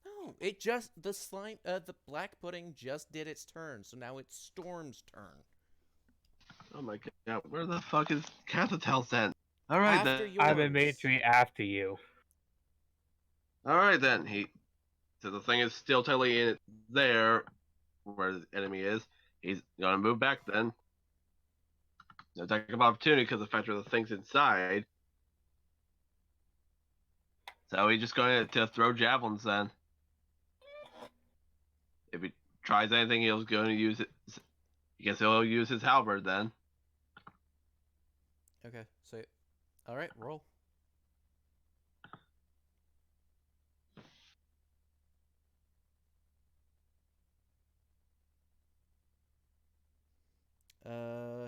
No, it just... the black pudding just did its turn, so now it's Storm's turn. Oh my god, where the fuck is Cathatel then? Alright After then. I'm immediately after you. Alright then, so the thing is still totally in there, where the enemy is. He's gonna move back then. No attack of opportunity because of the fact that the thing's inside. So he's just going to throw javelins then. If he tries anything, he's going to use it. I guess he'll use his halberd then. Okay, so... Alright, roll.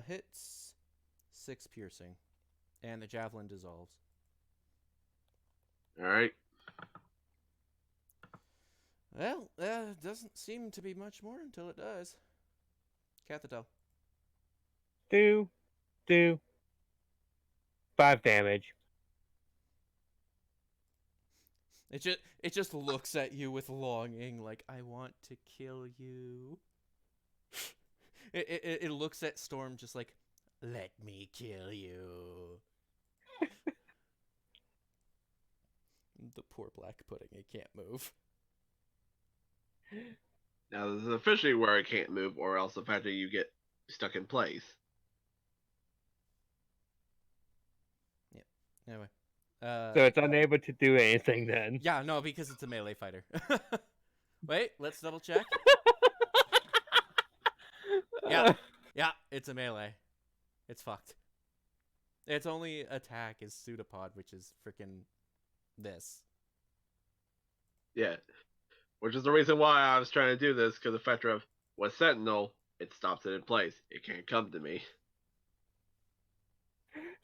Hits 6 piercing, and the javelin dissolves. All right. Well, doesn't seem to be much more until it does. Cathatel. Do 5 damage. It just looks at you with longing, like I want to kill you. It looks at Storm just like, let me kill you. The poor black pudding, it can't move. Now this is officially where it can't move, or else the fact that you get stuck in place. Yep. Anyway. So it's unable to do anything then. Yeah, no, because it's a melee fighter. Wait, let's double check. Yeah, it's a melee. It's fucked. Its only attack is pseudopod, which is freaking this. Yeah. Which is the reason why I was trying to do this, because the factor of with Sentinel, it stops it in place. It can't come to me.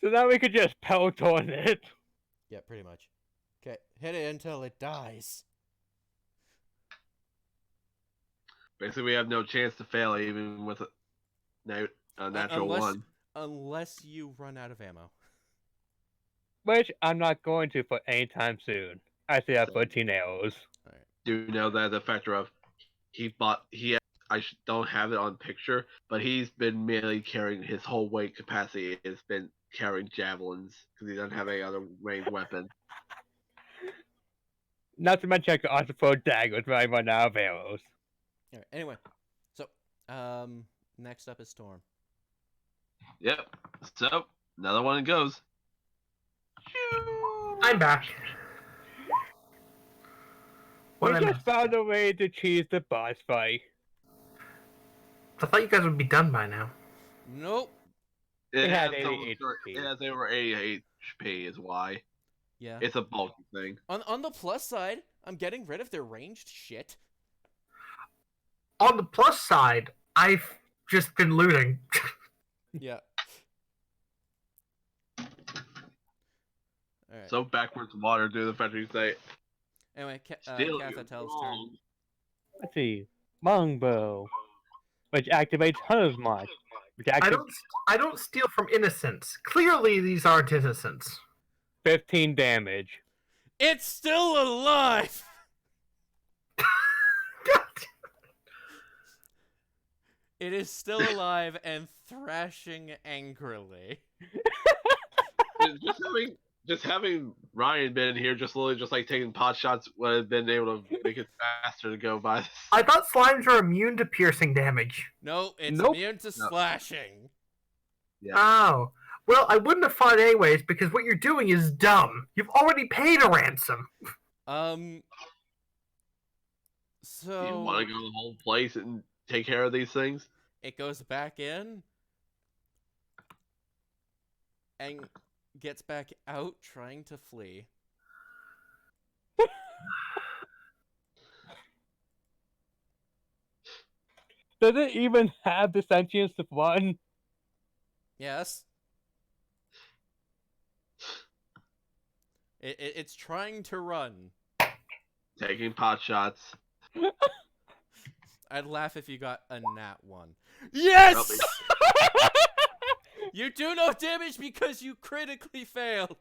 So now we could just pelt on it. Yeah, pretty much. Okay, hit it until it dies. Basically, we have no chance to fail, even with a natural one. Unless you run out of ammo. Which I'm not going to for any time soon. I still have 14 arrows. Alright. Do you know that the factor of don't have it on picture, but he's been merely carrying his whole weight capacity. Has been carrying javelins because he doesn't have any other ranged weapon. Not to mention I can also throw daggers when I run out of arrows. Alright, anyway. So, next up is Storm. Yep. So another one goes. I'm back. We What I just missed? found a way to cheese the boss fight. I thought you guys would be done by now. Nope. It had has 80 it HP. has over 80 HP is why. Yeah. It's a bulky thing. On the plus side, I'm getting rid of their ranged shit. On the plus side, I've just been looting. Yeah. Alright. So backwards water due to the fact that you say Anyway, still Cathatel's turn. wrong. Let's see. Longbow, which activates Hunter's Mark, which activates I don't steal from innocents. Clearly, these aren't innocents. 15 damage. It's still alive! It is still alive and thrashing angrily. Just having Ryan been here, just literally just like taking pot shots would have been able to make it faster to go by. I thought slimes are immune to piercing damage. No, it's Nope. immune to No. slashing. Yeah. Oh. Well, I wouldn't have fought anyways, because what you're doing is dumb. You've already paid a ransom. So You want to go to the whole place and take care of these things? it goes back in and gets back out trying to flee. Does it even have the sentience of one? Yes. It's trying to run. Taking pot shots. I'd laugh if you got a nat 1. Yes! Probably. You do no damage because you critically failed.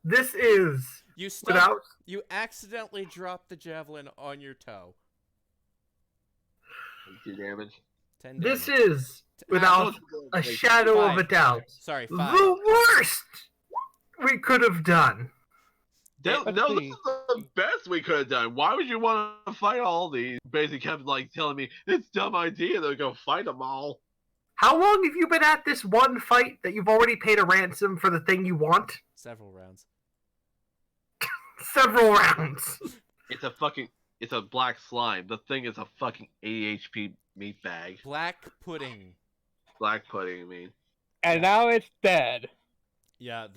This is You without. You accidentally dropped the javelin on your toe. 2 damage. 10 This damage. is without a shadow of a doubt Sorry, 5. the worst we could have done. No, Let's this see. is the best we could have done. Why would you want to fight all these? Basically kept like telling me it's a dumb idea to go fight them all. How long have you been at this one fight that you've already paid a ransom for the thing you want? Several rounds. Several rounds. It's a black slime. The thing is a fucking 80 HP meat bag. Black pudding. Black pudding, I mean. And now it's dead. Yeah,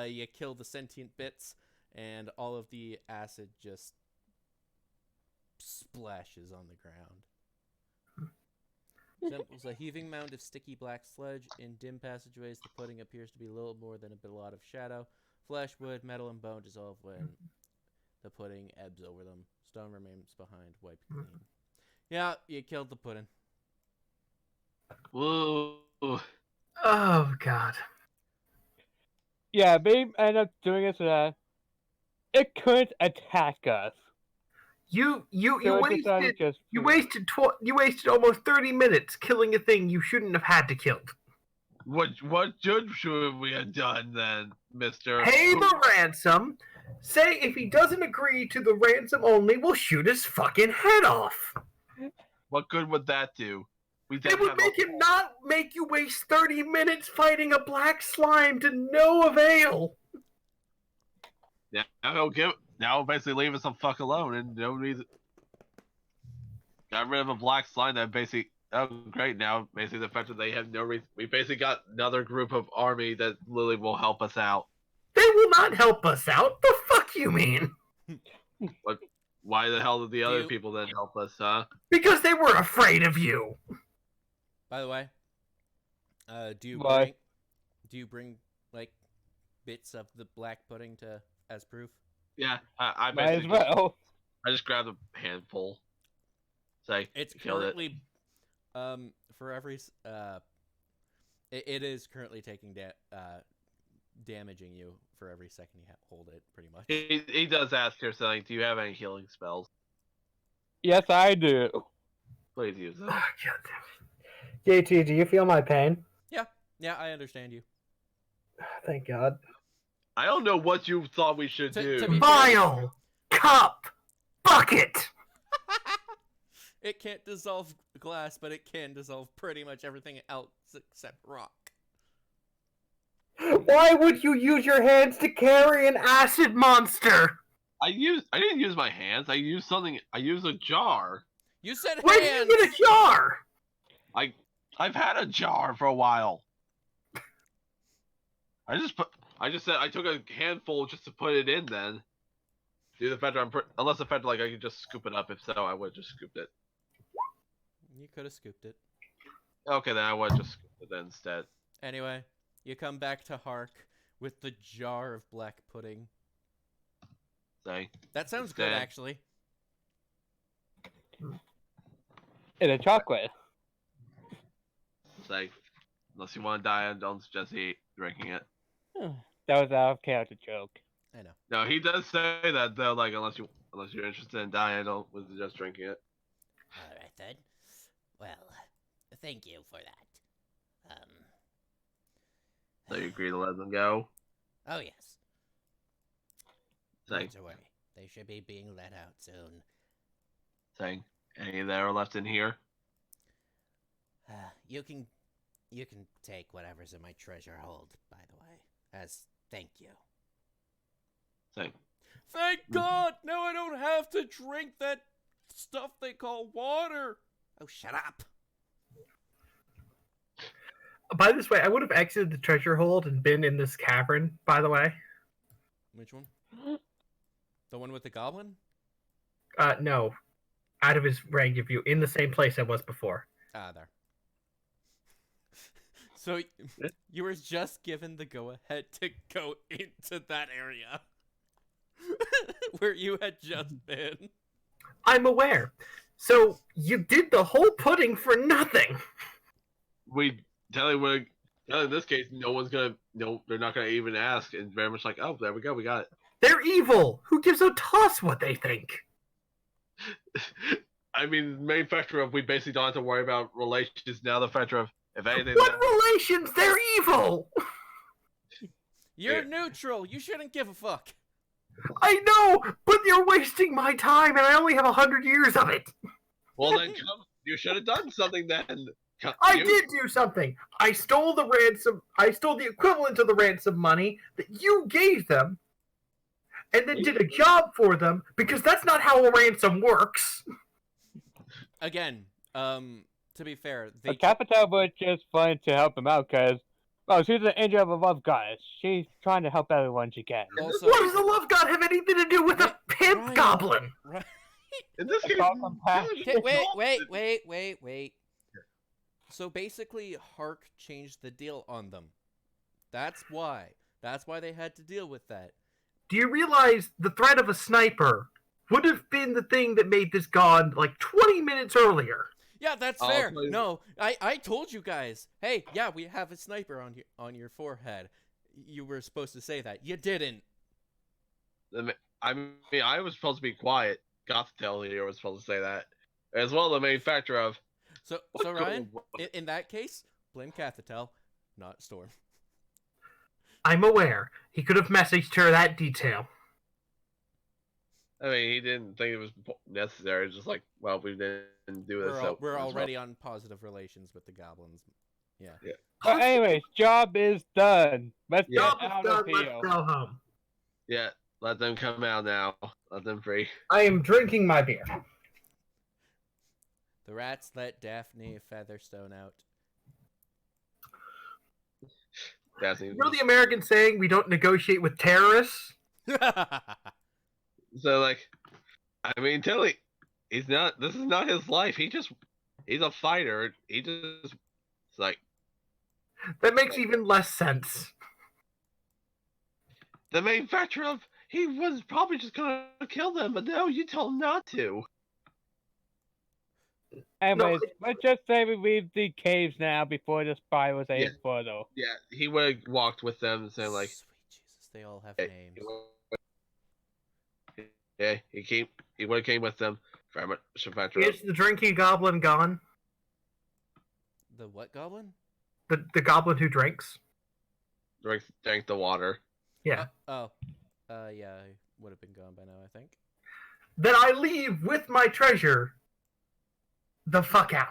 you kill the sentient bits, and all of the acid just splashes on the ground. Resembles a heaving mound of sticky black sludge. In dim passageways, the pudding appears to be little more than a lot of shadow. Flesh, wood, metal, and bone dissolve when the pudding ebbs over them. Stone remains behind, wiped clean. Yeah, you killed the pudding. Whoa. Oh god. Yeah, they end up doing it so that it couldn't attack us. You So it decided wasted just you wasted almost 30 minutes killing a thing you shouldn't have had to kill. What should we have done then, Mister? Pay the ransom. Say if he doesn't agree to the ransom only, we'll shoot his fucking head off. What good would that do? We It then would have make him not make you waste 30 minutes fighting a black slime to no avail. Now basically leave us the fuck alone and no reason. Got rid of a black slime that basically. Oh, great! Now basically the fact that they have no reason. We basically got another group of army that literally will help us out. They will not help us out. The fuck you mean? Why the hell did the other you- people then help us, huh? Because they were afraid of you. By the way, do Why? you bring like bits of the black pudding to as proof? Yeah, I Might as basically well. I just grabbed a handful. Say, It's killed it. currently for every it is currently taking damaging you for every second you hold it, pretty much. He does ask her something. Do you have any healing spells? Yes, I do. Please use them. Oh, JT, do you feel my pain? Yeah, I understand you. Thank God. I don't know what you thought we should To do. be- Vial, cup, bucket. It can't dissolve glass, but it can dissolve pretty much everything else except rock. Why would you use your hands to carry an acid monster? I didn't use my hands. I used something. I used a jar. You said Where hands. did you get a jar? I've had a jar for a while. I just said I took a handful just to put it in. Then, do the fact unless the fact like I could just scoop it up. If so, I would have just scooped it. You could have scooped it. Okay, then I would have just scooped it then instead. Anyway, you come back to Hark with the jar of black pudding. Say. That sounds good, Instead. actually. And a chocolate. Say. Unless you want to die, don't suggest drinking it. That was out of character joke. I know. No, he does say that though. Like unless you're interested in dying, don't suggest drinking it. All right then. Well, thank you for that. So you agree to let them go? Oh yes. Say. Not to worry. They should be being let out soon. Saying any that are left in here? You can take whatever's in my treasure hold, by the way, as thank you. Saying. Thank God! Now I don't have to drink that stuff they call water. Oh, shut up! By this way, I would have exited the treasure hold and been in this cavern, by the way. Which one? The one with the goblin? No. Out of his range of view, in the same place I was before. Ah, there. So you were just given the go-ahead to go into that area where you had just been. I'm aware. So you did the whole pudding for nothing. In this case, they're not gonna even ask, and very much like, oh, there we go, we got it. They're evil. Who gives a toss what they think? I mean, the main factor of we basically don't have to worry about relations now. The factor of if anything, What relations? They're evil. You're neutral. You shouldn't give a fuck. I know, but you're wasting my time, and I only have 100 years of it. well then, you should have done something then. I did do something. I stole the ransom. I stole the equivalent of the ransom money that you gave them, and then did a job for them because that's not how a ransom works. Again, to be fair, The Capital was just fun to help him out because, she's an angel of a love goddess. She's trying to help everyone she can. also, What does the love god have anything to do with a pimp Ryan. goblin? right? In this case, all compassion. Okay, wait. So basically, Hark changed the deal on them. That's why. That's why they had to deal with that. Do you realize the threat of a sniper would have been the thing that made this gone like 20 minutes earlier? Yeah, that's I'll fair. play- No, I told you guys. Hey, yeah, we have a sniper on your forehead. You were supposed to say that. You didn't. I mean, I was supposed to be quiet. Gothtel here was supposed to say that. As well, the main factor of So Ryan, in that case, blame Cathatel, not Storm. I'm aware. He could have messaged her that detail. I mean, he didn't think it was necessary. It's just like, well, we didn't do this. We're already on positive relations with the goblins. Yeah. But anyways, job is done. Let's Yeah. Job get is out done. of Let's here. go home. Yeah, let them come out now. Let them free. I am drinking my beer. The rats let Daphne Featherstone out. Daphne. You know the American saying, we don't negotiate with terrorists? So, like, I mean, Tilly, this is not his life. He's a fighter. It's like, That makes even less sense. the main factor of, he was probably just gonna kill them, but no, you told him not to. Anyways, let's just say we leave the caves now before the spy was Yeah. able photo. Yeah, he would have walked with them and saying, like, Sweet Jesus, they all have hey, names. he would have came with them. Very much a factor of, Is the drinking goblin gone? The what goblin? The goblin who drinks? drank the water. Yeah. Yeah, I would have been gone by now, I think. Then I leave with my treasure the fuck out.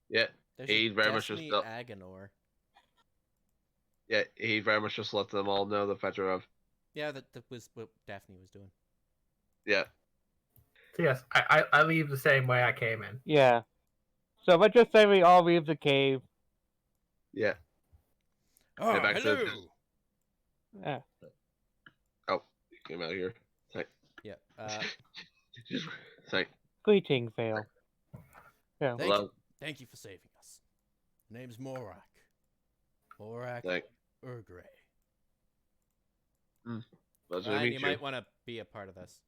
Yeah, There's He a very much Destiny just- Agonor. yeah, he very much just let them all know the factor of, Yeah, that was what Daphne was doing. Yeah. So yes, I leave the same way I came in. Yeah. So let's just say we all leave the cave. Yeah. Oh, back to the- hello. Yeah. Oh, came out here. It's Yeah. like, Greetings, Vale. Yeah. hello. Thank you for saving us. Name's Morak. Morak Like, Urgray. pleasure to And meet you you. might want to be a part of this.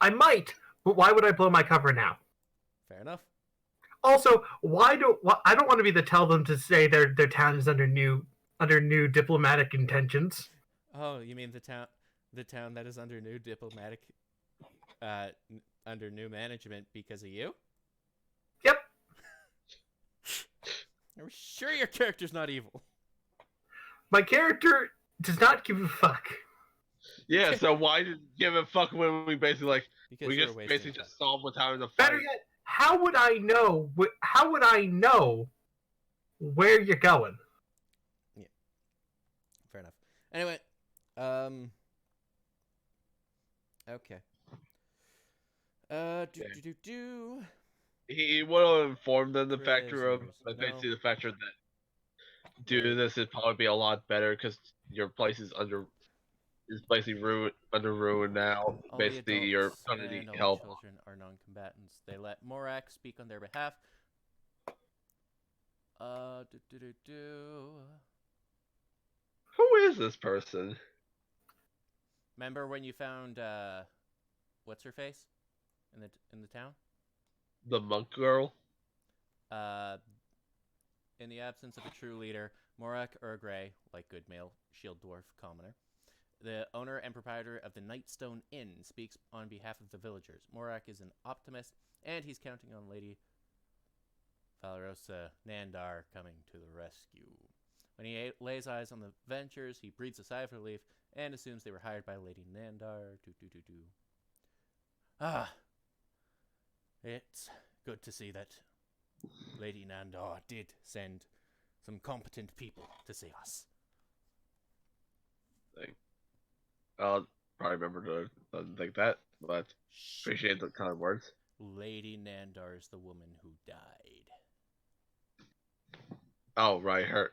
I might, but why would I blow my cover now? Fair enough. Also, I don't want to be the tell them to say their town is under new diplomatic intentions. Oh, you mean the town that is under new diplomatic, under new management because of you? Yep. Are we sure your character's not evil? My character does not give a fuck. Yeah, so why did you give a fuck when we basically like Because we you were just wasting basically time. just solved what's having to fight? Better yet, how would I know? How would I know where you're going? Fair enough. Anyway, okay. He would have informed them the factor of Prisoners. like No. basically the factor that due to this it'd probably be a lot better because your place is basically under ruin now. All Basically, the you're adults gonna need and all help. children are non-combatants. They let Morak speak on their behalf. Who is this person? Remember when you found what's her face in the town? The monk girl? In the absence of a true leader, Morak Urgray, like good male shield dwarf commoner, the owner and proprietor of the Nightstone Inn, speaks on behalf of the villagers. Morak is an optimist, and he's counting on Lady Valrosa Nandar coming to the rescue. When he lays eyes on the ventures, he breathes a sigh of relief and assumes they were hired by Lady Nandar. Ah, it's good to see that Lady Nandar did send some competent people to see us. I'll probably remember to doesn't think that, but appreciate the kind words. Lady Nandar is the woman who died. Oh, right, her.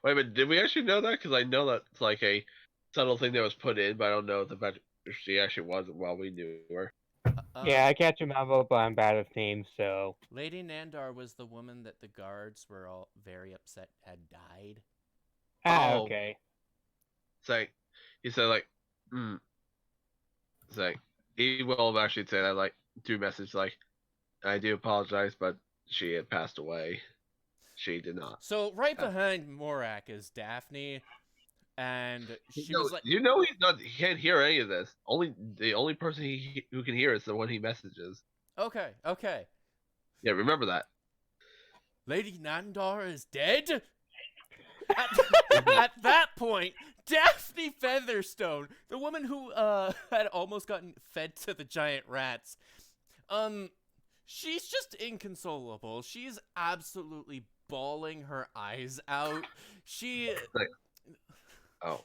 Wait a minute, did we actually know that? Because I know that's like a subtle thing that was put in, but I don't know if the fact she actually wasn't while we knew her. Yeah, I can't remember, but I'm bad with names, so. Lady Nandar was the woman that the guards were all very upset had died. Oh. Okay. It's like, he said, like, It's like, he will actually say that, like, through message, like, I do apologize, but she had passed away. She did not. So right behind Morak is Daphne, and she No, was like, you know, he can't hear any of this. The only person who can hear is the one he messages. okay. Yeah, remember that. Lady Nandar is dead? At that point, Daphne Featherstone, the woman who had almost gotten fed to the giant rats, she's just inconsolable. She's absolutely bawling her eyes out. She... Oh.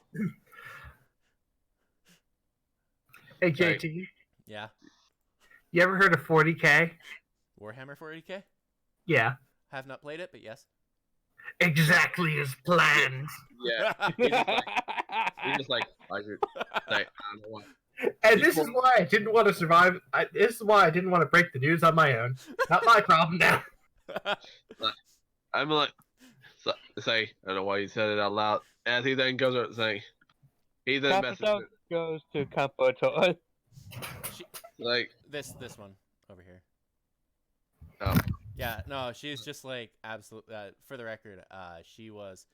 Hey JT, Yeah. you ever heard of 40K? Warhammer 40k? Yeah, Have not played it, but yes. exactly as planned. Yeah. He's just like, I don't know what. And this is why I didn't want to survive. This is why I didn't want to break the news on my own. Not my problem now. I'm like, say, I don't know why you said it out loud. As he then goes out saying, he then messages, Capital goes to Capital. like, This one over here. oh. Yeah, no, she's just like absolute. For the record, she was,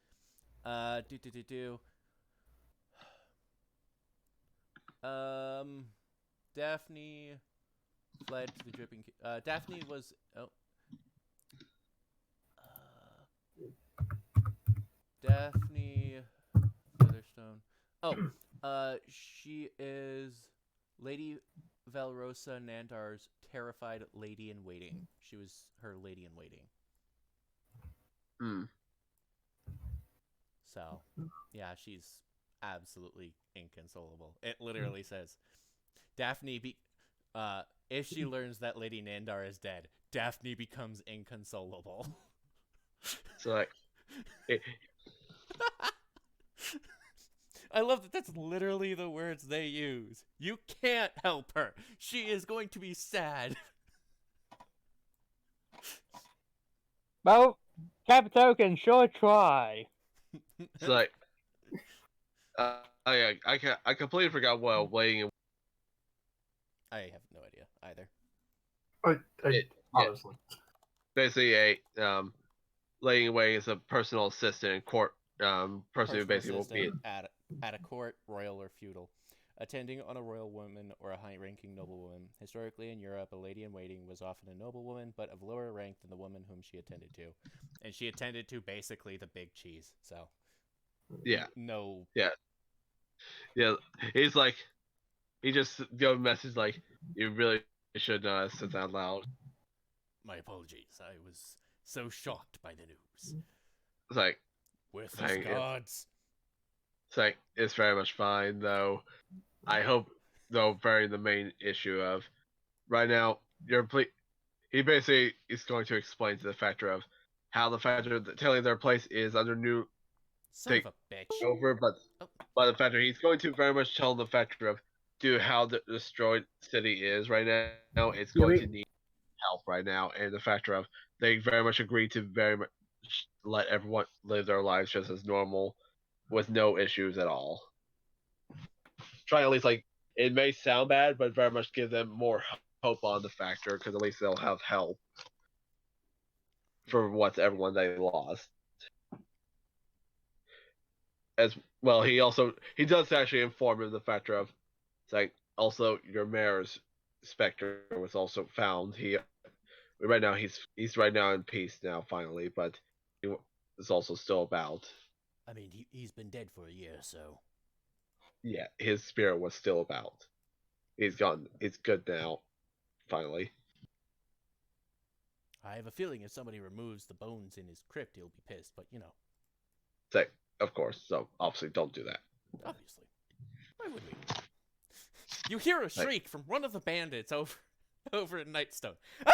Daphne fled to the dripping. Daphne was Daphne Featherstone. Oh, she is Lady Valrosa Nandar's terrified lady in waiting. She was her lady in waiting. So, yeah, she's absolutely inconsolable. It literally says, Daphne If she learns that Lady Nandar is dead, Daphne becomes inconsolable. So like, it, I love that that's literally the words they use. You can't help her. She is going to be sad. Well, Capito can sure try. it's like, I completely forgot what weighing. I have no idea either. Honestly. Basically, laying away is a personal assistant in court. Person who Personal basically will be. assistant at a court, royal or feudal. Attending on a royal woman or a high-ranking noblewoman. Historically in Europe, a lady-in-waiting was often a noblewoman, but of lower rank than the woman whom she attended to. And she attended to basically the big cheese, so... Yeah. No... Yeah. He's like, he just gave a message like, you really should say that out loud. My apologies, I was so shocked by the news. It's like, Worthless gods. It's like, it's very much fine, though. I hope, though, very the main issue of, right now, he basically is going to explain to the factor of how the factor, telling their place is under new Son of a bitch. over, but the factor, he's going to very much tell the factor of, how the destroyed city is right now, it's going to need help right now, and the factor of, they very much agree to very much let everyone live their lives just as normal, with no issues at all. Try at least, like, it may sound bad, but very much give them more hope on the factor, because at least they'll have help for what's everyone they lost. As well, he does actually inform him the factor of, it's like, also your mayor's specter was also found. Right now he's right now in peace now finally, but he is also still about. I mean, he's been dead for a year, so... Yeah, his spirit was still about. He's gone. It's good now, finally. I have a feeling if somebody removes the bones in his crypt, he'll be pissed, but, you know. So, of course, so obviously don't do that. Obviously. Why would we? You hear a shriek from one of the bandits over at Nightstone. Ah!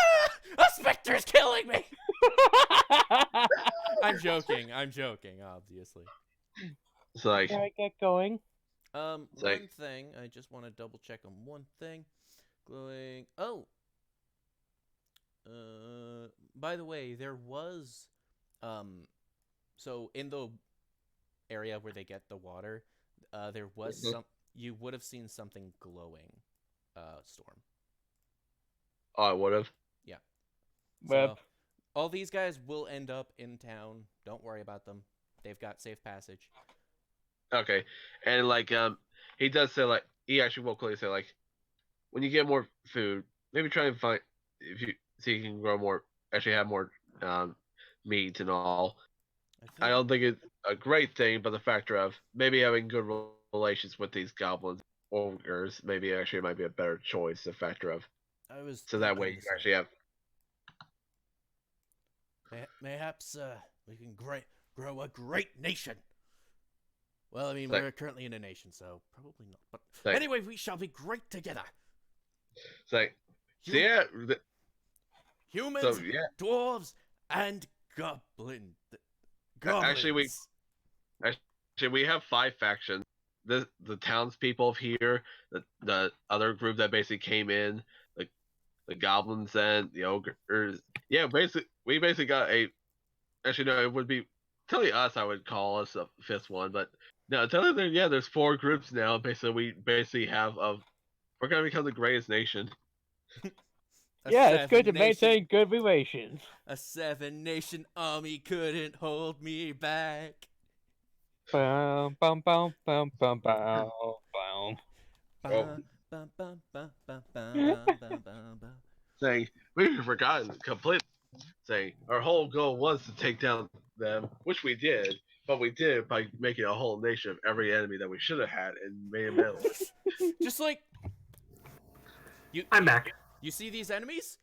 A specter's killing me! I'm joking, obviously. It's like, Can I get going? One like- thing, I just want to double check on one thing. Glowing. Oh! By the way, there was, so in the area where they get the water, there was you would have seen something glowing, Storm. oh, I would have. Yeah. Well, So, all these guys will end up in town. Don't worry about them. They've got safe passage. Okay, and like he does say like he actually will clearly say like when you get more food, maybe try and find if you see you can grow more, actually have more meat and all. I don't think it's a great thing, but the factor of maybe having good relations with these goblins ogres maybe actually might be a better choice. The factor of so that way you can actually have. Mayhaps we can grow a great nation. Well, I mean, Like- we're currently in a nation, so probably not. But Like- anyway, we shall be great together. It's like, so yeah, Humans, so yeah. dwarves, and goblins. Actually, we have 5 factions. The townspeople of here, the other group that basically came in, the goblins and the ogres. Yeah, we basically got a. Actually, no, it would be telling us. I would call us a 5th one, but no, telling them there's 4 groups now. Basically, we basically have we're gonna become the greatest nation. yeah, it's good to maintain good relations. A 7-nation army couldn't hold me back. Bum, bum, bum, bum, bum, bum, bum. Bum, bum, bum, bum, bum, bum, bum, bum, bum. Saying we've forgotten completely. Saying our whole goal was to take down them, which we did, but we did it by making a whole nation of every enemy that we should have had and made them middle. Just like I'm back. you see these enemies?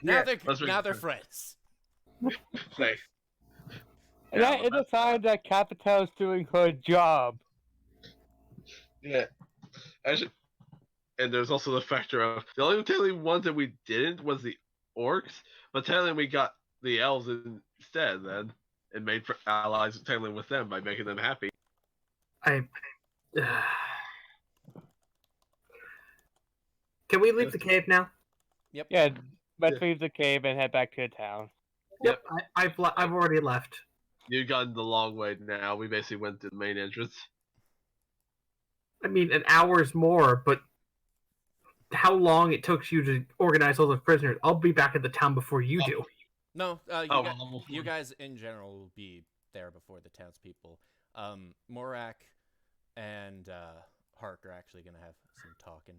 Now they're friends. Say, And that is a sign that Capitel's doing her job. yeah, actually, And there's also the factor of the only technically ones that we didn't was the orcs, but technically we got the elves instead then, and made allies technically with them by making them happy. I. Can we leave the cave now? Yep. Yeah, let's leave the cave and head back to the town. Yep. I've already left. You've gotten the long way now. We basically went to the main entrance. I mean, an hour's more, but how long it took you to organize all those prisoners? I'll be back at the town before you do. No, well, you guys in general will be there before the townspeople. Morak and Hark are actually going to have some talking.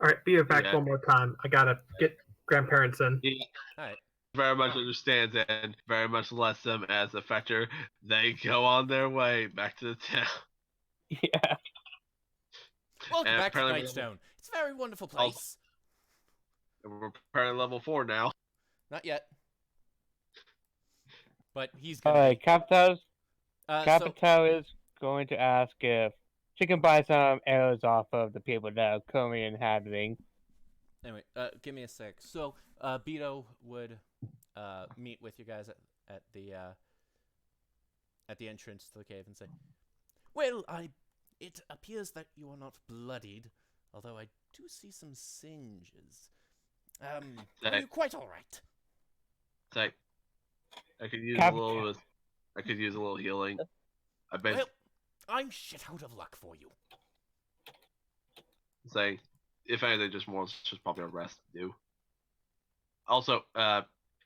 All right, be back one more time. I gotta get grandparents in. Yeah. All right. Very much understands and very much lets them as a factor. They go on their way back to the town. Yeah. Welcome And back to apparently Nightstone. It's a very wonderful place. We're apparently level 4 now. Not yet. But he's All gonna. right, Capito So, is going to ask if she can buy some arrows off of the people that are currently inhabiting. anyway, give me a sec. So, Beto would meet with you guys at the entrance to the cave and say, "Well, it appears that you are not bloodied, although I do see some singes. Are you quite all right?" It's like, I could use Cap- a little healing. I bet. Well, I'm shit out of luck for you. Saying, if anything, just probably a rest do. Also,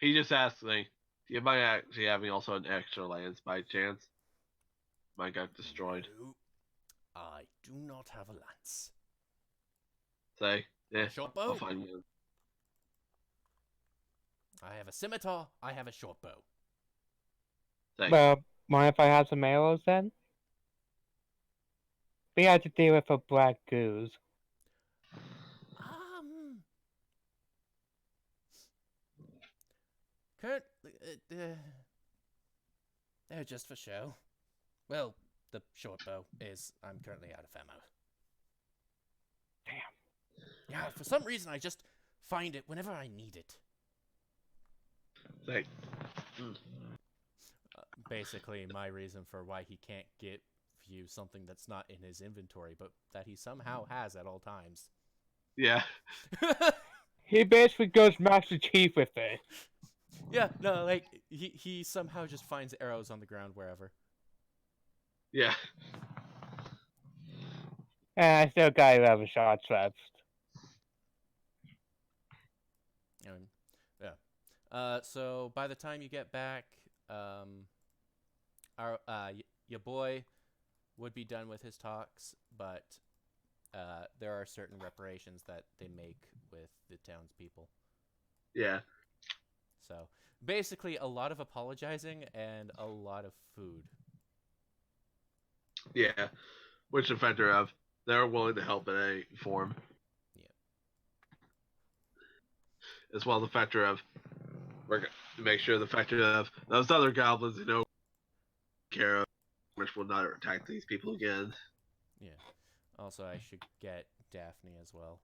he just asked me, do you mind actually having also an extra lance by chance? Mine got destroyed. No, I do not have a lance. Say, yeah, Short I'll bow. find you. I have a scimitar. I have a short bow. Say, Well, mind if I have some arrows then? We had to deal with a black goose. Kurt, they're just for show. Well, the short bow is. I'm currently out of ammo. Damn. Yeah, for some reason I just find it whenever I need it. say, Basically, my reason for why he can't give you something that's not in his inventory, but that he somehow has at all times. yeah, He basically goes Master Chief with it. Yeah, no, like he somehow just finds arrows on the ground wherever. yeah. And I still got 11 shots left. Yeah. So by the time you get back, your boy would be done with his talks, but there are certain reparations that they make with the townspeople. Yeah. So basically, a lot of apologizing and a lot of food. Yeah. Which the factor of they're willing to help in any form. Yeah. As well as the factor of we're going to make sure the factor of those other goblins, care of, which will not attack these people again. Yeah. Also, I should get Daphne as well.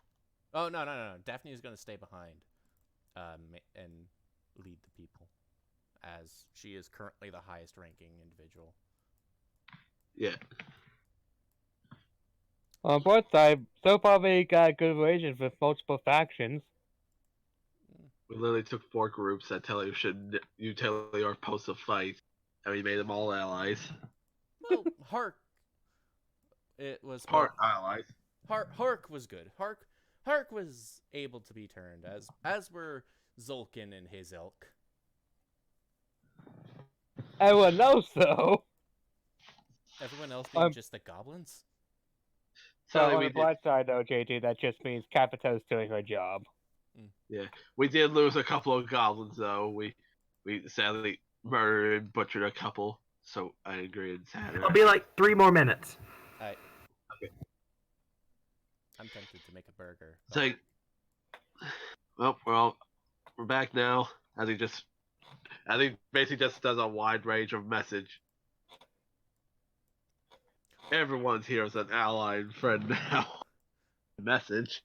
Oh, no. Daphne is going to stay behind and lead the people, as she is currently the highest ranking individual. Yeah. On both sides, so far we got good relations with multiple factions. We literally took 4 groups that tell you tell you are supposed to fight, and we made them all allies. Well, Hark. It was Allies. Hark was good. Hark was able to be turned, as were Zulkin and his ilk. Everyone knows though. Everyone else being just the goblins? So Sadly, on we the bright side though, JT, that just means Capito's doing her job. Yeah, we did lose a couple of goblins though. We sadly murdered and butchered a couple. So I agree and sad. I'll be like 3 more minutes. Okay. I'm tempted to make a burger. But... It's like, well, we're back now. I think basically just does a wide range of message. Everyone's here as an ally and friend now. message.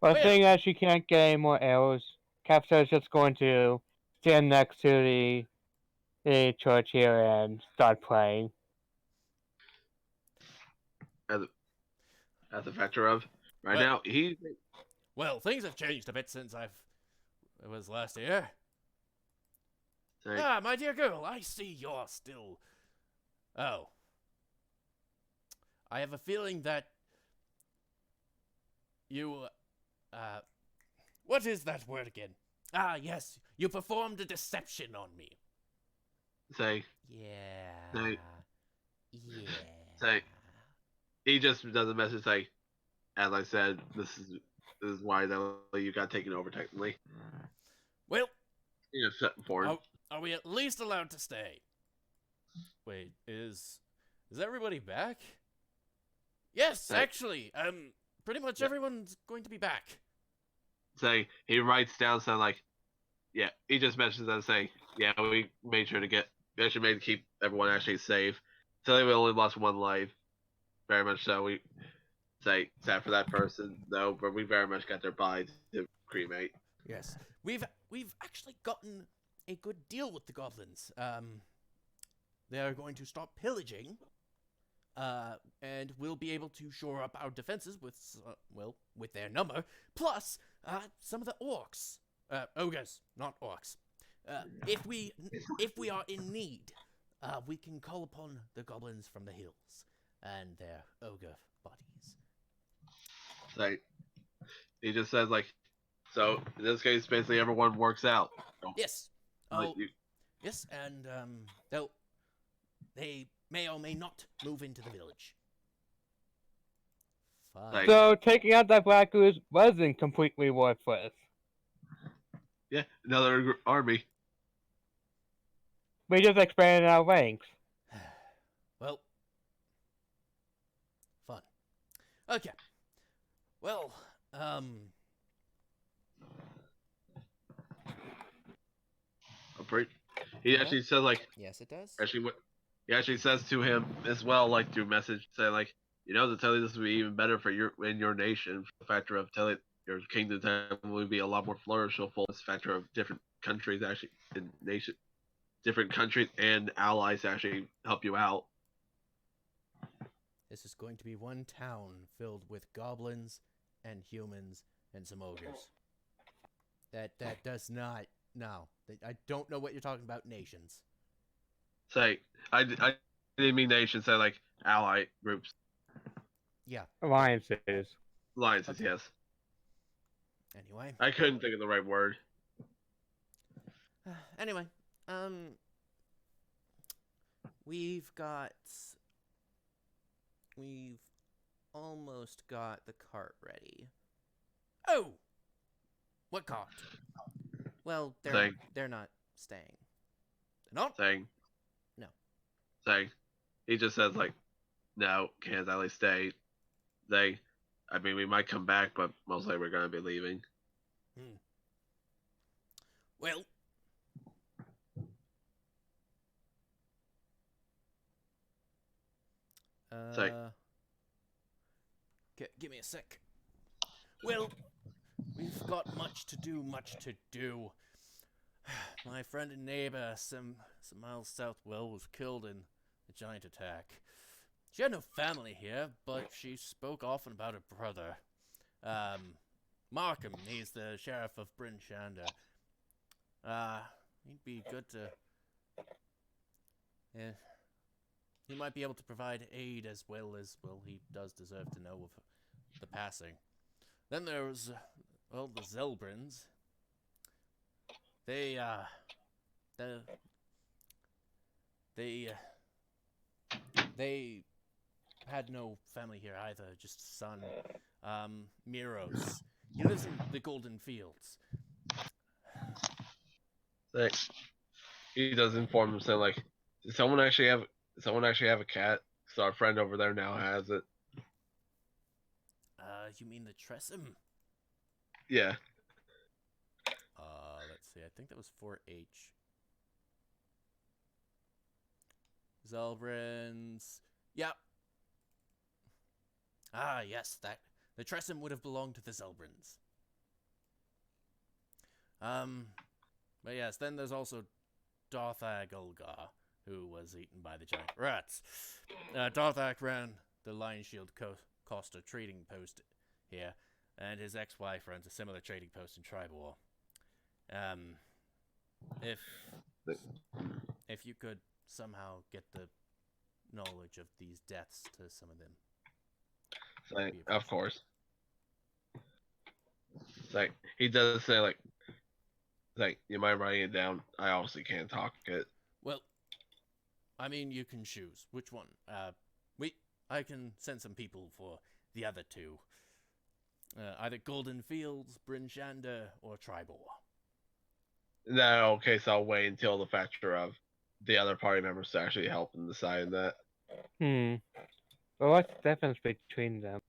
Well, Well- seeing as she can't get any more arrows, Capstar's just going to stand next to the church here and start praying. As a factor of right Well- now, he Well, things have changed a bit since I was last here. like, Ah, my dear girl, I see you're still. Oh. I have a feeling that you. What is that word again? Ah, yes, you performed a deception on me. say Yeah. Right. Yeah. Say- he just does a message like, as I said, this is why you got taken over technically. Well, Set forward. are we at least allowed to stay? Wait, is everybody back? Yes, Right. actually, pretty much Yeah. everyone's going to be back. Saying he writes down something like, yeah, he just mentions them saying, yeah, we made sure to we actually made to keep everyone actually safe. So we only lost one life. Very much so. We say sad for that person though, but we very much got their body to cremate. Yes, we've actually gotten a good deal with the goblins. They are going to stop pillaging, and we'll be able to shore up our defenses with, with their number, plus some of the orcs, ogres, not orcs. If we are in need, we can call upon the goblins from the hills and their ogre buddies. Like he just says like, so in this case, basically everyone works out. Yes. Like, Oh, yes, and they may or may not move into the village. Fine. Like- So taking out that Black Goose wasn't completely worthless. yeah, another army. We just expanded our ranks. Well, fun. Okay. Well, He Yeah. actually says like, Yes, it does. actually what he actually says to him as well, like through message, say like, to tell you this would be even better for your nation. The factor of telling your kingdom time would be a lot more flourishful. This factor of different countries actually in nation, different countries and allies actually help you out. this is going to be one town filled with goblins and humans and some ogres. That does not. No, I don't know what you're talking about. Nations. Say I didn't mean nation. Say like ally groups, Yeah. Alliances. alliances. Okay. Yes, Anyway. I couldn't think of the right word. Anyway, we've almost got the cart ready. Oh, what cart? Well, Saying. they're not staying. They're not. Saying No. Saying he just says like, no, can't exactly stay. I mean, we might come back, but mostly we're gonna be leaving. Well, Sorry. give me a sec. Well, we've got much to do. My friend and neighbor, some miles south, was killed in a giant attack. She had no family here, but she spoke often about her brother. Markham, he's the sheriff of Bryn Shander. He'd be good to... Yeah. He might be able to provide aid as well as, he does deserve to know of the passing. Then there's, the Zelbrins. They had no family here either, just a son, Miros. He lives in the Golden Fields. He does inform him, saying like, did someone actually have a cat? So our friend over there now has it. You mean the Tressum? Yeah. Let's see, I think that was 4H. Zelbrins. Yep. Ah, yes, The Tressum would have belonged to the Zelbrins. But yes, then there's also Darthag Ulgar, who was eaten by the giant rats. Darthag ran the Lion Shield Costa trading post here, and his ex-wife runs a similar trading post in Tribor. If you could somehow get the knowledge of these deaths to some of them. Like, of course. Like, he does say, like, you mind writing it down? I obviously can't talk it. Well, I mean, you can choose. Which one? I can send some people for the other two. Either Golden Fields, Bryn Shander, or Tribor. No, okay, so I'll wait until the factor of the other party members to actually help in deciding that. Well, what's the difference between them?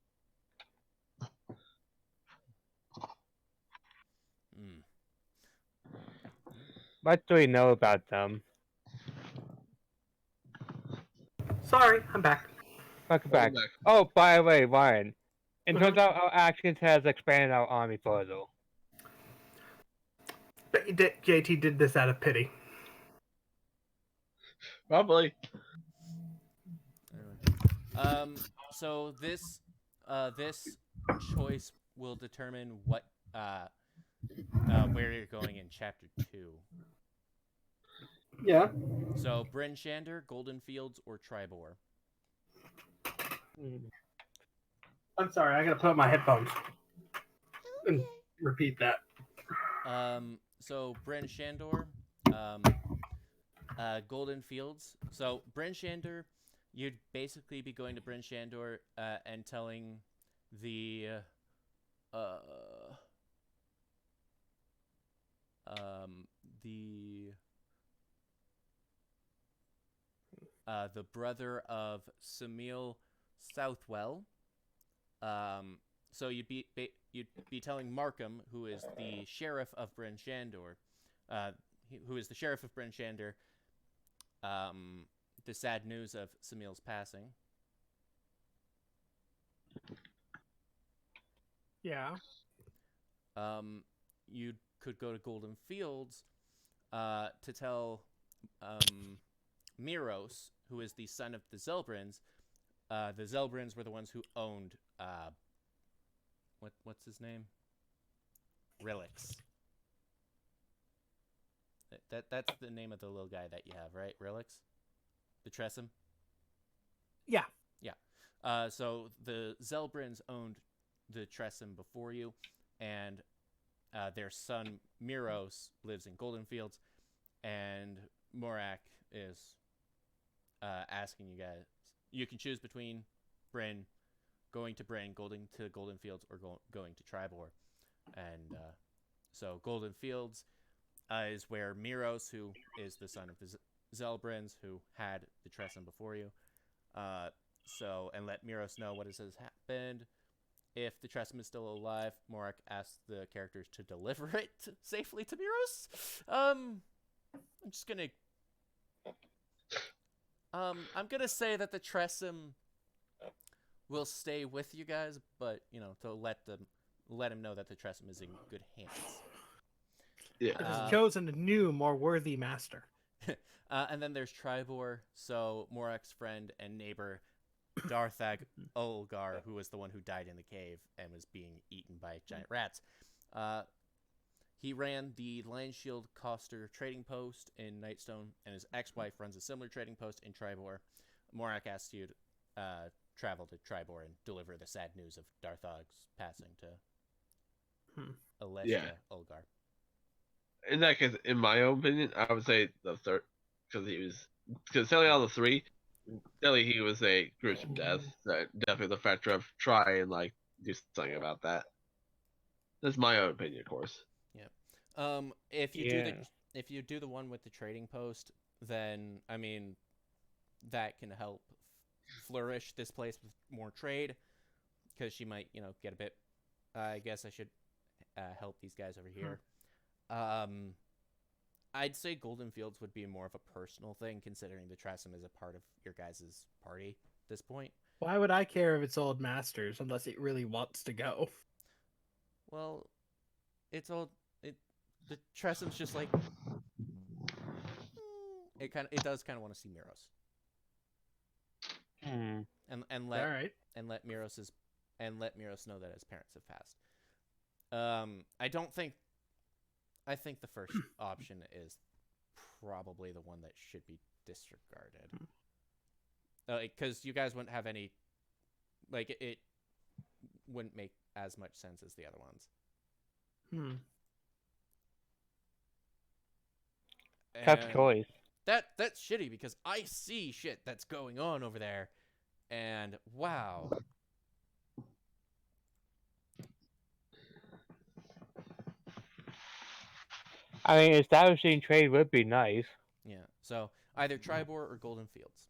What do we know about them? Sorry, I'm back. Welcome back. Oh, by the way, Ryan. It turns out our actions has expanded our army further. But JT did this out of pity. Probably. So this choice will determine what where you're going in chapter 2. Yeah. So Bryn Shander, Golden Fields, or Tribor. I'm sorry, I gotta put on my headphones. And repeat that. So Bryn Shandor, Golden Fields. So Bryn Shander, you'd basically be going to Bryn Shandor and telling the brother of Samil Southwell. So you'd be telling Markham, who is the sheriff of Bryn Shandor, the sad news of Samil's passing. Yeah. You could go to Golden Fields to tell Miros, who is the son of the Zelbrins. The Zelbrins were the ones who owned what's his name? Relix. That's the name of the little guy that you have, right? Relix? The Tressum? Yeah. Yeah. So the Zelbrins owned the Tressum before you, and their son Miros lives in Golden Fields, and Morak is asking you guys. You can choose between Bryn, going to Bryn, going to Golden Fields, or going to Tribor. And so Golden Fields is where Miros, who is the son of the Zelbrins, who had the Tressum before you. And let Miros know what has happened. If the Tressum is still alive, Morak asks the characters to deliver it safely to Miros. I'm just gonna... I'm gonna say that the Tressum will stay with you guys, but to let him know that the Tressum is in good hands. Yeah. Has chosen a new, more worthy master. And then there's Tribor, so Morak's friend and neighbor Darthag Ulgar, who was the one who died in the cave and was being eaten by giant rats. He ran the Lion Shield Coster trading post in Nightstone, and his ex-wife runs a similar trading post in Tribor. Morak asked you to travel to Tribor and deliver the sad news of Darthag's passing to Alessia Ulgar. In that case, in my own opinion, I would say the third, because selling all the three, Silly, he was a gruesome death. So definitely the factor of try and do something about that. That's my own opinion, of course. Yeah. If you do the one with the trading post, then I mean, that can help flourish this place with more trade, because she might get a bit. I guess I should help these guys over here. I'd say Golden Fields would be more of a personal thing, considering the Tressum is a part of your guys' party at this point. Why would I care if it's old masters unless it really wants to go? Well, it's all the Tressem's just like it does kind of want to see Miros Hmm. and All right. let Miros know that his parents have passed. I think the first option is probably the one that should be disregarded. Because you guys wouldn't have any, it wouldn't make as much sense as the other ones. Tough And choice. that's shitty because I see shit that's going on over there, and wow. I mean, establishing trade would be nice. Yeah. So either Tribor or Golden Fields.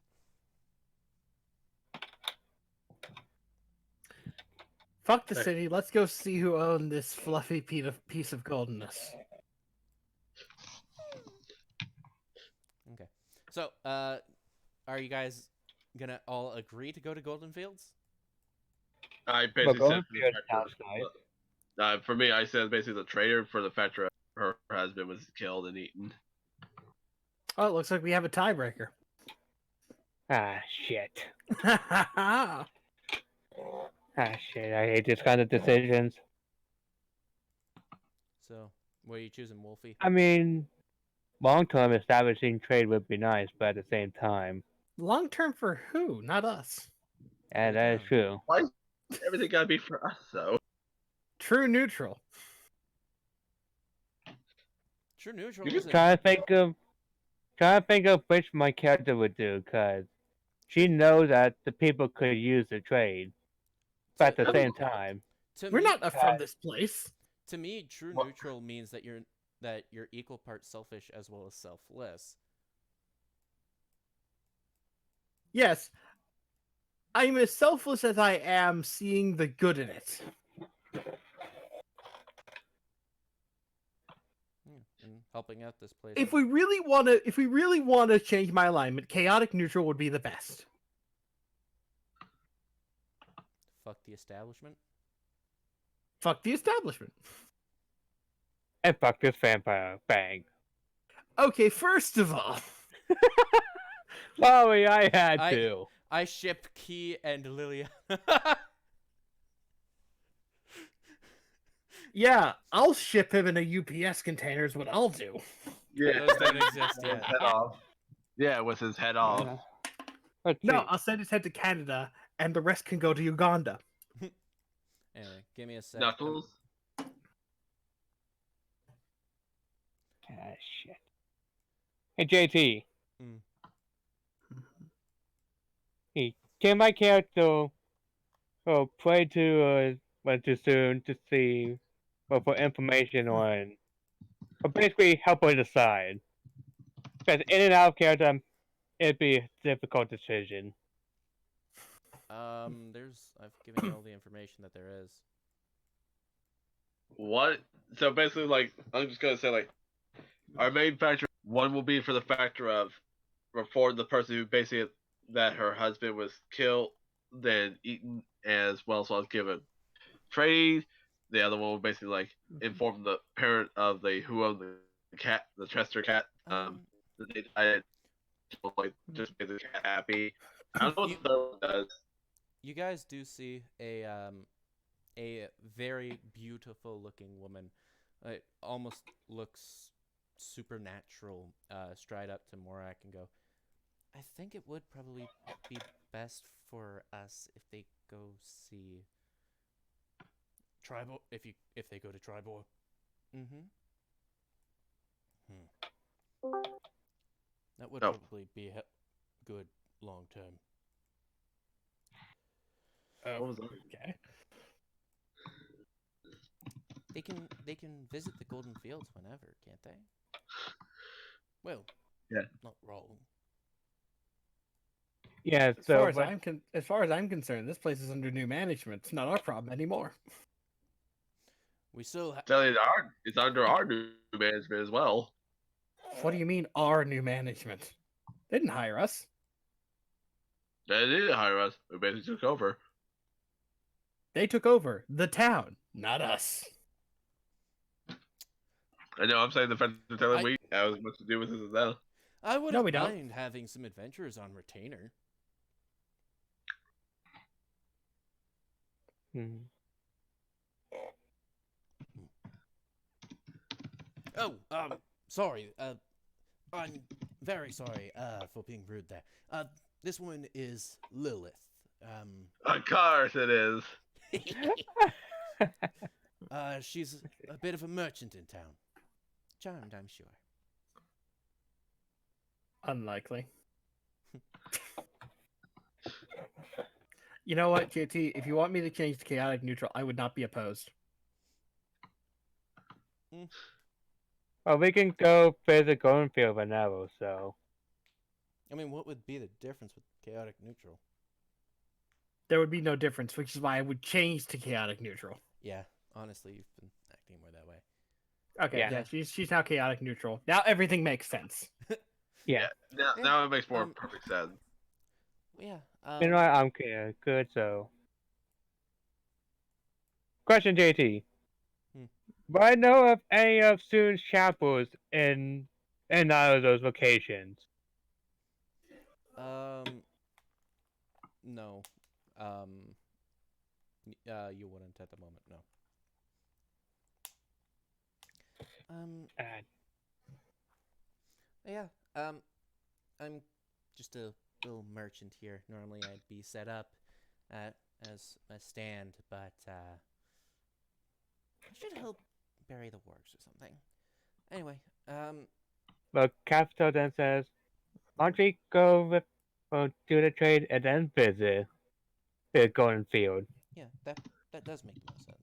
Fuck the city. Let's go see who owned this fluffy piece of goldenness. Okay. So, are you guys gonna all agree to go to Golden Fields? I basically Golden said Fields sounds nice. for me, I said basically the traitor for the fact that her husband was killed and eaten. Oh, it looks like we have a tiebreaker. Ah, shit. Ah, shit. I hate this kind of decisions. So, what are you choosing, Wolfie? I mean, long-term establishing trade would be nice, but at the same time, Long term for who? Not us. and that is town. true. Why everything gotta be for us though? True neutral. True neutral. You can isn't- Trying to think of which my character would do, because she knows that the people could use the trade, but at the same time, We're me, not from this place. To me, true What? neutral means that you're equal parts selfish as well as selfless. Yes. I'm as selfless as I am seeing the good in it. And helping out this place. If we really want to change my alignment, chaotic neutral would be the best. Fuck the establishment. Fuck the establishment. and fuck this vampire. Bang. Okay, first of all, Sorry, I had to. I ship Key and Liliana. yeah, I'll ship him in a UPS container is what I'll do. Yeah, Those don't exist with his yet. head off. Yeah, with his head off. Let's No, see. I'll send his head to Canada, and the rest can go to Uganda. Anyway, give me a sec. Knuckles. Ah, shit. Hey, JT. Mm. Hey, can my character play to went too soon to see for information on, or basically help her decide? Because in and out of character, it'd be a difficult decision. I've given you all the information that there is. What? So basically, like, I'm just gonna say, like, our main factor one will be for the factor of for the person who basically that her husband was killed, then eaten, as well as given trade. The other one will basically like inform the parent of the who owned the cat, the Chester cat. That they died, like just make the cat happy. I don't know what the third one does. You guys do see a very beautiful looking woman. It almost looks supernatural. Stride up to Morak and go, I think it would probably be best for us if they go see Tribor. If they go to Tribor. That would probably be good long term. What was that? Okay. They can visit the Golden Fields whenever, can't they? Well, Yeah. not wrong. Yeah, As so far as I'm concerned, this place is under new management. It's not our problem anymore. We still have. It's under our new management as well. What do you mean our new management? They didn't hire us. They didn't hire us. We basically took over. They took over the town, not us. I know. I'm saying the fact that they're telling we have as much to do with this as them. I No, we wouldn't don't. mind having some adventures on retainer. Hmm. Oh, sorry. I'm very sorry, for being rude there. This one is Lilith. Of course it is. She's a bit of a merchant in town. Charmed, I'm sure. Unlikely. You know what, JT? If you want me to change to chaotic neutral, I would not be opposed. Well, we can go visit Goldenfield whenever, so. I mean, what would be the difference with chaotic neutral? There would be no difference, which is why I would change to chaotic neutral. Yeah, honestly, you've been acting more that way. Okay, Yeah. yeah, she's now chaotic neutral. Now everything makes sense. Yeah. Now it makes more perfect sense. Yeah. You know what? I'm good, so. Question, JT. Do I know of any of Soon's chapels in either of those locations? No. You wouldn't at the moment, no. Yeah, I'm just a little merchant here. Normally I'd be set up as a stand, but, I should help bury the works or something. Anyway, But Capital then says, why don't we go do the trade and then visit the Goldenfield? yeah, that does make the most sense.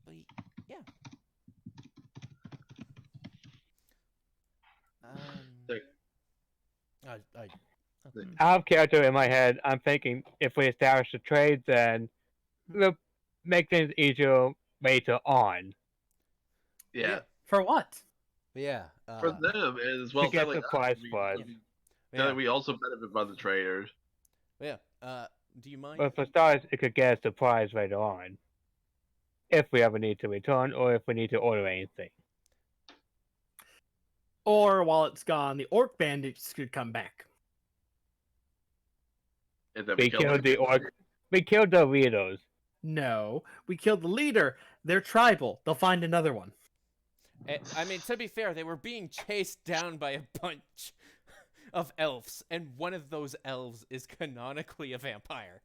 But yeah. Out of character in my head, I'm thinking if we establish the trade, then we'll make things easier later on. Yeah. For what? Yeah. For them as well. To get telling supplies us, for us. Yeah. We also benefit by the traders. Yeah. Do you mind? But for starters, it could get us supplies later on. If we ever need to return, or if we need to order anything. Or while it's gone, the orc bandits could come back. And then We killed the orc. We killed the weirdos. No, we killed the leader. They're tribal. They'll find another one. I mean, to be fair, they were being chased down by a bunch of elves, and one of those elves is canonically a vampire.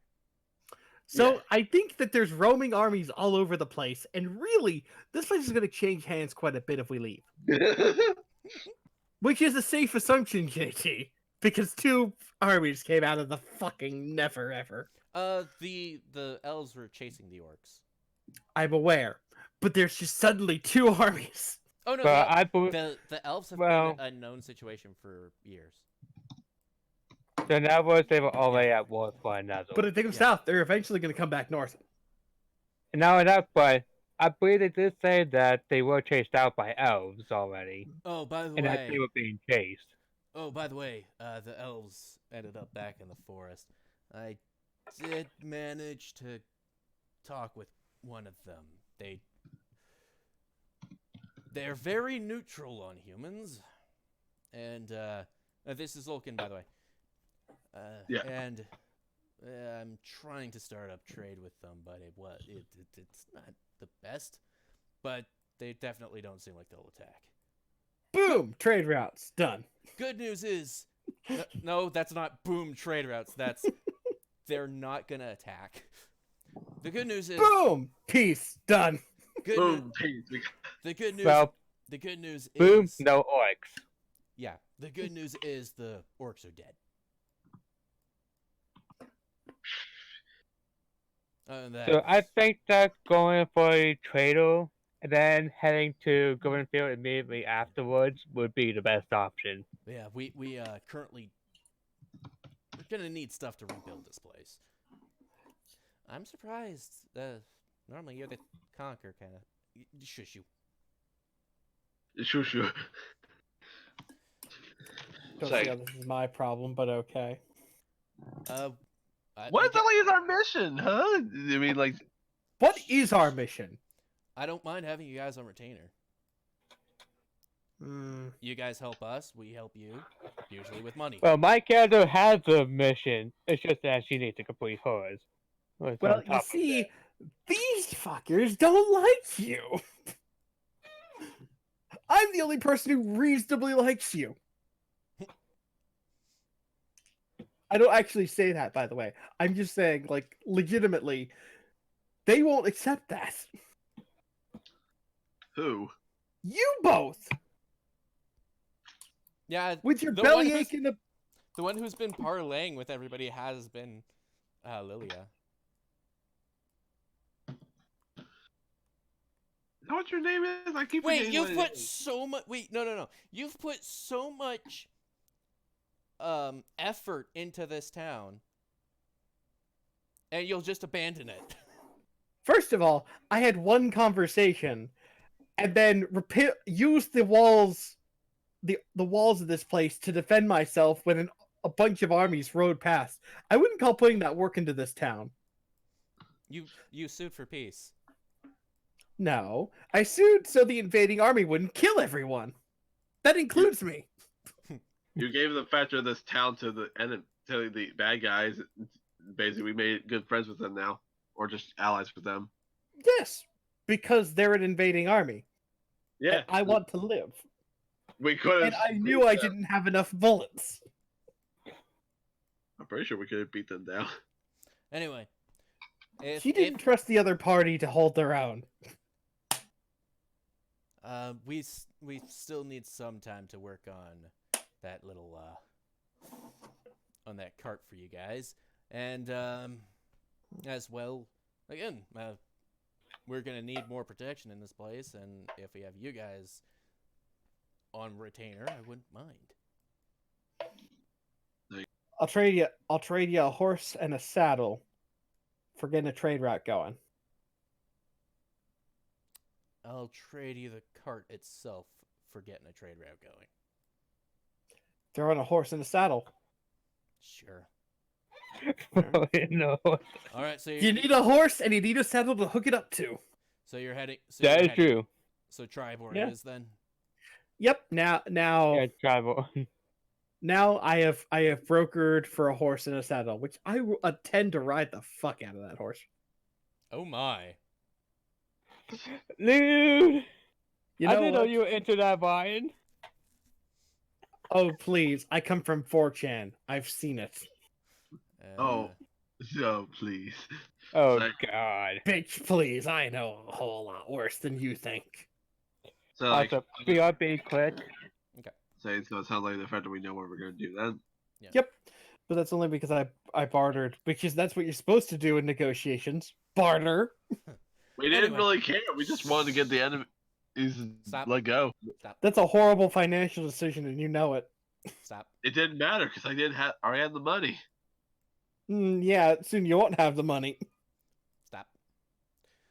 So Yeah. I think that there's roaming armies all over the place, and really, this place is going to change hands quite a bit if we leave. Which is a safe assumption, JT, because 2 armies came out of the fucking never ever. The elves were chasing the orcs. I'm aware, but there's just suddenly 2 armies. Oh no, But no. I believe The elves have well- been a known situation for years. so now was they were already at war with one another. But if they go south, they're eventually going to come back north. And not enough, but I believe they did say that they were chased out by elves already, Oh, by the and that they way. were being chased. Oh, by the way, the elves ended up back in the forest. I did manage to talk with one of them. They're very neutral on humans. And this is Olkin, by the way. Yeah. And I'm trying to start up trade with them, but it's not the best. But they definitely don't seem like they'll attack. Boom! Trade routes. Done. Good news is, no, that's not boom trade routes. That's they're not gonna attack. The good news is, Boom! Peace. Done. good Boom. Peace. the good news. Well, The good news boom, is, no orcs. yeah. The good news is the orcs are dead. So I think that going for a trader and then heading to Goldenfield immediately afterwards would be the best option. Yeah, we currently we're gonna need stuff to rebuild this place. I'm surprised. Normally you're the conquer kind of. Shush you. Sure. Don't Say, see how this is my problem, but okay. what exactly is our mission, huh? I mean, like, What is our mission? I don't mind having you guys on retainer. You guys help us, we help you, usually with money. Well, my character has a mission. It's just that she needs to complete hers. What's Well, on you top of see, that? these fuckers don't like you. I'm the only person who reasonably likes you. I don't actually say that, by the way. I'm just saying, like, legitimately, they won't accept that. who? You both! Yeah, With your the one who's- bellyache and the... The one who's been parlaying with everybody has been Lilia. Is that what your name is? I keep Wait, forgetting you've what it put is. so much. Wait, no. You've put so much effort into this town, and you'll just abandon it. First of all, I had one conversation, and then used the walls, the walls of this place to defend myself when a bunch of armies rode past. I wouldn't call putting that work into this town. You sued for peace. No, I sued so the invading army wouldn't kill everyone. That includes me. You gave the factor of this town to the bad guys. Basically, we made good friends with them now, or just allies with them. Yes, because they're an invading army. Yeah, And I want to live. we could have. And I knew I didn't have enough bullets. I'm pretty sure we could have beat them down. Anyway, She didn't trust the other party to hold their own. we still need some time to work on that little on that cart for you guys, and as well, again, we're gonna need more protection in this place, and if we have you guys on retainer, I wouldn't mind. I'll trade you a horse and a saddle for getting a trade route going. I'll trade you the cart itself for getting a trade route going. Throw in a horse and a saddle. Sure. Oh, no. All right, so You need a horse and you need a saddle to hook it up to. So you're heading. So That you're is heading- true. So Tribor Yeah. is then. Yep. Now Yeah, tribal. Now I have brokered for a horse and a saddle, which I intend to ride the fuck out of that horse. Oh my. Dude! You I know didn't know what? you were into that, Brian. Oh please! I come from 4chan. I've seen it. Oh. No, please. Oh, Like- God. Bitch, please! I know a whole lot worse than you think. So, like, Also, BRB quick. say it's gonna sound like the fact that we know what we're gonna do then. Yep. But that's only because I bartered, because that's what you're supposed to do in negotiations. Barter. We didn't Anyway. really care. We just wanted to get the enemies Stop. let go. Stop. That's a horrible financial decision, and you know it. Stop. It didn't matter because I didn't have. I had the money. Yeah, soon you won't have the money. Stop.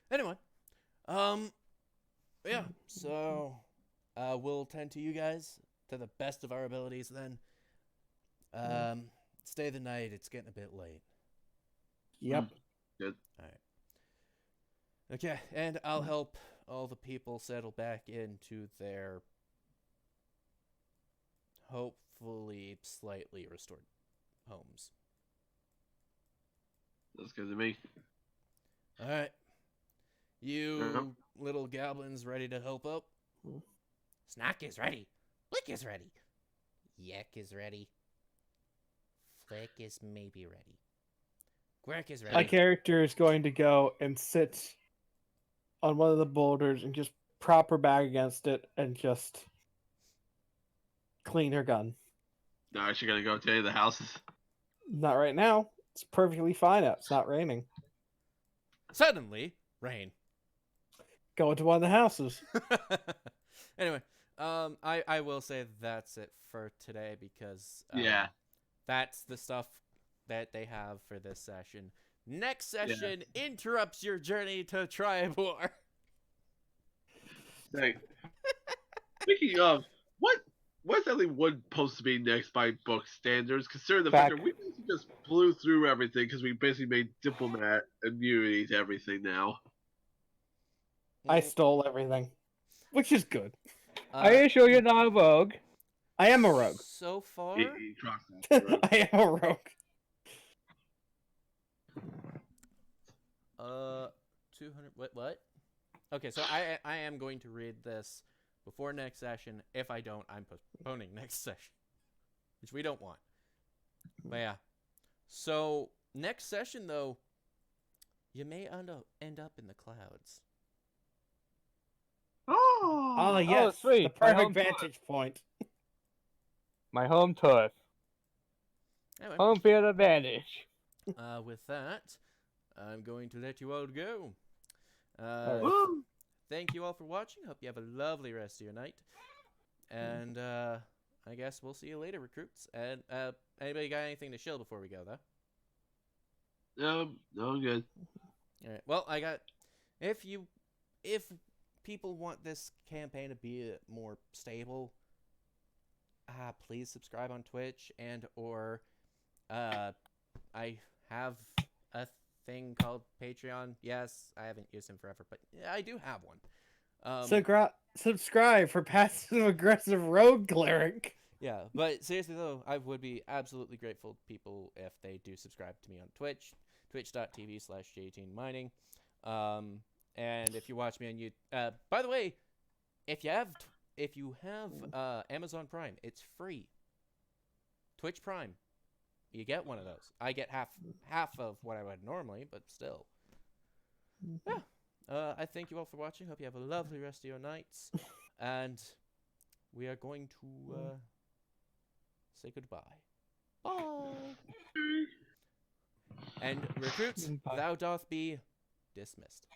Anyway, yeah. So, we'll tend to you guys to the best of our abilities. Then, stay the night. It's getting a bit late. Yep. Good. All right. Okay, and I'll help all the people settle back into their hopefully slightly restored homes. That's good to me. All right. You Uh-huh. little goblins ready to help up? Snack is ready. Blick is ready. Yek is ready. Flick is maybe ready. Quirk is ready. My character is going to go and sit on one of the boulders and just prop her back against it and just clean her gun. Now, actually, gonna go to any of the houses. Not right now. It's perfectly fine out. It's not raining. Suddenly, rain. Go into one of the houses. Anyway, I will say that's it for today because Yeah. that's the stuff that they have for this session. Next session interrupts your journey to Tribor. Like, speaking of, what West Deadly would supposed to be next by book standards, considering the Fact. fact that we basically just blew through everything because we basically made diplomat immunity to everything now. I Mm, stole everything, which is good. Are you sure you're not a rogue? I am a rogue. So far, He crossed that road. I am a rogue. 200. What? Okay, so I am going to read this before next session. If I don't, I'm postponing next session, which we don't want. But yeah. So next session, though, you may end up in the clouds. Oh yes, sweet. the My perfect home turf. vantage point. My home turf. Anyway, Home field advantage. with that, I'm going to let you all go. Alright. Thank you all for watching. Hope you have a lovely rest of your night. And I guess we'll see you later, recruits. And anybody got anything to shill before we go, though? No, I'm good. All right. Well, if people want this campaign to be more stable, please subscribe on Twitch or I have a thing called Patreon. Yes, I haven't used him forever, but yeah, I do have one. Subscribe for passive aggressive rogue cleric. Yeah, but seriously though, I would be absolutely grateful to people if they do subscribe to me on Twitch, twitch.tv/j18mining. And if you watch me on YouTube, by the way, if you have Amazon Prime, it's free. Twitch Prime, you get one of those. I get half of what I would normally, but still. Yeah. I thank you all for watching. Hope you have a lovely rest of your nights, and we are going to say goodbye. Bye. And recruits, Bye. thou doth be dismissed.